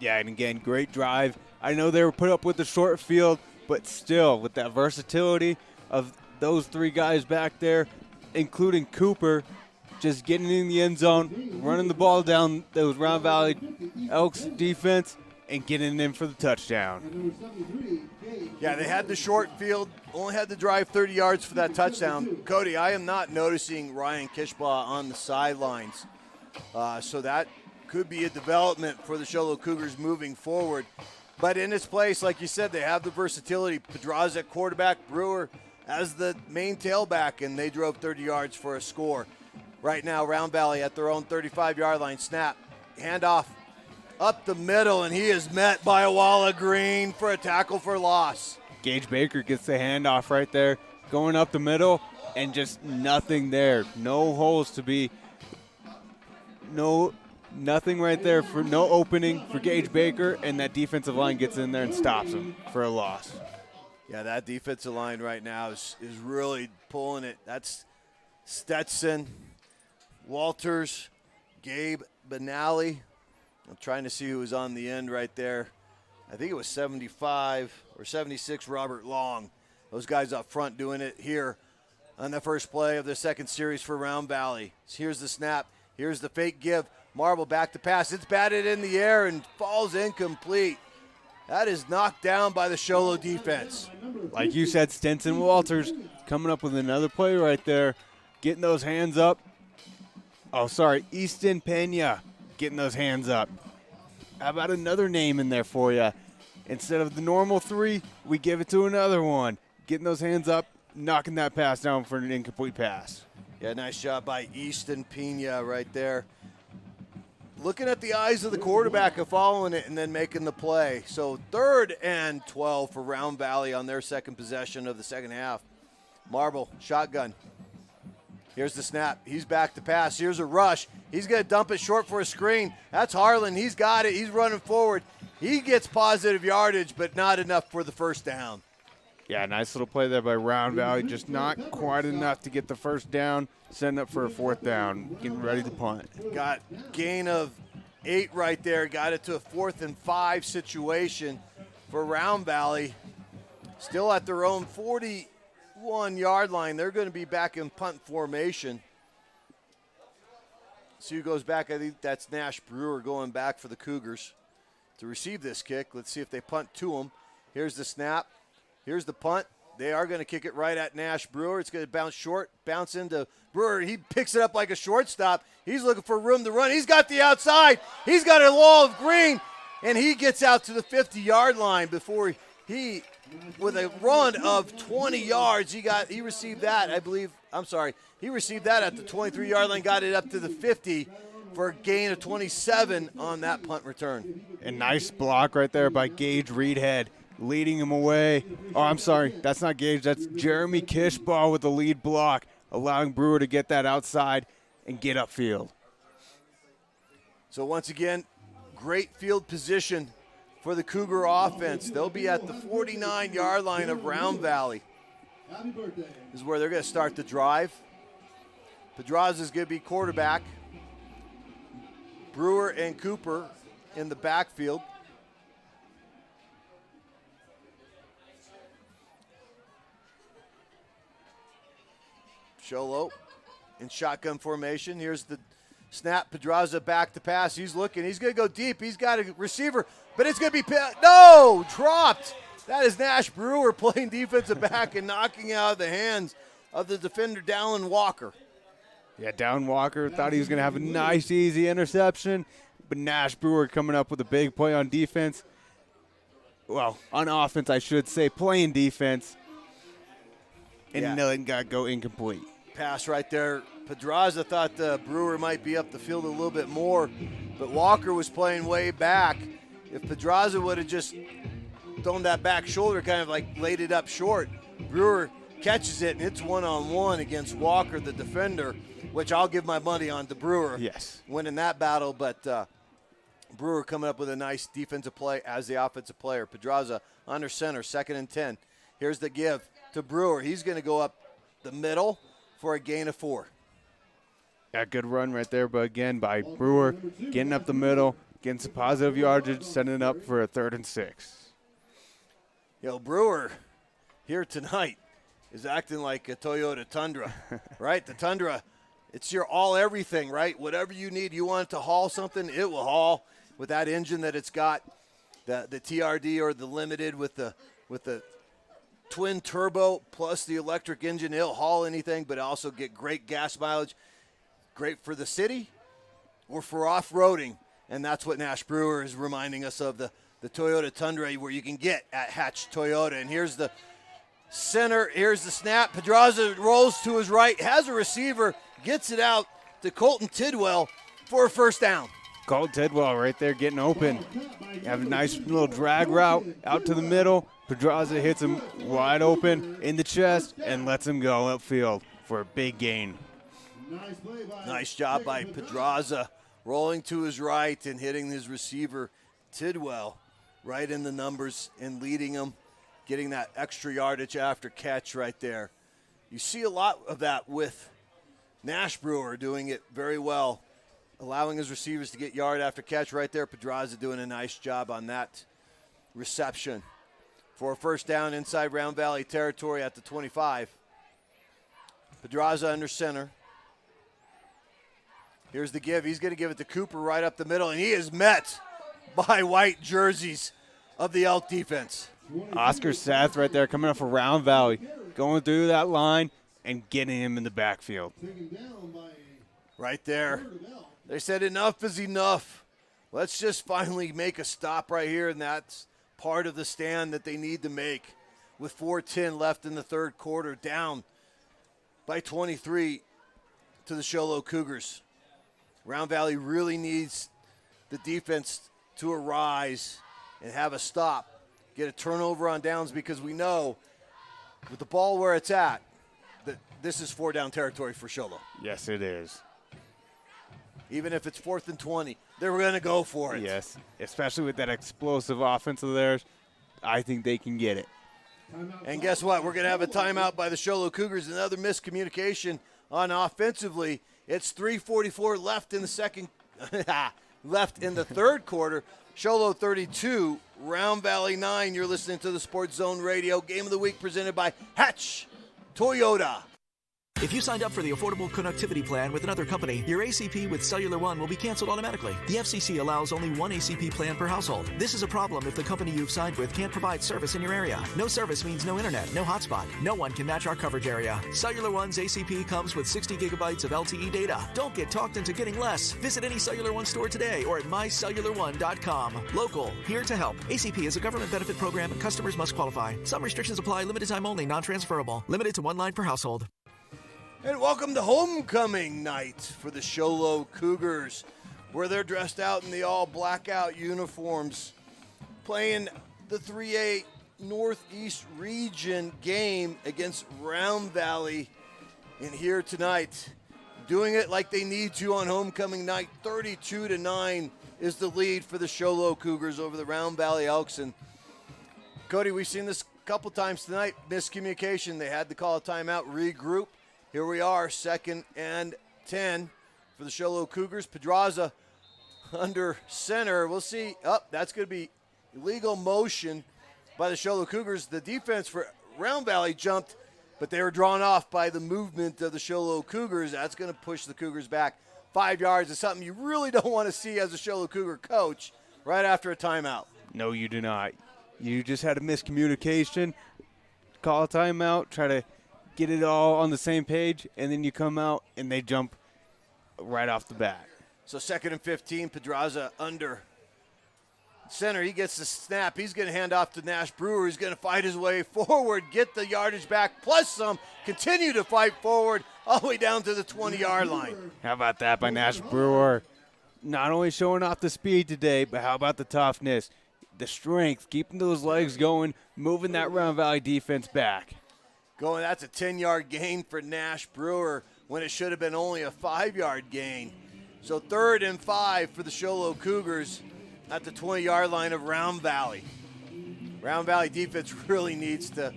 Yeah, and again, great drive. I know they were put up with the short field, but still, with that versatility of those 3 guys back there, including Cooper, just getting in the end zone, running the ball down those Round Valley Elks defense, and getting in for the touchdown. Yeah, they had the short field, only had to drive 30 yards for that touchdown. Cody, I am not noticing Ryan Kishbaugh on the sidelines, so that could be a development for the Show Low Cougars moving forward. But in its place, like you said, they have the versatility. Pedraza at quarterback, Brewer as the main tailback, and they drove 30 yards for a score. Right now, Round Valley at their own 35-yard line. Snap, handoff up the middle, and he is met by Awala Green for a tackle for loss. Gage Baker gets the handoff right there, going up the middle, and just nothing there. No holes to be, nothing right there, for no opening for Gage Baker, and that defensive line gets in there and stops him for a loss. Yeah, that defensive line right now is really pulling it. That's Stetson, Walters, Gabe Benally. I'm trying to see who was on the end right there. I think it was 75 or 76, Robert Long. Those guys up front doing it here on the first play of the second series for Round Valley. Here's the snap. Here's the fake give. Marble back to pass. It's batted in the air and falls incomplete. That is knocked down by the Show Low defense. Like you said, Stinson Walters coming up with another play right there, getting those hands up. Oh, sorry, Easton Pena getting those hands up. How about another name in there for you? Instead of the normal 3, we give it to another one. Getting those hands up, knocking that pass down for an incomplete pass. Yeah, nice job by Easton Pena right there. Looking at the eyes of the quarterback and following it and then making the play. So 3rd and 12 for Round Valley on their second possession of the second half. Marble, shotgun. Here's the snap. He's back to pass. Here's a rush. He's going to dump it short for a screen. That's Harlan. He's got it. He's running forward. He gets positive yardage, but not enough for the first down. Yeah, nice little play there by Round Valley. Just not quite enough to get the first down. Setting up for a 4th down. Getting ready to punt. Got gain of 8 right there. Got it to a 4th and 5 situation for Round Valley. Still at their own 41-yard line. They're going to be back in punt formation. See who goes back. I think that's Nash Brewer going back for the Cougars to receive this kick. Let's see if they punt to him. Here's the snap. Here's the punt. They are going to kick it right at Nash Brewer. It's going to bounce short, bounce into Brewer. He picks it up like a shortstop. He's looking for room to run. He's got the outside. He's got a wall of green, and he gets out to the 50-yard line before he, with a run of 20 yards, he received that, I believe. I'm sorry. He received that at the 23-yard line, got it up to the 50 for a gain of 27 on that punt return. A nice block right there by Gage Reedhead, leading him away. Oh, I'm sorry. That's not Gage. That's Jeremy Kishbaugh with the lead block, allowing Brewer to get that outside and get upfield. So once again, great field position for the Cougar offense. They'll be at the 49-yard line of Round Valley. This is where they're going to start the drive. Pedraza is going to be quarterback. Brewer and Cooper in the backfield. Show Low in shotgun formation. Here's the snap. Pedraza back to pass. He's looking. He's going to go deep. He's got a receiver, but it's going to be no, dropped. That is Nash Brewer playing defensive back and knocking out of the hands of the defender, Dallin Walker. Yeah, Dallin Walker thought he was going to have a nice, easy interception, but Nash Brewer coming up with a big play on defense. Well, on offense, I should say, playing defense, and nothing got to go incomplete. Pass right there. Pedraza thought the Brewer might be up the field a little bit more, but Walker was playing way back. If Pedraza would have just thrown that back shoulder, kind of like laid it up short, Brewer catches it, and it's one-on-one against Walker, the defender, which I'll give my money on to Brewer. Yes. Winning that battle, but Brewer coming up with a nice defensive play as the offensive player. Pedraza under center, 2nd and 10. Here's the give to Brewer. He's going to go up the middle for a gain of 4. Yeah, good run right there, but again, by Brewer, getting up the middle, getting some positive yardage, setting it up for a 3rd and 6. Brewer here tonight is acting like a Toyota Tundra, right? The Tundra It's your all everything, right? Whatever you need, you want it to haul something, it will haul with that engine that it's got, the TRD or the Limited with the twin turbo plus the electric engine. It'll haul anything, but also get great gas mileage, great for the city or for off-roading. And that's what Nash Brewer is reminding us of, the Toyota Tundra where you can get at Hatch Toyota. And here's the center, here's the snap. Pedraza rolls to his right, has a receiver, gets it out to Colton Tidwell for a first down. Colton Tidwell right there getting open. Have a nice little drag route out to the middle. Pedraza hits him wide open in the chest and lets him go upfield for a big gain. Nice job by Pedraza, rolling to his right and hitting his receiver Tidwell right in the numbers and leading him, getting that extra yardage after catch right there. You see a lot of that with Nash Brewer doing it very well, allowing his receivers to get yard after catch right there. Pedraza doing a nice job on that reception for a first down inside Round Valley territory at the 25. Pedraza under center. Here's the give. He's going to give it to Cooper right up the middle, and he is met by white jerseys of the Elk defense. Oscar Seth right there coming up for Round Valley, going through that line and getting him in the backfield. Right there. They said enough is enough. Let's just finally make a stop right here, and that's part of the stand that they need to make with 4:10 left in the third quarter, down by 23 to the Show Low Cougars. Round Valley really needs the defense to arise and have a stop, get a turnover on downs, because we know with the ball where it's at that this is 4-down territory for Show Low. Yes, it is. Even if it's 4th and 20, they're going to go for it. Yes, especially with that explosive offense of theirs. I think they can get it. And guess what? We're going to have a timeout by the Show Low Cougars. Another miscommunication on offensively. It's 3:44 left in the third quarter. Show Low 32, Round Valley 9. You're listening to the Sports Zone Radio Game of the Week presented by Hatch Toyota. If you signed up for the Affordable Connectivity Plan with another company, your ACP with Cellular One will be canceled automatically. The FCC allows only one ACP plan per household. This is a problem if the company you've signed with can't provide service in your area. No service means no internet, no hotspot. No one can match our coverage area. Cellular One's ACP comes with 60 gigabytes of LTE data. Don't get talked into getting less. Visit any Cellular One store today or at mycellular1.com. Local, here to help. ACP is a government benefit program and customers must qualify. Some restrictions apply, limited time only, non-transferable. Limited to one line per household. And welcome to homecoming night for the Show Low Cougars, where they're dressed out in the all blackout uniforms, playing the 3A Northeast Region game against Round Valley in here tonight. Doing it like they need to on homecoming night. 32-9 is the lead for the Show Low Cougars over the Round Valley Elks. And Cody, we've seen this a couple times tonight. Miscommunication. They had to call a timeout, regroup. Here we are, 2nd and 10 for the Show Low Cougars. Pedraza under center. We'll see. That's going to be illegal motion by the Show Low Cougars. The defense for Round Valley jumped, but they were drawn off by the movement of the Show Low Cougars. That's going to push the Cougars back 5 yards. It's something you really don't want to see as a Show Low Cougar coach right after a timeout. No, you do not. You just had a miscommunication. Call a timeout, try to get it all on the same page, and then you come out and they jump right off the bat. So 2nd and 15, Pedraza under center. He gets the snap. He's going to hand off to Nash Brewer. He's going to fight his way forward, get the yardage back, plus some, continue to fight forward all the way down to the 20-yard line. How about that by Nash Brewer? Not only showing off the speed today, but how about the toughness, the strength, keeping those legs going, moving that Round Valley defense back. That's a 10-yard gain for Nash Brewer when it should have been only a 5-yard gain. So 3rd and 5 for the Show Low Cougars at the 20-yard line of Round Valley. Round Valley defense really needs to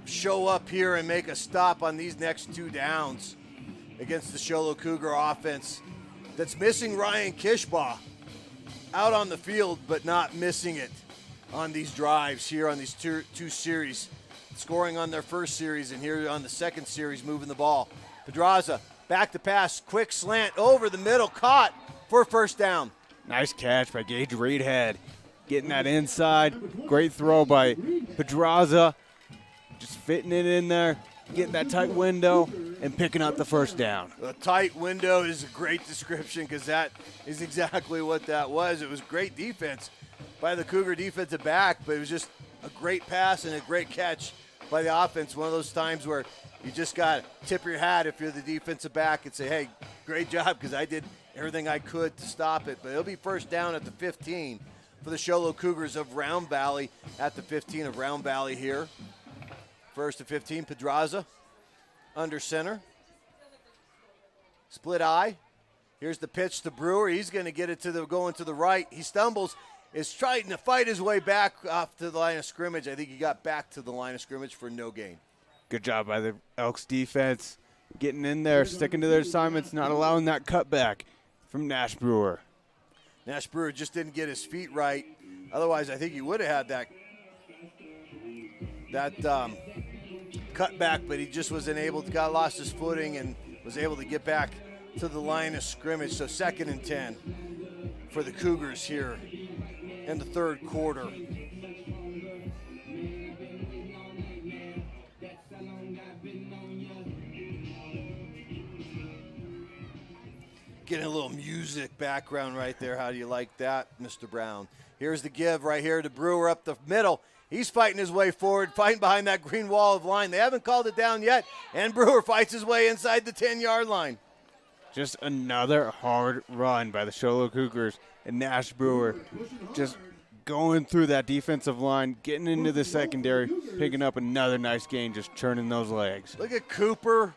show up here and make a stop on these next 2 downs against the Show Low Cougar offense that's missing Ryan Kishbaugh out on the field, but not missing it on these drives here on these two series. Scoring on their first series and here on the second series, moving the ball. Pedraza Back to pass, quick slant over the middle, caught for first down. Nice catch by Gage Reedhead. Getting that inside. Great throw by Pedraza. Just fitting it in there, getting that tight window, and picking up the first down. A tight window is a great description because that is exactly what that was. It was great defense by the Cougar defensive back, but it was just a great pass and a great catch by the offense. One of those times where you just got to tip your hat if you're the defensive back and say, hey, great job because I did everything I could to stop it. But it'll be first down at the 15 for the Sholo Cougars of Round Valley at the 15 of Round Valley here. First to 15, Pedraza under center. Split eye. Here's the pitch to Brewer. He's going to get it going to the right. He stumbles. Is trying to fight his way back off to the line of scrimmage. I think he got back to the line of scrimmage for no gain. Good job by the Elks defense. Getting in there, sticking to their assignments, not allowing that cutback from Nash Brewer. Nash Brewer just didn't get his feet right. Otherwise, I think he would have had that cutback, but he just wasn't able to, lost his footing and was able to get back to the line of scrimmage. So 2nd and 10 for the Cougars here in the third quarter. Getting a little music background right there. How do you like that, Mr. Brown? Here's the give right here to Brewer up the middle. He's fighting his way forward, fighting behind that green wall of line. They haven't called it down yet, and Brewer fights his way inside the 10-yard line. Just another hard run by the Sholo Cougars, and Nash Brewer just going through that defensive line, getting into the secondary, picking up another nice gain, just churning those legs. Look at Cooper.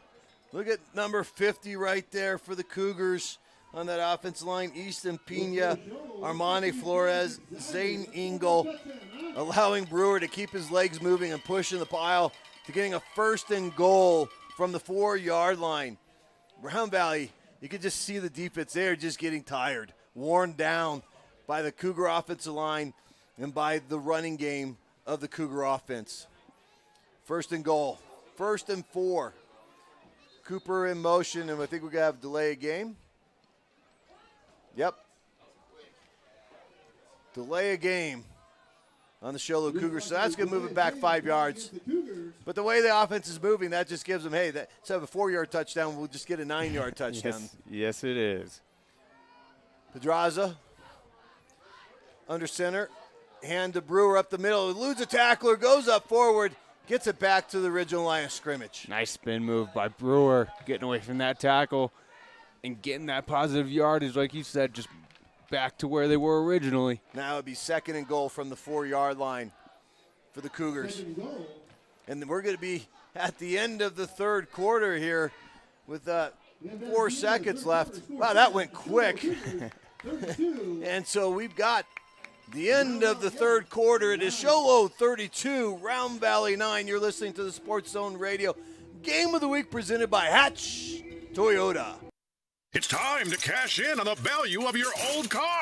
Look at number 50 right there for the Cougars on that offensive line. Easton Pena, Armani Flores, Zane Engel, allowing Brewer to keep his legs moving and pushing the pile to getting a 1st and goal from the 4-yard line. Round Valley, you could just see the defense there just getting tired, worn down by the Cougar offensive line and by the running game of the Cougar offense. 1st and goal, 1st and 4. Cooper in motion, and I think we're going to have delay a game. Yep. Delay a game on the Sholo Cougars. So that's going to move it back 5 yards. But the way the offense is moving, that just gives them, hey, instead of a 4-yard touchdown, we'll just get a 9-yard touchdown. Yes, it is. Pedraza under center. Hand to Brewer up the middle. Eludes a tackler, goes up forward, gets it back to the original line of scrimmage. Nice spin move by Brewer, getting away from that tackle and getting that positive yardage, like you said, just back to where they were originally. Now it'd be 2nd and goal from the 4-yard line for the Cougars. And we're going to be at the end of the third quarter here with 4 seconds left. Wow, that went quick. And so we've got the end of the third quarter. It is Sholo 32, Round Valley 9. You're listening to the Sports Zone Radio Game of the Week presented by Hatch Toyota. It's time to cash in on the value of your old car.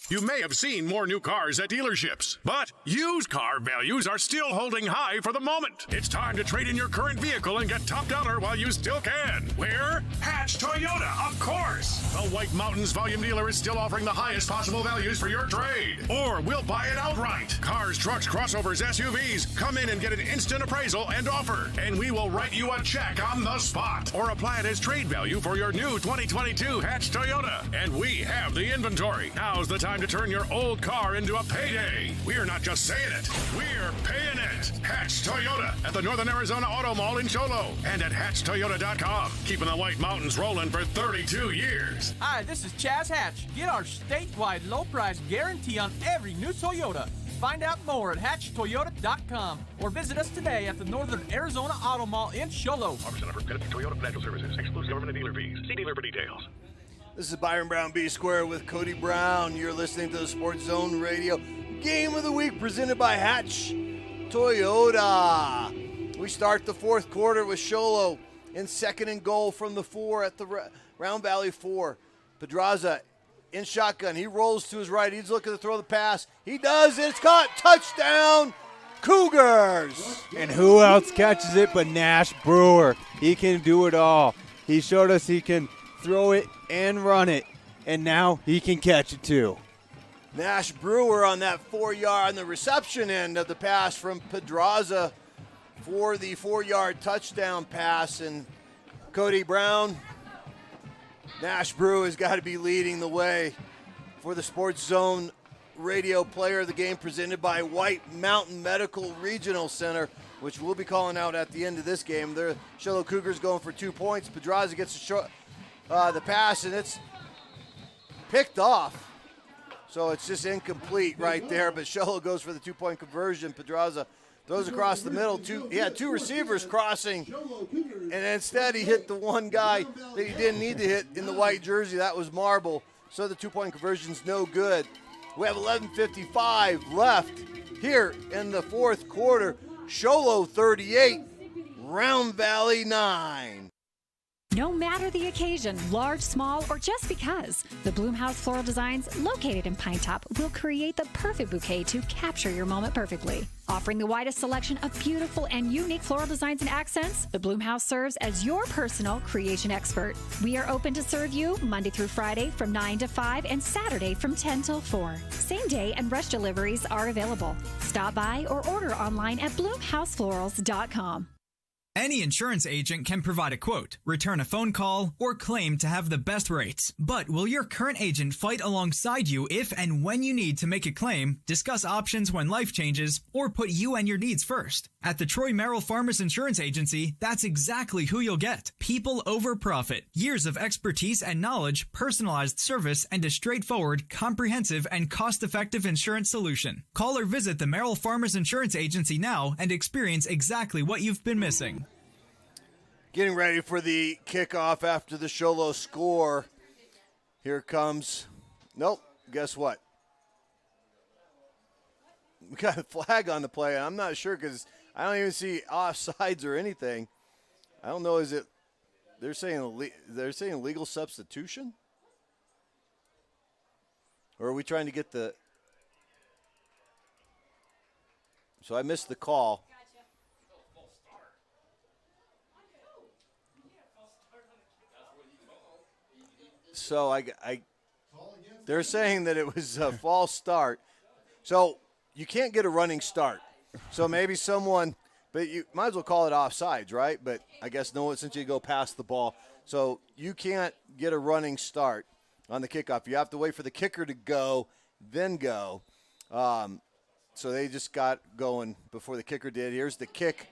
You may have seen more new cars at dealerships, but used car values are still holding high for the moment. It's time to trade in your current vehicle and get top dollar while you still can. Where? Hatch Toyota, of course. The White Mountains volume dealer is still offering the highest possible values for your trade. Or we'll buy it outright. Cars, trucks, crossovers, SUVs. Come in and get an instant appraisal and offer. And we will write you a check on the spot. Or apply it as trade value for your new 2022 Hatch Toyota. And we have the inventory. Now's the time to turn your old car into a payday. We're not just saying it, we're paying it. Hatch Toyota at the Northern Arizona Auto Mall in Sholo and at hatchtoyota.com. Keeping the White Mountains rolling for 32 years. Hi, this is Chaz Hatch. Get our statewide low price guarantee on every new Toyota. Find out more at hatchtoyota.com or visit us today at the Northern Arizona Auto Mall in Sholo. Offer center for benefit Toyota Financial Services. Exclusive government and dealer fees. See dealer for details. This is Byron Brown B Square with Cody Brown. You're listening to the Sports Zone Radio Game of the Week presented by Hatch Toyota. We start the fourth quarter with Sholo in 2nd and goal from the 4 at the Round Valley 4. Pedraza in shotgun. He rolls to his right. He's looking to throw the pass. He does, and it's caught. Touchdown, Cougars. And who else catches it but Nash Brewer? He can do it all. He showed us he can throw it and run it, and now he can catch it too. Nash Brewer on that 4-yard on the reception end of the pass from Pedraza for the 4-yard touchdown pass. And Cody Brown, Nash Brewer has got to be leading the way for the Sports Zone Radio Player of the Game, presented by White Mountain Medical Regional Center, which we'll be calling out at the end of this game. The Show Cougars going for 2 points. Pedraza gets the pass, and it's picked off. So it's just incomplete right there, but Show goes for the 2-point conversion. Pedraza throws across the middle. He had 2 receivers crossing, and instead he hit the one guy that he didn't need to hit in the white jersey. That was Marble. So the 2-point conversion's no good. We have 11:55 left here in the fourth quarter. Sholo 38, Round Valley 9. No matter the occasion, large, small, or just because, the Bloomhouse Floral Designs, located in Pine Top, will create the perfect bouquet to capture your moment perfectly. Offering the widest selection of beautiful and unique floral designs and accents, the Bloomhouse serves as your personal creation expert. We are open to serve you Monday through Friday from 9 to 5 and Saturday from 10 till 4. Same day and rush deliveries are available. Stop by or order online at bloomhouseflorals.com. Any insurance agent can provide a quote, return a phone call, or claim to have the best rates. But will your current agent fight alongside you if and when you need to make a claim, discuss options when life changes, or put you and your needs first? At the Troy Merrill Farmers Insurance Agency, that's exactly who you'll get. People over profit. Years of expertise and knowledge, personalized service, and a straightforward, comprehensive, and cost-effective insurance solution. Call or visit the Merrill Farmers Insurance Agency now and experience exactly what you've been missing. Getting ready for the kickoff after the Sholo score. Here comes, nope, guess what? We got a flag on the play. I'm not sure because I don't even see offsides or anything. I don't know, is it, they're saying legal substitution? Or are we trying to get the, so I missed the call. So they're saying that it was a false start. So you can't get a running start. So maybe someone, but you might as well call it offsides, right? But I guess no, since you go past the ball. So you can't get a running start on the kickoff. You have to wait for the kicker to go, then go. So they just got going before the kicker did. Here's the kick.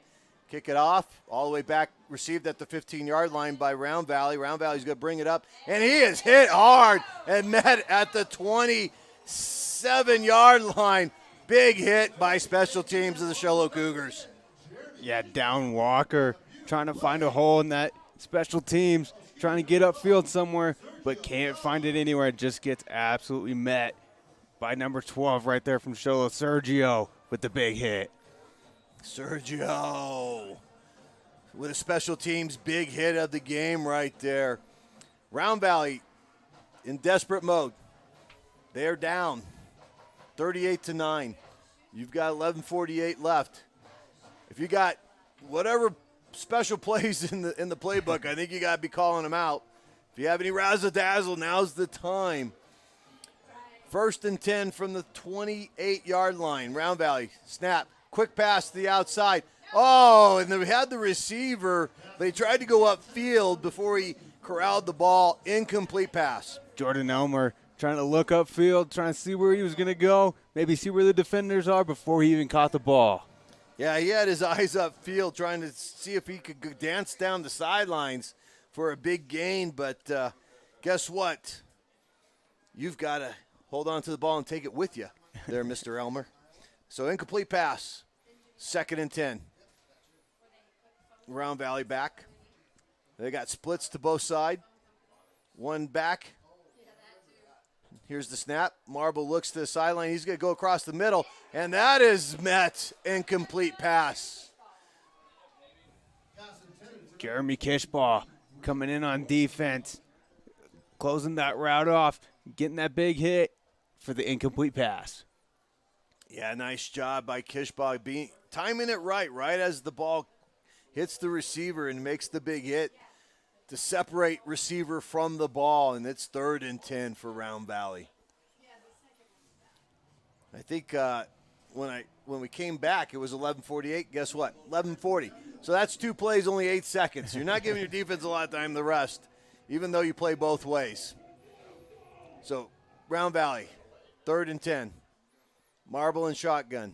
Kick it off, all the way back, received at the 15-yard line by Round Valley. Round Valley's going to bring it up, and he is hit hard and met at the 27-yard line. Big hit by special teams of the Sholo Cougars. Yeah, down Walker, trying to find a hole in that special teams, trying to get upfield somewhere, but can't find it anywhere. Just gets absolutely met by number 12 right there from Sholo, Sergio, with the big hit. Sergio with a special teams big hit of the game right there. Round Valley in desperate mode. They are down 38-9. You've got 11:48 left. If you got whatever special plays in the playbook, I think you got to be calling them out. If you have any razzle-dazzle, now's the time. 1st and 10 from the 28-yard line. Round Valley, snap. Quick pass to the outside. Oh, and they had the receiver. They tried to go upfield before he corralled the ball. Incomplete pass. Jordan Elmer trying to look upfield, trying to see where he was going to go, maybe see where the defenders are before he even caught the ball. Yeah, he had his eyes upfield trying to see if he could dance down the sidelines for a big gain. But guess what? You've got to hold on to the ball and take it with you there, Mr. Elmer. So incomplete pass, 2nd and 10. Round Valley back. They got splits to both sides. One back. Here's the snap. Marble looks to the sideline. He's going to go across the middle, and that is met. Incomplete pass. Jeremy Kishbaugh coming in on defense, closing that route off, getting that big hit for the incomplete pass. Yeah, nice job by Kishbaugh, timing it right as the ball hits the receiver and makes the big hit. to separate receiver from the ball, and it's 3rd and 10 for Round Valley. I think when we came back, it was 11:48. Guess what? 11:40. So that's 2 plays, only 8 seconds. You're not giving your defense a lot of time to rest, even though you play both ways. So Round Valley, 3rd and 10. Marble and shotgun.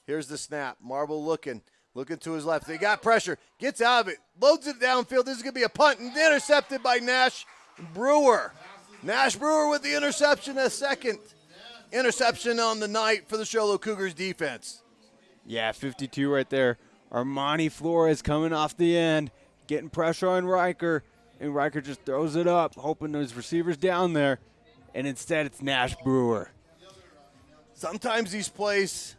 Here's the snap. Marble looking to his left. They got pressure. Gets out of it. Loads it downfield. This is going to be a punt and intercepted by Nash Brewer. Nash Brewer with the interception, a second interception on the night for the Show Low Cougars defense. Yeah, 52 right there. Armani Flores coming off the end, getting pressure on Riker, and Riker just throws it up, hoping those receivers down there, and instead it's Nash Brewer. Sometimes these plays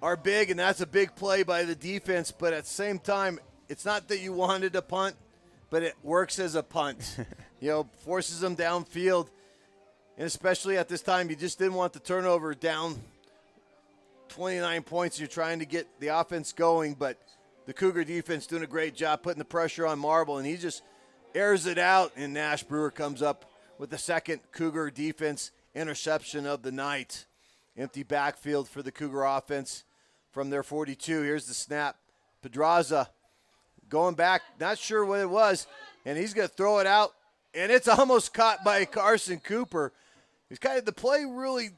are big, and that's a big play by the defense, but at the same time, it's not that you wanted a punt, but it works as a punt. Forces them downfield, and especially at this time, you just didn't want the turnover down 29 points. You're trying to get the offense going, but the Cougar defense doing a great job putting the pressure on Marble, and he just airs it out, and Nash Brewer comes up with the second Cougar defense interception of the night. Empty backfield for the Cougar offense from their 42. Here's the snap. Pedraza going back, not sure what it was, and he's going to throw it out, and it's almost caught by Carson Cooper. The play really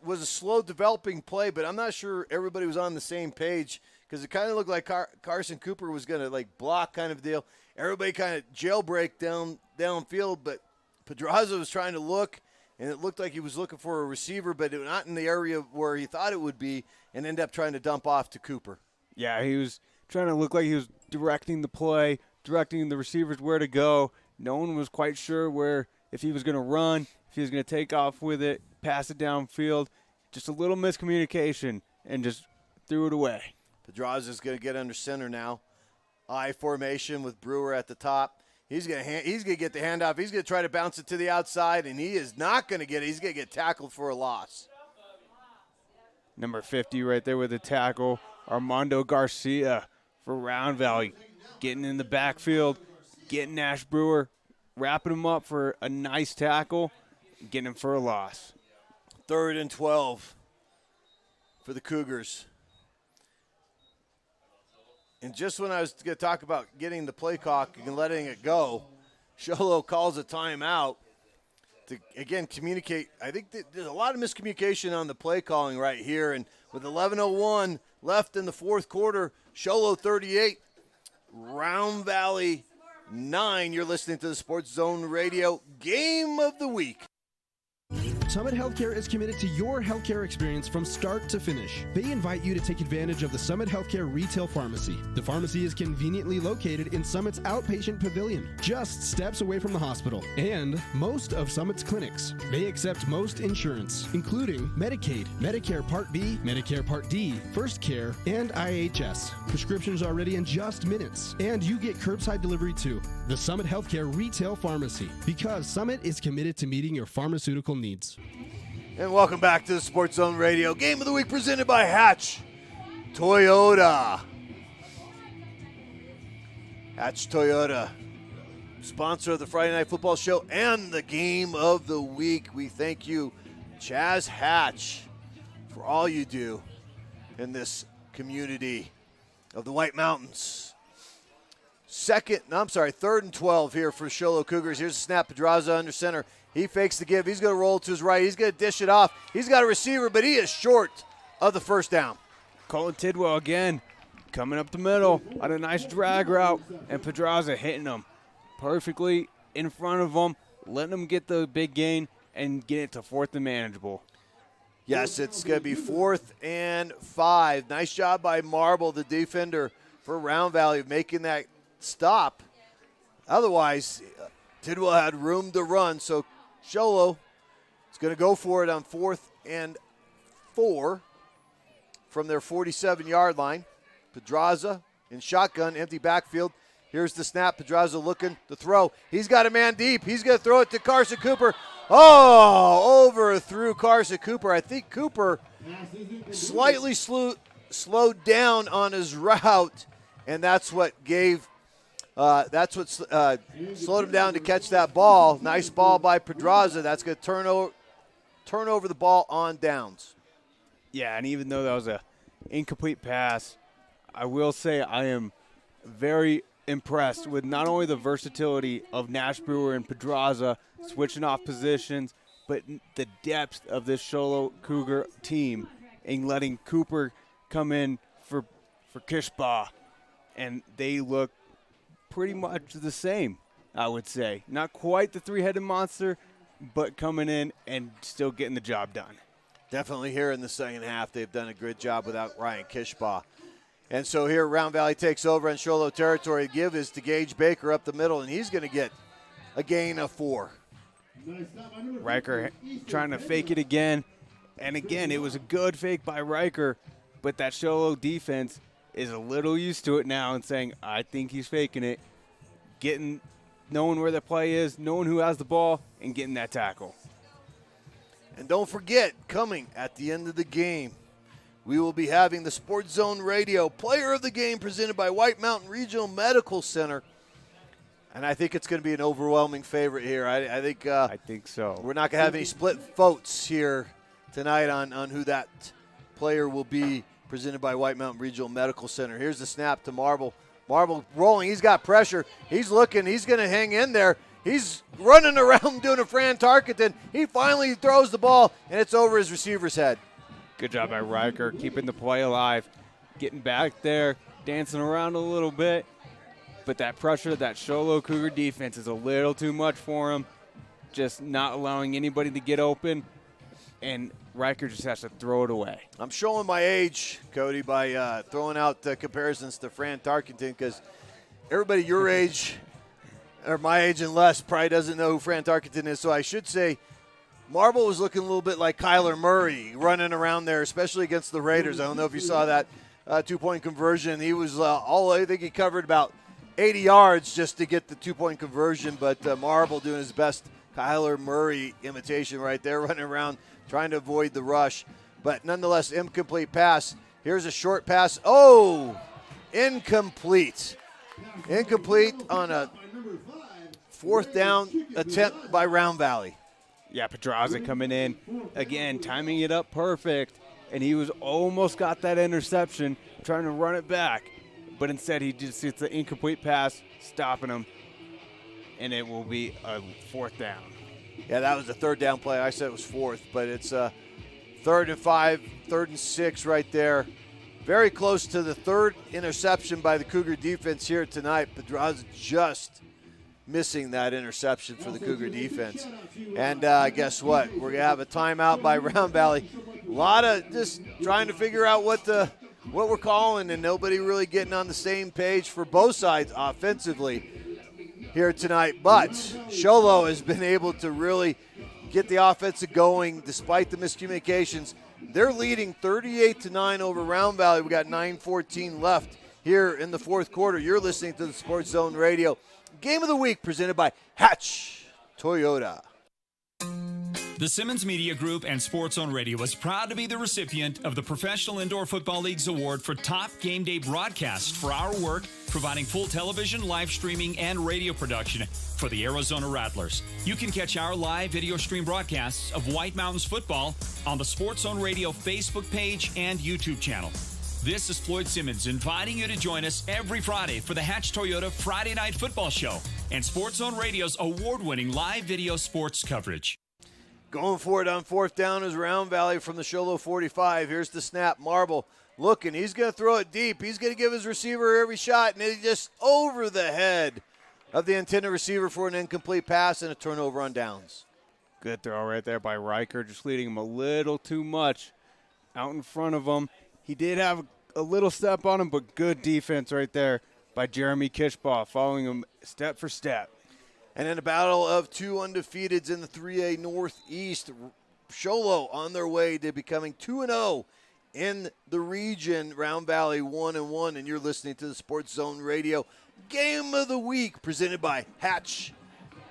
was a slow developing play, but I'm not sure everybody was on the same page because it kind of looked like Carson Cooper was going to block kind of deal. Everybody kind of jailbreak downfield, but Pedraza was trying to look, and it looked like he was looking for a receiver, but not in the area where he thought it would be, and ended up trying to dump off to Cooper. Yeah, he was trying to look like he was directing the play, directing the receivers where to go. No one was quite sure if he was going to run, if he was going to take off with it, pass it downfield. Just a little miscommunication, and just threw it away. Pedraza's going to get under center now. I formation with Brewer at the top. He's going to get the handoff. He's going to try to bounce it to the outside, and he is not going to get it. He's going to get tackled for a loss. Number 50 right there with the tackle, Armando Garcia for Round Valley. Getting in the backfield, getting Nash Brewer, wrapping him up for a nice tackle, getting him for a loss. 3rd and 12 for the Cougars. And just when I was going to talk about getting the play clock and letting it go, Sholo calls a timeout to, again, communicate. I think that there's a lot of miscommunication on the play calling right here. And with 11:01 left in the fourth quarter, Sholo 38, Round Valley 9. You're listening to the Sports Zone Radio Game of the Week. Summit Healthcare is committed to your healthcare experience from start to finish. They invite you to take advantage of the Summit Healthcare Retail Pharmacy. The pharmacy is conveniently located in Summit's outpatient pavilion, just steps away from the hospital, and most of Summit's clinics. They accept most insurance, including Medicaid, Medicare Part B, Medicare Part D, First Care, and IHS. Prescriptions are ready in just minutes, and you get curbside delivery too. The Summit Healthcare Retail Pharmacy, because Summit is committed to meeting your pharmaceutical needs. And welcome back to the Sports Zone Radio Game of the Week presented by Hatch Toyota. Hatch Toyota, sponsor of the Friday Night Football Show and the Game of the Week. We thank you, Chaz Hatch, for all you do in this community of the White Mountains. 3rd and 12 here for Sholo Cougars. Here's a snap. Pedraza under center. He fakes the give. He's going to roll to his right. He's going to dish it off. He's got a receiver, but he is short of the first down. Colin Tidwell again coming up the middle on a nice drag route, and Pedraza hitting him perfectly in front of him, letting him get the big gain and get it to 4th and manageable. Yes, it's going to be 4th and 5. Nice job by Marble, the defender for Round Valley, making that stop. Otherwise, Tidwell had room to run, so Sholo is going to go for it on 4th and 4 from their 47-yard line. Pedraza in shotgun, empty backfield. Here's the snap. Pedraza looking to throw. He's got a man deep. He's going to throw it to Carson Cooper. Oh, overthrew Carson Cooper. I think Cooper slightly slowed down on his route, and that's what gave That's what slowed him down to catch that ball. Nice ball by Pedraza. That's going to turn over the ball on downs. Yeah, and even though that was an incomplete pass, I will say I am very impressed with not only the versatility of Nash Brewer and Pedraza switching off positions, but the depth of this Sholo Cougar team in letting Cooper come in for Kishbaugh. And they look pretty much the same, I would say. Not quite the three-headed monster, but coming in and still getting the job done. Definitely here in the second half, they've done a good job without Ryan Kishbaugh. And so here Round Valley takes over on Sholo territory. The give is to Gage Baker up the middle, and he's going to get a gain of 4. Riker trying to fake it again. And again, it was a good fake by Riker, but that Sholo defense is a little used to it now and saying, I think he's faking it, knowing where the play is, knowing who has the ball, and getting that tackle. And don't forget, coming at the end of the game, we will be having the Sports Zone Radio Player of the Game presented by White Mountain Regional Medical Center. And I think it's going to be an overwhelming favorite here. I think so. We're not going to have any split votes here tonight on who that player will be, presented by White Mountain Regional Medical Center. Here's the snap to Marble. Marble rolling. He's got pressure. He's looking. He's going to hang in there. He's running around doing a Fran Tarkenton. He finally throws the ball, and it's over his receiver's head. Good job by Riker, keeping the play alive, getting back there, dancing around a little bit. But that pressure, that Sholo Cougar defense is a little too much for him, just not allowing anybody to get open, and Riker just has to throw it away. I'm showing my age, Cody, by throwing out comparisons to Fran Tarkenton, because everybody your age, or my age and less, probably doesn't know who Fran Tarkenton is. So I should say Marble was looking a little bit like Kyler Murray running around there, especially against the Raiders. I don't know if you saw that 2-point conversion. He was I think he covered about 80 yards just to get the 2-point conversion, but Marble doing his best Kyler Murray imitation right there, running around trying to avoid the rush. But nonetheless, incomplete pass. Here's a short pass. Oh, incomplete. Incomplete on a 4th down attempt by Round Valley. Yeah, Pedraza coming in, again, timing it up perfect, and he was almost got that interception, trying to run it back, but instead he just gets the incomplete pass, stopping him, and it will be a 4th down. Yeah, that was a 3rd down play. I said it was 4th, but it's 3rd and 5, 3rd and 6 right there. Very close to the 3rd interception by the Cougar defense here tonight. Pedraza just missing that interception for the Cougar defense. And guess what? We're going to have a timeout by Round Valley. A lot of just trying to figure out what we're calling, and nobody really getting on the same page for both sides offensively here tonight. But Sholo has been able to really get the offense going despite the miscommunications. They're leading 38-9 over Round Valley. We got 9:14 left here in the 4th quarter. You're listening to the Sports Zone Radio Game of the Week presented by Hatch Toyota. The Simmons Media Group and Sports Zone Radio is proud to be the recipient of the Professional Indoor Football League's award for Top Game Day Broadcast for our work providing full television, live streaming, and radio production for the Arizona Rattlers. You can catch our live video stream broadcasts of White Mountains football on the Sports Zone Radio Facebook page and YouTube channel. This is Floyd Simmons inviting you to join us every Friday for the Hatch Toyota Friday Night Football Show and Sports Zone Radio's award-winning live video sports coverage. Going for it on 4th down is Round Valley from the Sholo 45. Here's the snap. Marble looking. He's going to throw it deep. He's going to give his receiver every shot, and it's just over the head of the intended receiver for an incomplete pass and a turnover on downs. Good throw right there by Riker, just leading him a little too much out in front of him. He did have a little step on him, but good defense right there by Jeremy Kishbaugh, following him step for step. And in a battle of 2 undefeateds in the 3A Northeast, Sholo on their way to becoming 2-0 in the region. Round Valley 1-1, and you're listening to the Sports Zone Radio Game of the Week presented by Hatch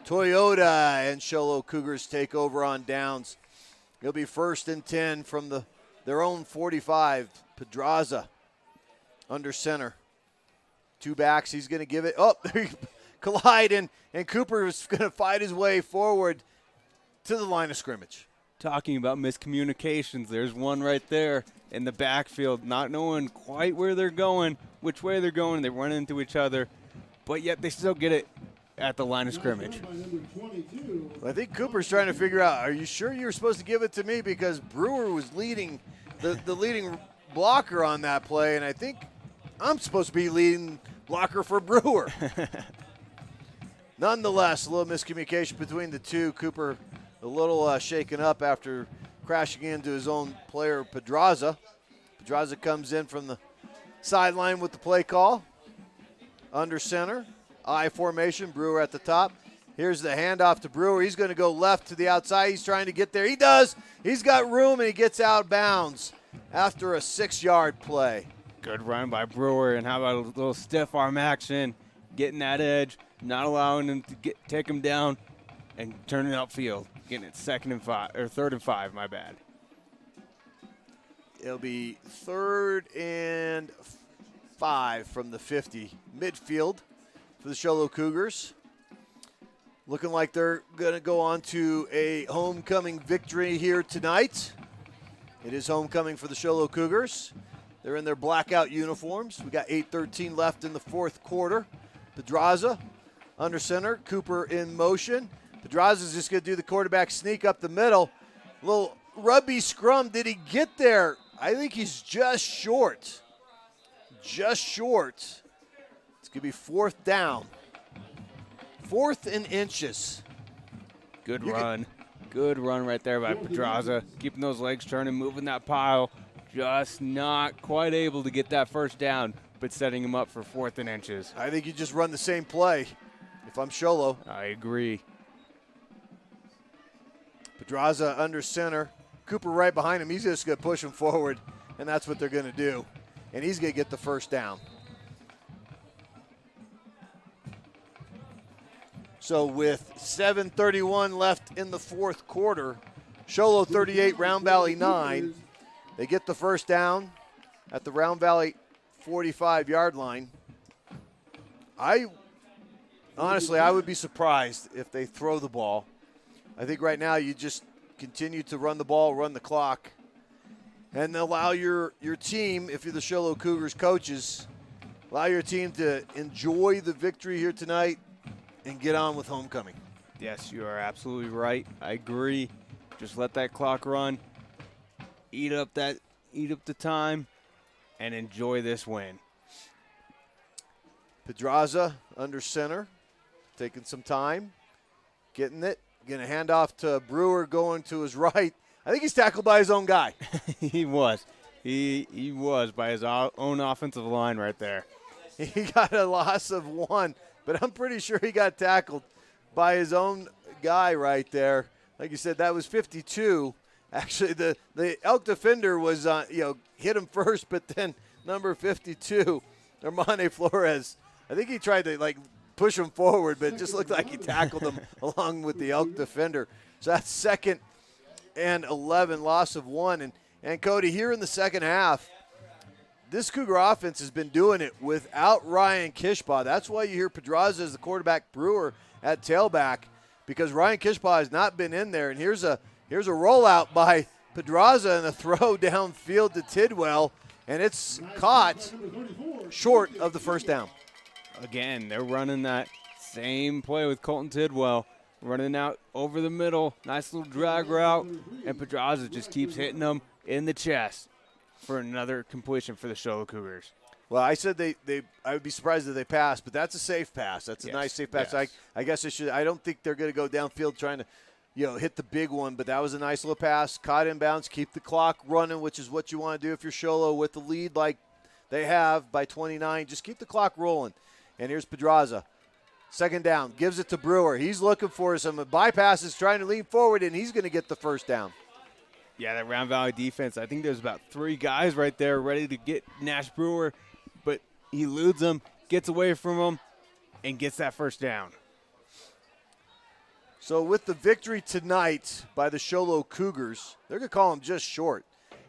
Toyota, and Sholo Cougars take over on downs. It'll be 1st and 10 from their own 45. Pedraza under center. Two backs, he's going to give it. Oh, collide, and Cooper is going to fight his way forward to the line of scrimmage. Talking about miscommunications, there's one right there in the backfield, not knowing quite where they're going, which way they're going. They run into each other, but yet they still get it at the line of scrimmage. I think Cooper's trying to figure out, are you sure you were supposed to give it to me? Because Brewer was leading the leading blocker on that play, and I think I'm supposed to be leading blocker for Brewer. Nonetheless, a little miscommunication between the two. Cooper a little shaken up after crashing into his own player, Pedraza. Pedraza comes in from the sideline with the play call. Under center, I formation, Brewer at the top. Here's the handoff to Brewer. He's going to go left to the outside. He's trying to get there. He does. He's got room, and he gets out of bounds after a 6-yard play. Good run by Brewer, and how about a little stiff arm action, getting that edge, not allowing him to take him down, and turning upfield, getting it 3rd and 5, my bad. It'll be 3rd and 5 from the 50. Midfield for the Sholo Cougars. Looking like they're going to go on to a homecoming victory here tonight. It is homecoming for the Sholo Cougars. They're in their blackout uniforms. We got 8:13 left in the fourth quarter. Pedraza under center. Cooper in motion. Pedraza's just going to do the quarterback sneak up the middle. Little rugby scrum. Did he get there? I think he's just short. Just short. It's going to be 4th down. 4th and inches. Good run. Good run right there by Pedraza. Keeping those legs turning, moving that pile. Just not quite able to get that first down, but setting him up for 4th and inches. I think you just run the same play if I'm Sholo. I agree. Pedraza under center. Cooper right behind him. He's just going to push him forward, and that's what they're going to do. And he's going to get the first down. So with 7:31 left in the fourth quarter, Sholo 38, Round Valley 9. They get the first down at the Round Valley 45-yard line. Honestly, I would be surprised if they throw the ball. I think right now you just continue to run the ball, run the clock, and allow your team, if you're the Sholo Cougars coaches, allow your team to enjoy the victory here tonight and get on with homecoming. Yes, you are absolutely right. I agree. Just let that clock run, eat up the time, and enjoy this win. Pedraza under center, taking some time, getting it. Going to hand off to Brewer going to his right. I think he's tackled by his own guy. He was. He was by his own offensive line right there. He got a loss of 1, but I'm pretty sure he got tackled by his own guy right there. Like you said, that was 52. Actually, the Elk defender was, hit him first, but then number 52, Armande Flores, I think he tried to, push him forward, but it just looked like he tackled him along with the Elk defender. So that's 2nd and 11, loss of 1. And Cody, here in the second half, this Cougar offense has been doing it without Ryan Kishbaugh. That's why you hear Pedraza as the quarterback, Brewer at tailback, because Ryan Kishbaugh has not been in there. And here's a rollout by Pedraza and a throw downfield to Tidwell, and it's caught short of the first down. Again, they're running that same play with Colton Tidwell, running out over the middle, nice little drag route, and Pedraza just keeps hitting them in the chest for another completion for the Sholo Cougars. Well, I said I would be surprised if they pass, but that's a safe pass. That's a nice safe pass. Yes. I guess I don't think they're going to go downfield trying to, hit the big one, but that was a nice little pass. Caught in bounds, keep the clock running, which is what you want to do if you're Sholo with the lead like they have by 29. Just keep the clock rolling. And here's Pedraza. 2nd down. Gives it to Brewer. He's looking for some bypasses, trying to lean forward, and he's going to get the first down. Yeah, that Round Valley defense, I think there's about 3 guys right there ready to get Nash Brewer, but he eludes them, gets away from them, and gets that first down. So with the victory tonight by the Sholo Cougars, they're going to call them just short.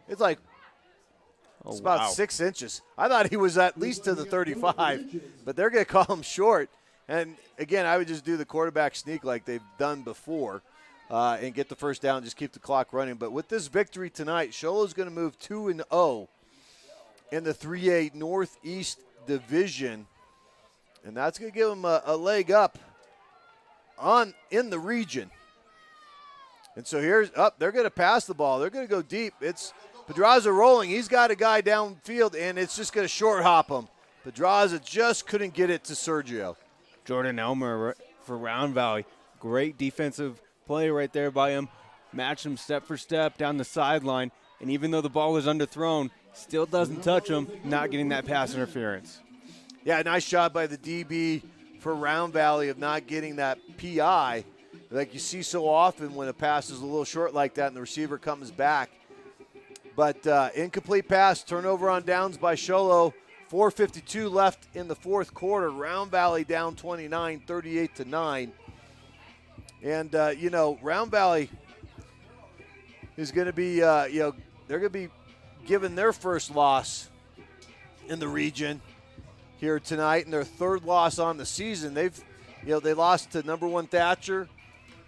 It's like It's about 6 inches. I thought he was at least to the 35, but they're going to call him short. And, again, I would just do the quarterback sneak like they've done before and get the first down, just keep the clock running. But with this victory tonight, Sholo's going to move 2-0 in the 3A Northeast Division. And that's going to give them a leg up in the region. And so here's up. They're going to pass the ball. They're going to go deep. It's Pedraza rolling. He's got a guy downfield, and it's just going to short hop him. Pedraza just couldn't get it to Sergio. Jordan Elmer for Round Valley. Great defensive play right there by him. Matched him step for step down the sideline. And even though the ball was underthrown, still doesn't touch him, not getting that pass interference. Yeah, nice job by the DB for Round Valley of not getting that PI like you see so often when a pass is a little short like that and the receiver comes back. But incomplete pass, turnover on downs by Sholo. 4:52 left in the fourth quarter. Round Valley down 29, 38-9. And, Round Valley is going to be, they're going to be given their first loss in the region here tonight, and their third loss on the season. They lost to number 1 Thatcher.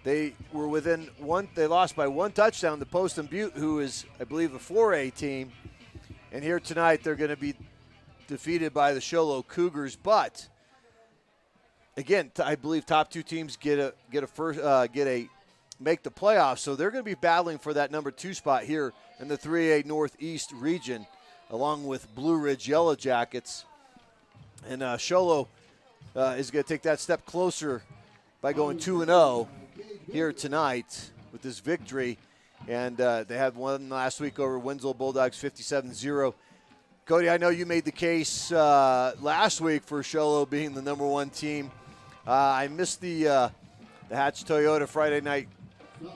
They were within one. They lost by 1 touchdown to Poston Butte, who is, I believe, a 4A team. And here tonight, they're going to be defeated by the Sholo Cougars. But again, I believe top 2 teams make the playoffs. So they're going to be battling for that number 2 spot here in the 3A Northeast region, along with Blue Ridge Yellow Jackets. And Sholo is going to take that step closer by going 2-0 here tonight with this victory. And they had one last week over Winslow Bulldogs, 57-0. Cody, I know you made the case last week for Sholo being the number 1 team. I missed the Hatch Toyota Friday night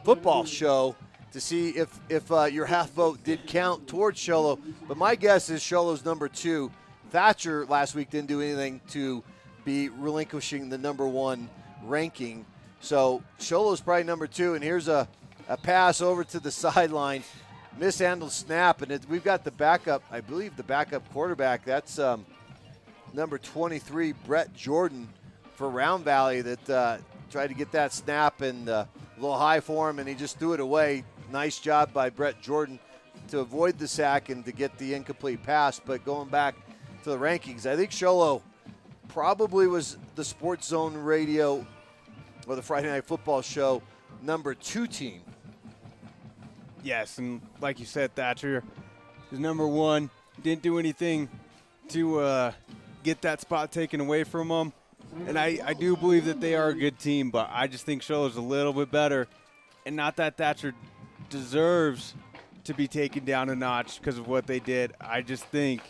football show to see if your half vote did count towards Sholo. But my guess is Sholo's number 2. Thatcher last week didn't do anything to be relinquishing the number 1 ranking. So Sholo's probably number 2, and here's a pass over to the sideline. Mishandled snap, and we've got the backup, I believe the backup quarterback. That's number 23, Brett Jordan for Round Valley that tried to get that snap and a little high for him, and he just threw it away. Nice job by Brett Jordan to avoid the sack and to get the incomplete pass. But going back to the rankings, I think Sholo probably was the Sports Zone Radio or the Friday Night Football show number 2 team. Yes, and like you said, Thatcher is number 1. Didn't do anything to get that spot taken away from them. And I do believe that they are a good team, but I just think Sholo's a little bit better. And not that Thatcher deserves to be taken down a notch because of what they did. I just think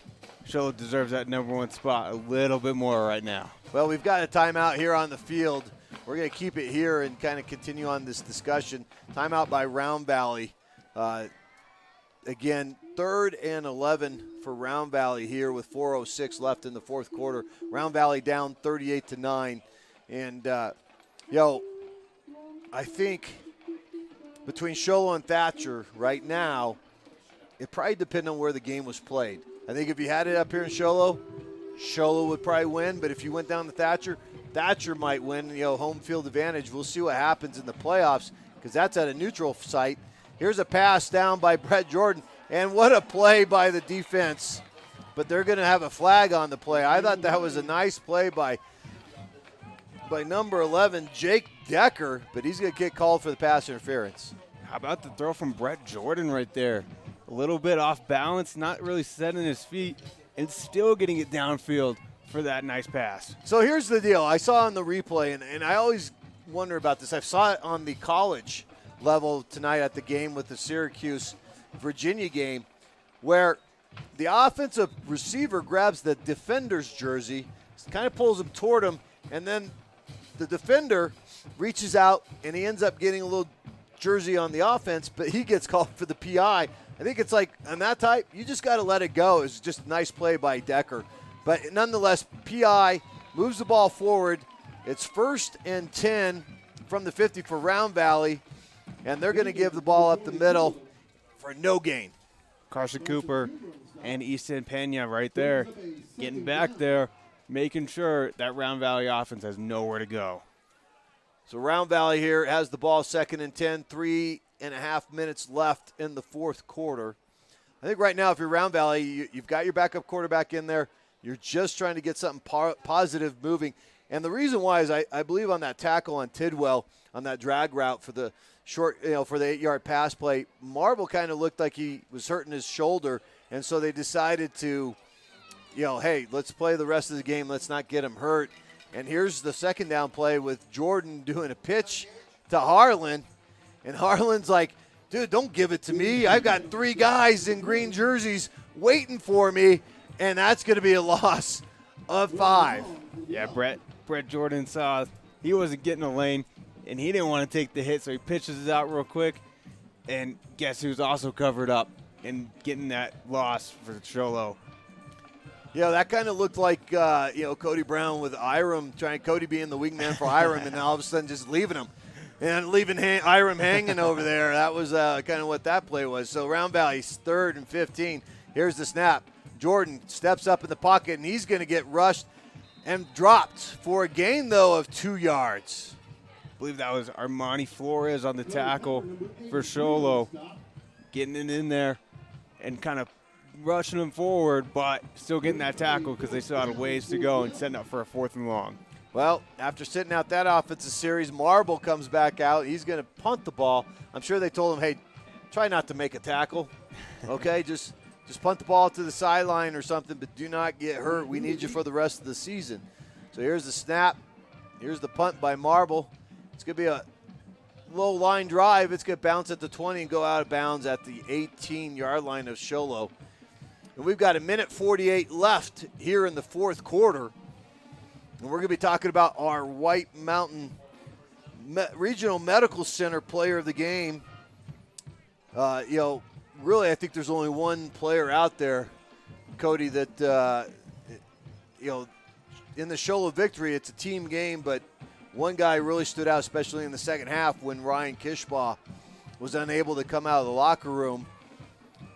Sholo deserves that number 1 spot a little bit more right now. Well, we've got a timeout here on the field. We're going to keep it here and kind of continue on this discussion. Timeout by Round Valley. Again, 3rd and 11 for Round Valley here with 4:06 left in the fourth quarter. Round Valley down 38-9. And, I think between Sholo and Thatcher right now, it probably depends on where the game was played. I think if you had it up here in Sholo would probably win. But if you went down to Thatcher might win, home field advantage. We'll see what happens in the playoffs because that's at a neutral site. Here's a pass down by Brett Jordan, and what a play by the defense. But they're going to have a flag on the play. I thought that was a nice play by number 11, Jake Decker, but he's going to get called for the pass interference. How about the throw from Brett Jordan right there? A little bit off balance, not really setting his feet, and still getting it downfield for that nice pass. So here's the deal. I saw on the replay, and I always wonder about this. I saw it on the college level tonight at the game with the Syracuse-Virginia game, where the offensive receiver grabs the defender's jersey, kind of pulls him toward him, and then the defender reaches out, and he ends up getting a little jersey on the offense, but he gets called for the PI. I think it's like on that type, you just got to let it go. It's just a nice play by Decker. But nonetheless, PI moves the ball forward. It's 1st and 10 from the 50 for Round Valley, and they're going to give the ball up the middle for no gain. Carson Cooper and Easton Pena right there, getting back there, making sure that Round Valley offense has nowhere to go. So Round Valley here has the ball, 2nd and 10, 3.5 minutes left in the fourth quarter. I think right now, if you're Round Valley, you've got your backup quarterback in there. You're just trying to get something positive moving. And the reason why is I believe on that tackle on Tidwell, on that drag route for the short, for the 8-yard pass play, Marble kind of looked like he was hurting his shoulder. And so they decided to, hey, let's play the rest of the game. Let's not get him hurt. And here's the 2nd down play with Jordan doing a pitch to Harlan. And Harlan's like, dude, don't give it to me. I've got 3 guys in green jerseys waiting for me, and that's going to be a loss of 5. Yeah, Brett Jordan saw he wasn't getting a lane, and he didn't want to take the hit, so he pitches it out real quick. And guess who's also covered up and getting that loss for Sholo? Yeah, that kind of looked like, Cody Brown with Iram, trying Cody being the wingman for Iram, and then all of a sudden just leaving him. And leaving Iram hanging over there. That was kind of what that play was. So Round Valley's 3rd and 15. Here's the snap. Jordan steps up in the pocket, and he's going to get rushed and dropped for a gain, though, of 2 yards. I believe that was Armani Flores on the tackle for Sholo, getting it in there and kind of rushing him forward, but still getting that tackle because they still had a ways to go and setting up for a 4th and long. Well, after sitting out that offensive series, Marble comes back out. He's going to punt the ball. I'm sure they told him, hey, try not to make a tackle, okay? just punt the ball to the sideline or something, but do not get hurt. We need you for the rest of the season. So here's the snap. Here's the punt by Marble. It's going to be a low line drive. It's going to bounce at the 20 and go out of bounds at the 18-yard line of Sholo. And we've got 1:48 left here in the fourth quarter. And we're going to be talking about our White Mountain Regional Medical Center player of the game. Really, I think there's only one player out there, Cody, that, in the Sholo victory, it's a team game, but one guy really stood out, especially in the second half when Ryan Kishbaugh was unable to come out of the locker room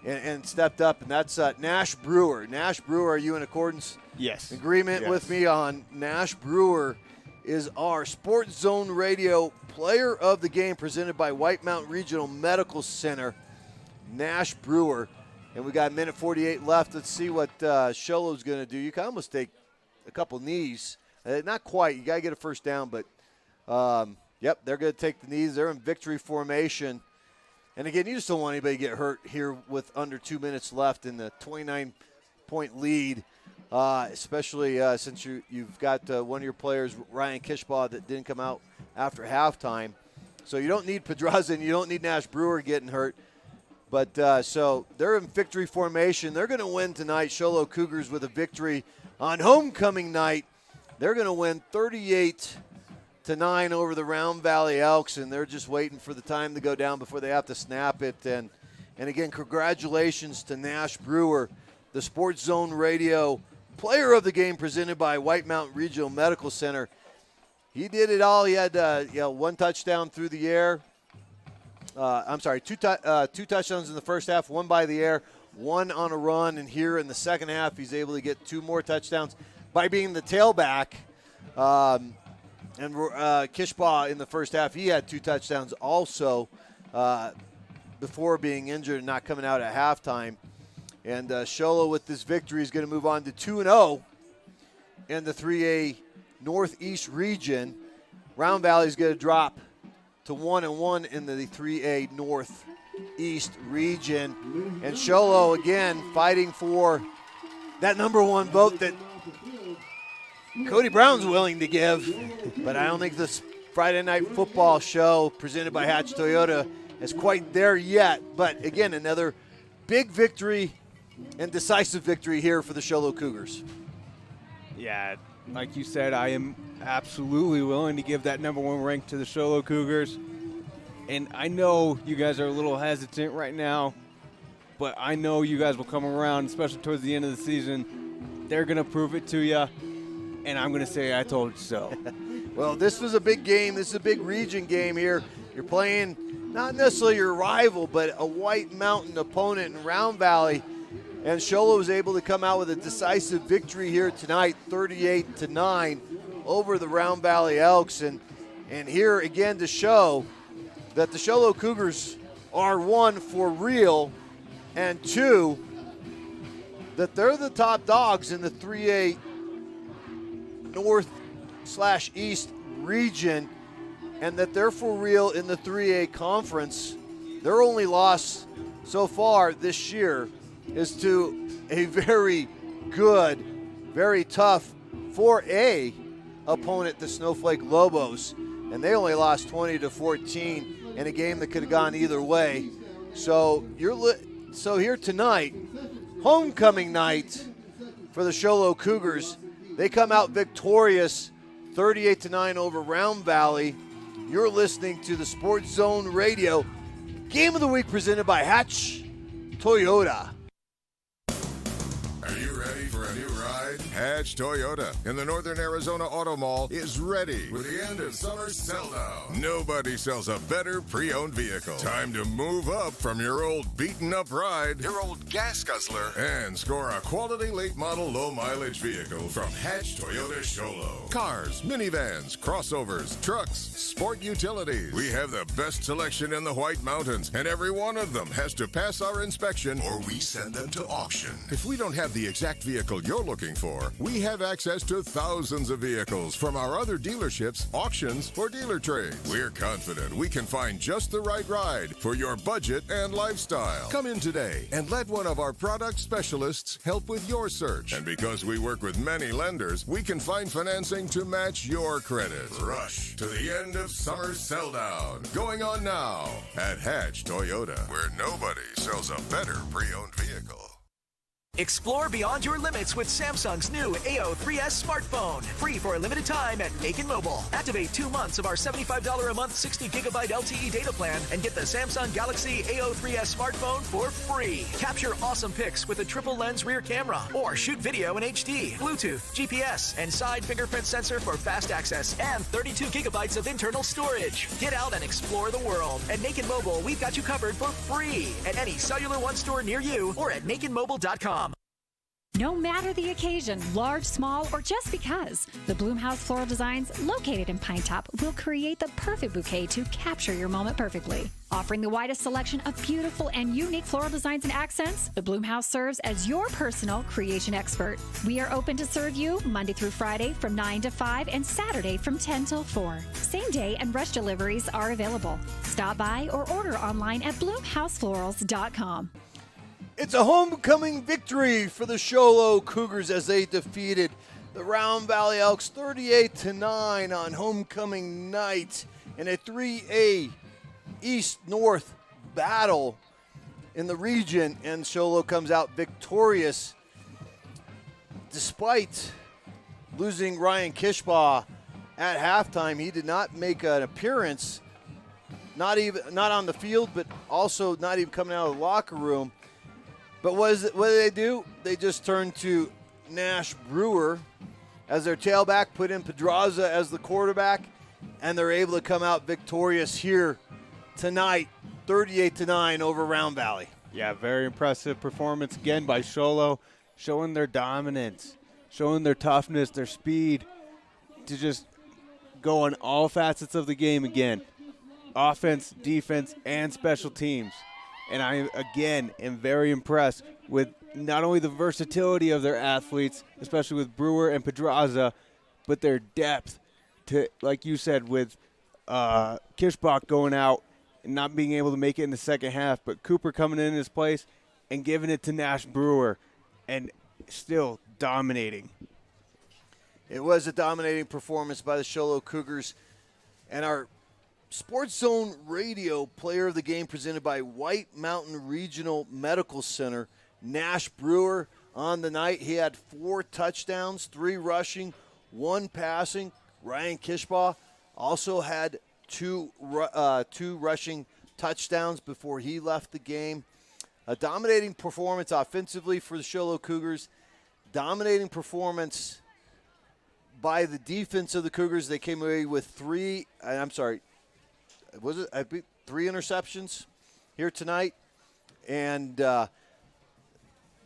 and stepped up, and that's Nash Brewer. Nash Brewer, are you in accordance? Yes. Agreement with me on Nash Brewer is our Sports Zone Radio player of the game presented by White Mountain Regional Medical Center, Nash Brewer. And we got 1:48 left. Let's see what Sholo's going to do. You can almost take a couple knees. Not quite. You got to get a first down, but, they're going to take the knees. They're in victory formation. And, again, you just don't want anybody to get hurt here with under 2 minutes left in the 29-point lead, especially since you've got one of your players, Ryan Kishbaugh, that didn't come out after halftime. So you don't need Pedraza and you don't need Nash Brewer getting hurt. But so they're in victory formation. They're going to win tonight. Sholo Cougars with a victory on homecoming night. They're going to win 38-9 over the Round Valley Elks, and they're just waiting for the time to go down before they have to snap it. And again, congratulations to Nash Brewer, the Sports Zone Radio player of the game presented by White Mountain Regional Medical Center. He did it all. He had one touchdown through the air. Two touchdowns in the first half, one by the air, one on a run. And here in the second half, he's able to get 2 more touchdowns by being the tailback. And Kishbaugh in the first half, he had 2 touchdowns also before being injured and not coming out at halftime. And Sholo with this victory is going to move on to 2-0 in the 3A Northeast region. Round Valley is going to drop to 1-1 in the 3A Northeast region. And Sholo, again, fighting for that number 1 vote that Cody Brown's willing to give. But I don't think this Friday night football show presented by Hatch Toyota is quite there yet. But, again, another big victory and decisive victory here for the Sholo Cougars. Yeah, like you said, I am absolutely willing to give that number 1 rank to the Sholo Cougars. And I know you guys are a little hesitant right now, but I know you guys will come around, especially towards the end of the season. They're going to prove it to you, and I'm going to say I told you so. Well, this was a big game. This is a big region game here. You're playing not necessarily your rival, but a White Mountain opponent in Round Valley. And Shola was able to come out with a decisive victory here tonight, 38-9 over the Round Valley Elks. And here again to show that the Shola Cougars are, one, for real, and two, that they're the top dogs in the 3A North/East region, and that they're for real in the 3A conference. Their only loss so far this year is to a very good, very tough 4A opponent, the Snowflake Lobos, and they only lost 20-14 in a game that could have gone either way. So so here tonight, homecoming night for the Shola Cougars. They come out victorious, 38-9 over Round Valley. You're listening to the Sports Zone Radio Game of the Week presented by Hatch Toyota. Are you ready for a new ride? Hatch Toyota in the Northern Arizona Auto Mall is ready with the end of summer sell-down. Nobody sells a better pre-owned vehicle. Time to move up from your old beaten-up ride, your old gas guzzler, and score a quality late-model low-mileage vehicle from Hatch Toyota Sholo. Cars, minivans, crossovers, trucks, sport utilities. We have the best selection in the White Mountains, and every one of them has to pass our inspection or we send them to auction. If we don't have the exact vehicle you're looking for, we have access to thousands of vehicles from our other dealerships, auctions, or dealer trades. We're confident we can find just the right ride for your budget and lifestyle. Come in today and let one of our product specialists help with your search. And because we work with many lenders, we can find financing to match your credit. Rush to the end of summer sell-down. Going on now at Hatch Toyota, where nobody sells a better pre-owned vehicle. Explore beyond your limits with Samsung's new AO3S smartphone. Free for a limited time at Macon Mobile. Activate 2 months of our $75 a month 60GB LTE data plan and get the Samsung Galaxy AO3S smartphone for free. Capture awesome pics with a triple lens rear camera or shoot video in HD, Bluetooth, GPS, and side fingerprint sensor for fast access and 32GB of internal storage. Get out and explore the world. At Macon Mobile, we've got you covered for free at any Cellular One store near you or at nakenmobile.com. No matter the occasion, large, small, or just because, the Bloomhouse Floral Designs, located in Pine Top, will create the perfect bouquet to capture your moment perfectly. Offering the widest selection of beautiful and unique floral designs and accents, the Bloomhouse serves as your personal creation expert. We are open to serve you Monday through Friday from 9 to 5 and Saturday from 10 till 4. Same day and rush deliveries are available. Stop by or order online at bloomhouseflorals.com. It's a homecoming victory for the Shola Cougars as they defeated the Round Valley Elks 38-9 on homecoming night in a 3A East-North battle in the region, and Shola comes out victorious despite losing Ryan Kishbaugh at halftime. He did not make an appearance, not on the field, but also not even coming out of the locker room. But what did they do? They just turned to Nash Brewer as their tailback, put in Pedraza as the quarterback, and they're able to come out victorious here tonight, 38-9 over Round Valley. Yeah, very impressive performance again by Sholo, showing their dominance, showing their toughness, their speed, to just go on all facets of the game again. Offense, defense, and special teams. And I, again, am very impressed with not only the versatility of their athletes, especially with Brewer and Pedraza, but their depth to, like you said, with Kishbach going out and not being able to make it in the second half, but Cooper coming in his place and giving it to Nash Brewer and still dominating. It was a dominating performance by the Shola Cougars. And our Sports Zone Radio Player of the Game presented by White Mountain Regional Medical Center. Nash Brewer on the night. He had 4 touchdowns, 3 rushing, 1 passing. Ryan Kishbaugh also had 2 rushing touchdowns before he left the game. A dominating performance offensively for the Shola Cougars. Dominating performance by the defense of the Cougars. They came away with 3. I'm sorry. Was it? 3 interceptions here tonight. And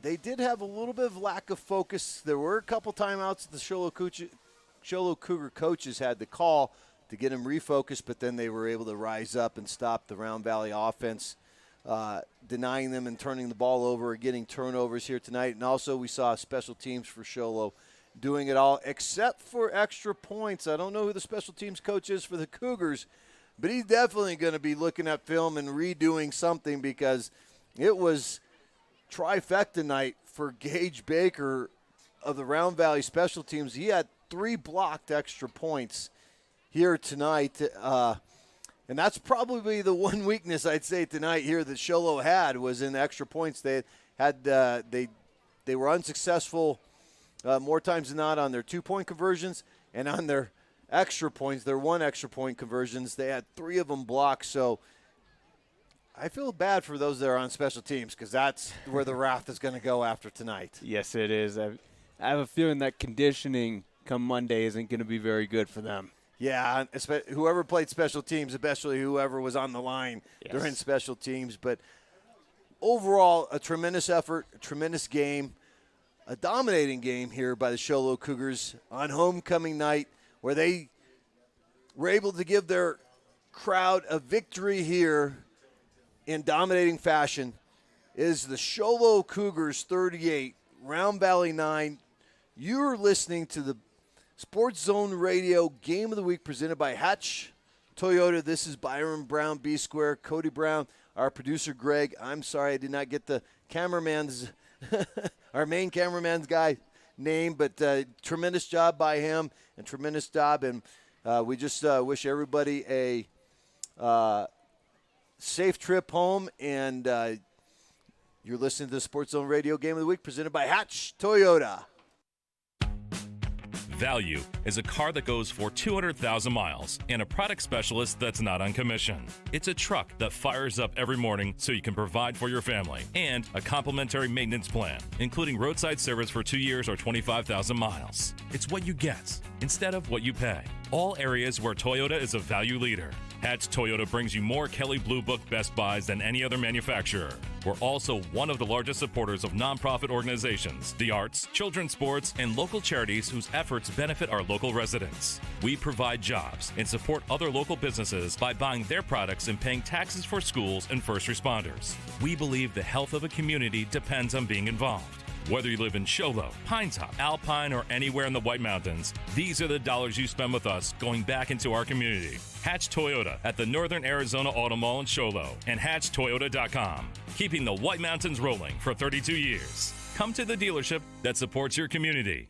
they did have a little bit of lack of focus. There were a couple timeouts the Show Cougar coaches had to call to get him refocused, but then they were able to rise up and stop the Round Valley offense, denying them and turning the ball over, getting turnovers here tonight. And also we saw special teams for Sholo doing it all except for extra points. I don't know who the special teams coach is for the Cougars, but he's definitely going to be looking at film and redoing something, because it was trifecta night for Gage Baker of the Round Valley special teams. He had 3 blocked extra points here tonight. And that's probably the one weakness I'd say tonight here that Sholo had, was in extra points. They had they were unsuccessful more times than not on their 2-point conversions, and on their extra points, their 1 extra point conversions, they had 3 of them blocked. So I feel bad for those that are on special teams, because that's where the wrath is going to go after tonight. Yes, it is. I have a feeling that conditioning come Monday isn't going to be very good for them. Yeah, whoever played special teams, especially whoever was on the line during special teams. But overall, a tremendous effort, a tremendous game, a dominating game here by the Sholo Cougars on homecoming night, where they were able to give their crowd a victory here in dominating fashion. It is the Sholo Cougars 38, Round Valley 9. You're listening to the Sports Zone Radio Game of the Week presented by Hatch Toyota. This is Byron Brown, B Square, Cody Brown, our producer Greg. I'm sorry I did not get the cameraman's, our main cameraman's guy name, but tremendous job by him and tremendous job. And we just wish everybody a safe trip home. And you're listening to the Sports Zone Radio Game of the Week presented by Hatch Toyota. Value is a car that goes for 200,000 miles and a product specialist that's not on commission. It's a truck that fires up every morning so you can provide for your family, and a complimentary maintenance plan, including roadside service for 2 years or 25,000 miles. It's what you get instead of what you pay. All areas where Toyota is a value leader. Hatch Toyota brings you more Kelley Blue Book Best Buys than any other manufacturer. We're also one of the largest supporters of nonprofit organizations, the arts, children's sports, and local charities whose efforts benefit our local residents. We provide jobs and support other local businesses by buying their products and paying taxes for schools and first responders. We believe the health of a community depends on being involved. Whether you live in Sholo, Pine Top, Alpine, or anywhere in the White Mountains, these are the dollars you spend with us going back into our community. Hatch Toyota at the Northern Arizona Auto Mall in Sholo and HatchToyota.com. Keeping the White Mountains rolling for 32 years. Come to the dealership that supports your community.